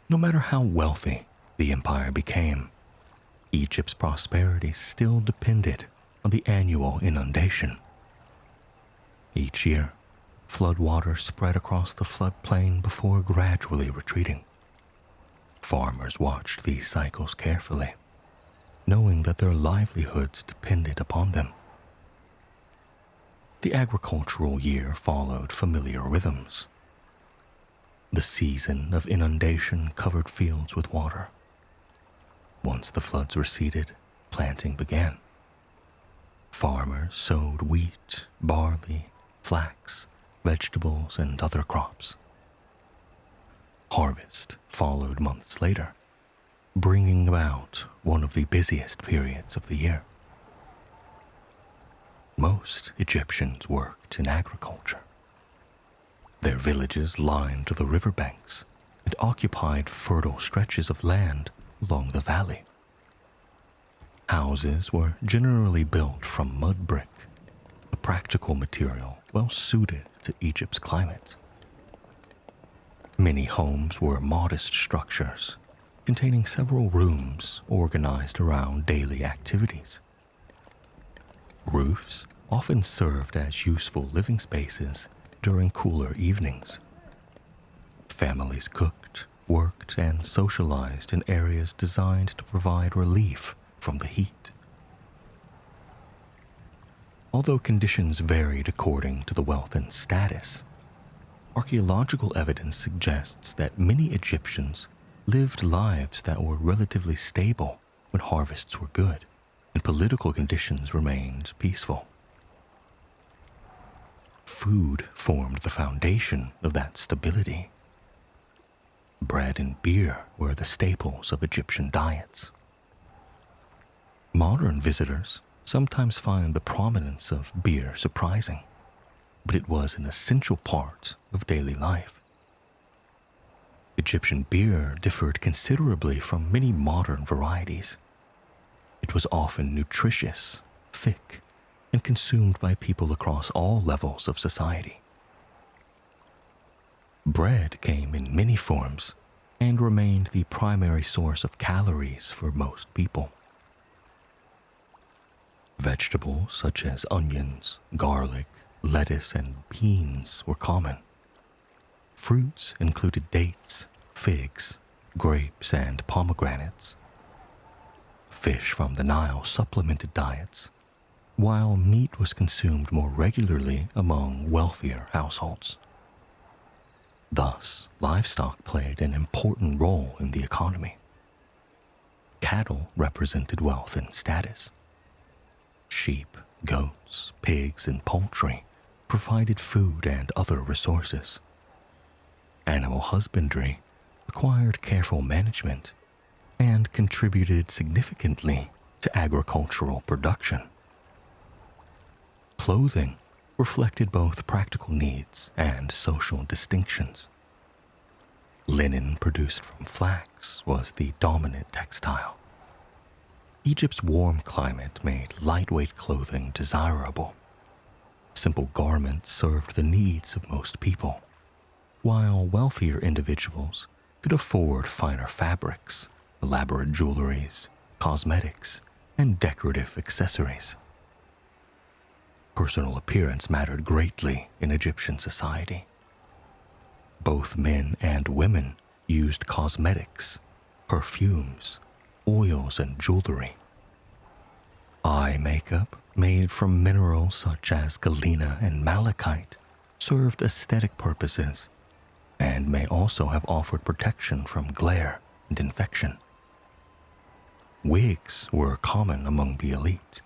No matter how wealthy the empire became, Egypt's prosperity still depended on the annual inundation. Each year, floodwater spread across the floodplain before gradually retreating. Farmers watched these cycles carefully, knowing that their livelihoods depended upon them. The agricultural year followed familiar rhythms. The season of inundation covered fields with water. Once the floods receded, planting began. Farmers sowed wheat, barley, flax, vegetables, and other crops. Harvest followed months later, bringing about one of the busiest periods of the year. Most Egyptians worked in agriculture. Their villages lined the riverbanks and occupied fertile stretches of land along the valley. Houses were generally built from mud brick, a practical material well suited to Egypt's climate. Many homes were modest structures, containing several rooms organized around daily activities. Roofs often served as useful living spaces during cooler evenings. Families cooked, worked, and socialized in areas designed to provide relief from the heat. Although conditions varied according to the wealth and status, archaeological evidence suggests that many Egyptians lived lives that were relatively stable when harvests were good and political conditions remained peaceful. Food formed the foundation of that stability. Bread and beer were the staples of Egyptian diets. Modern visitors sometimes find the prominence of beer surprising, but it was an essential part of daily life. Egyptian beer differed considerably from many modern varieties. It was often nutritious, thick, and consumed by people across all levels of society. Bread came in many forms and remained the primary source of calories for most people. Vegetables such as onions, garlic, lettuce, and beans were common. Fruits included dates, figs, grapes, and pomegranates. Fish from the Nile supplemented diets, while meat was consumed more regularly among wealthier households. Thus, livestock played an important role in the economy. Cattle represented wealth and status. Sheep, goats, pigs, and poultry provided food and other resources. Animal husbandry required careful management and contributed significantly to agricultural production. Clothing reflected both practical needs and social distinctions. Linen produced from flax was the dominant textile. Egypt's warm climate made lightweight clothing desirable. Simple garments served the needs of most people, while wealthier individuals could afford finer fabrics, elaborate jewelries, cosmetics, and decorative accessories. Personal appearance mattered greatly in Egyptian society. Both men and women used cosmetics, perfumes, oils, and jewelry. Eye makeup, made from minerals such as galena and malachite, served aesthetic purposes and may also have offered protection from glare and infection. Wigs were common among the elite.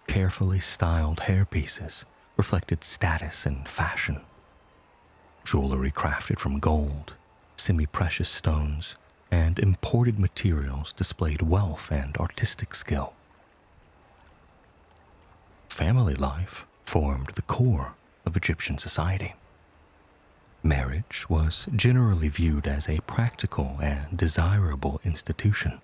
Carefully styled hairpieces reflected status and fashion. Jewelry crafted from gold, semi-precious stones, and imported materials displayed wealth and artistic skill. Family life formed the core of Egyptian society. Marriage was generally viewed as a practical and desirable institution.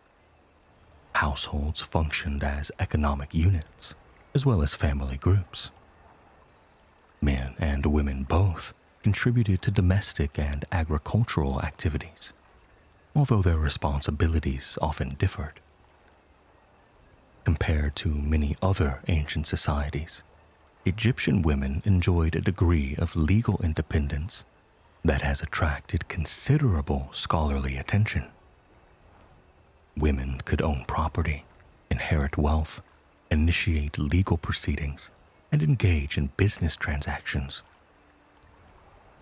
Households functioned as economic units, as well as family groups. Men and women both contributed to domestic and agricultural activities, although their responsibilities often differed. Compared to many other ancient societies, Egyptian women enjoyed a degree of legal independence that has attracted considerable scholarly attention. Women could own property, inherit wealth, initiate legal proceedings, and engage in business transactions.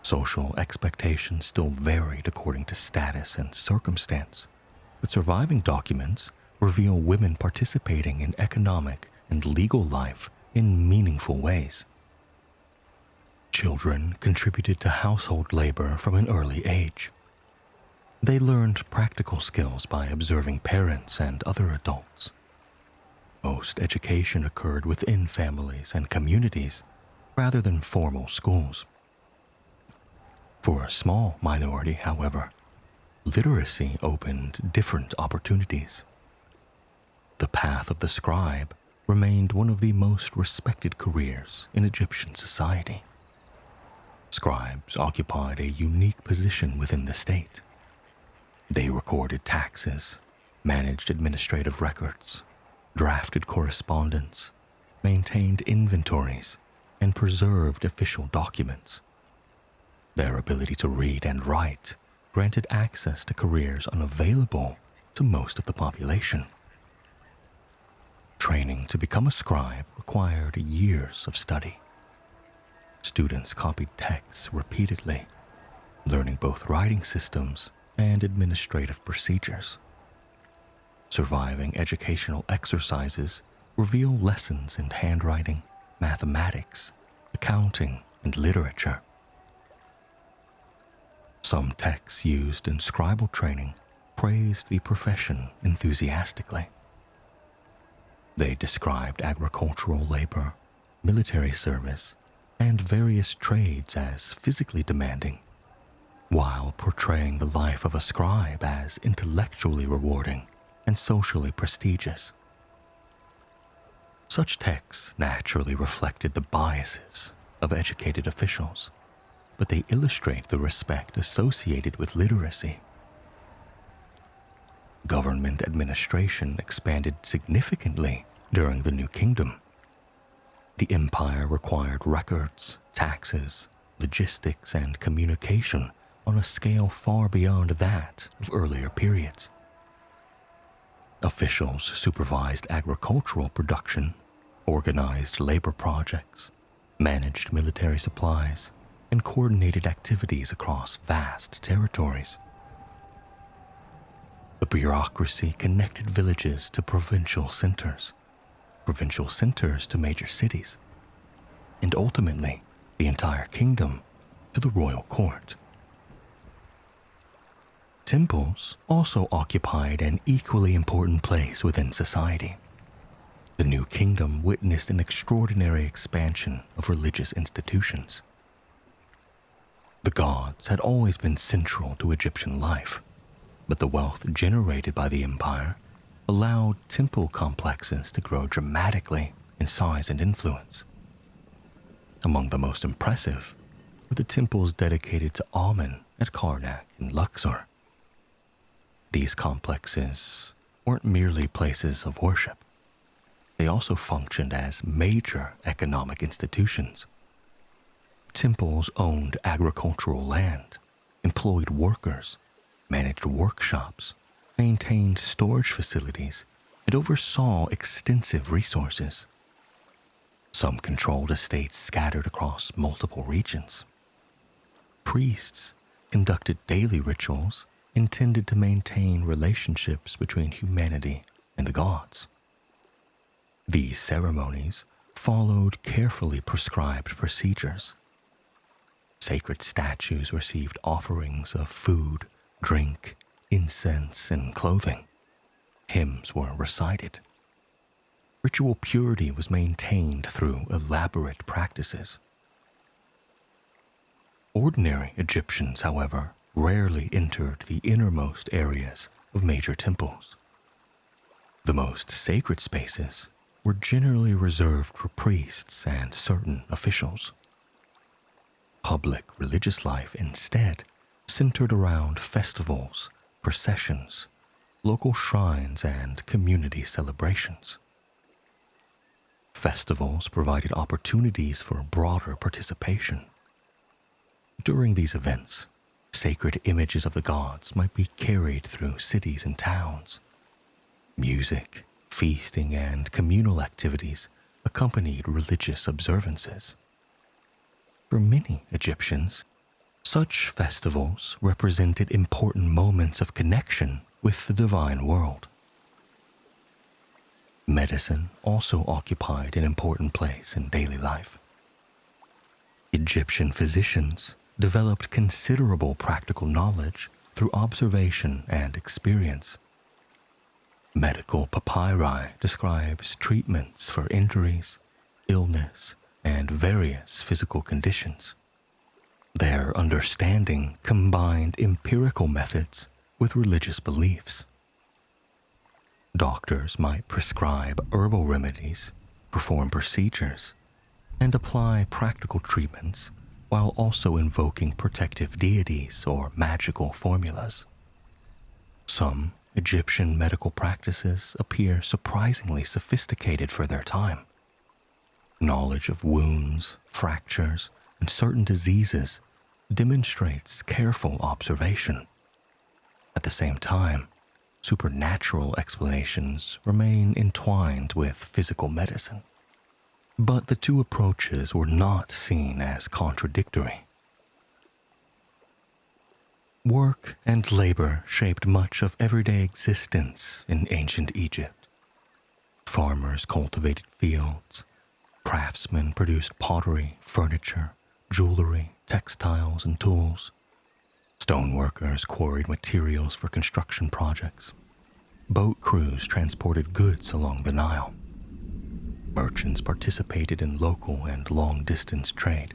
Social expectations still varied according to status and circumstance, but surviving documents reveal women participating in economic and legal life in meaningful ways. Children contributed to household labor from an early age. They learned practical skills by observing parents and other adults. Most education occurred within families and communities rather than formal schools. For a small minority, however, literacy opened different opportunities. The path of the scribe remained one of the most respected careers in Egyptian society. Scribes occupied a unique position within the state. They recorded taxes, managed administrative records, drafted correspondence, maintained inventories, and preserved official documents. Their ability to read and write granted access to careers unavailable to most of the population. Training to become a scribe required years of study. Students copied texts repeatedly, learning both writing systems and administrative procedures. Surviving educational exercises reveal lessons in handwriting, mathematics, accounting, and literature. Some texts used in scribal training praised the profession enthusiastically. They described agricultural labor, military service, and various trades as physically demanding, while portraying the life of a scribe as intellectually rewarding and socially prestigious. Such texts naturally reflected the biases of educated officials, but they illustrate the respect associated with literacy. Government administration expanded significantly during the New Kingdom. The empire required records, taxes, logistics, and communication on a scale far beyond that of earlier periods. Officials supervised agricultural production, organized labor projects, managed military supplies, and coordinated activities across vast territories. The bureaucracy connected villages to provincial centers to major cities, and ultimately the entire kingdom to the royal court. Temples also occupied an equally important place within society. The new kingdom witnessed an extraordinary expansion of religious institutions. The gods had always been central to Egyptian life, but the wealth generated by the empire allowed temple complexes to grow dramatically in size and influence. Among the most impressive were the temples dedicated to Amen at Karnak and Luxor. These complexes weren't merely places of worship. They also functioned as major economic institutions. Temples owned agricultural land, employed workers, managed workshops, maintained storage facilities, and oversaw extensive resources. Some controlled estates scattered across multiple regions. Priests conducted daily rituals intended to maintain relationships between humanity and the gods. These ceremonies followed carefully prescribed procedures. Sacred statues received offerings of food, drink, incense, and clothing. Hymns were recited. Ritual purity was maintained through elaborate practices. Ordinary Egyptians, however, rarely entered the innermost areas of major temples. The most sacred spaces were generally reserved for priests and certain officials. Public religious life instead centered around festivals, processions, local shrines, and community celebrations. Festivals provided opportunities for broader participation. During these events, sacred images of the gods might be carried through cities and towns. Music, feasting, and communal activities accompanied religious observances. For many Egyptians, such festivals represented important moments of connection with the divine world. Medicine also occupied an important place in daily life. Egyptian physicians developed considerable practical knowledge through observation and experience. Medical papyri describes treatments for injuries, illness, and various physical conditions. Their understanding combined empirical methods with religious beliefs. Doctors might prescribe herbal remedies, perform procedures, and apply practical treatments while also invoking protective deities or magical formulas. Some Egyptian medical practices appear surprisingly sophisticated for their time. Knowledge of wounds, fractures, and certain diseases demonstrates careful observation. At the same time, supernatural explanations remain entwined with physical medicine. But the two approaches were not seen as contradictory. Work and labor shaped much of everyday existence in ancient Egypt. Farmers cultivated fields, craftsmen produced pottery, furniture, jewelry, textiles, and tools. Stoneworkers quarried materials for construction projects. Boat crews transported goods along the Nile. Merchants participated in local and long-distance trade.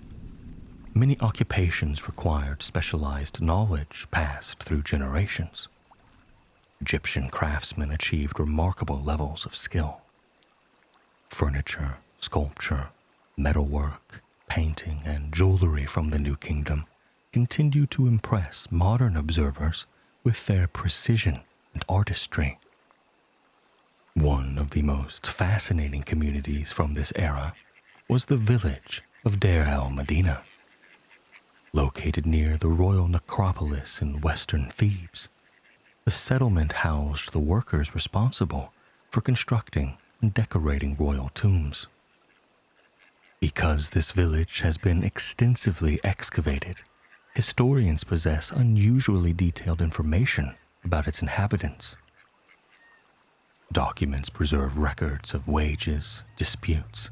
Many occupations required specialized knowledge passed through generations. Egyptian craftsmen achieved remarkable levels of skill. Furniture, sculpture, metalwork, painting, and jewelry from the New Kingdom continue to impress modern observers with their precision and artistry. One of the most fascinating communities from this era was the village of Deir el-Medina. Located near the royal necropolis in western Thebes, the settlement housed the workers responsible for constructing and decorating royal tombs. Because this village has been extensively excavated, historians possess unusually detailed information about its inhabitants Documents preserve records of wages, disputes,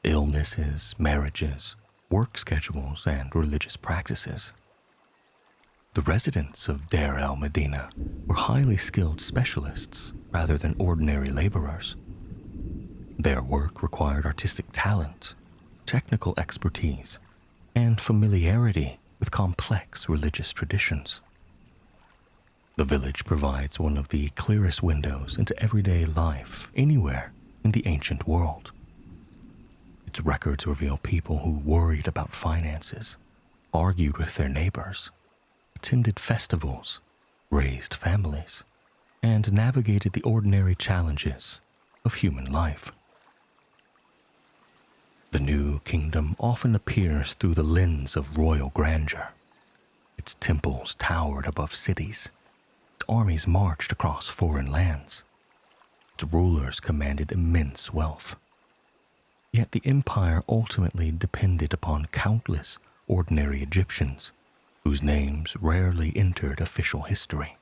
illnesses, marriages, work schedules, and religious practices. The residents of Deir el-Medina were highly skilled specialists rather than ordinary laborers. Their work required artistic talent, technical expertise, and familiarity with complex religious traditions. The village provides one of the clearest windows into everyday life anywhere in the ancient world. Its records reveal people who worried about finances, argued with their neighbors, attended festivals, raised families, and navigated the ordinary challenges of human life. The new kingdom often appears through the lens of royal grandeur. Its temples towered above cities. Its armies marched across foreign lands. Its rulers commanded immense wealth. Yet the empire ultimately depended upon countless ordinary Egyptians whose names rarely entered official history.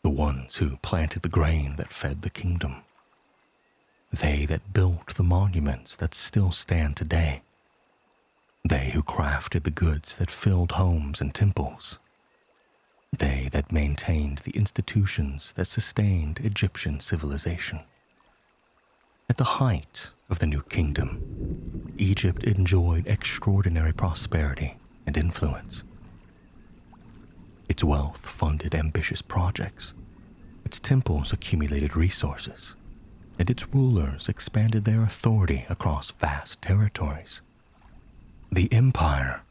The ones who planted the grain that fed the kingdom. They that built the monuments that still stand today. They who crafted the goods that filled homes and temples. They that maintained the institutions that sustained Egyptian civilization. At the height of the new kingdom, Egypt enjoyed extraordinary prosperity and influence. Its wealth funded ambitious projects. Its temples accumulated resources, and its rulers expanded their authority across vast territories. The empire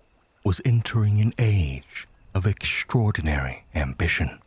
was entering an age of extraordinary ambition.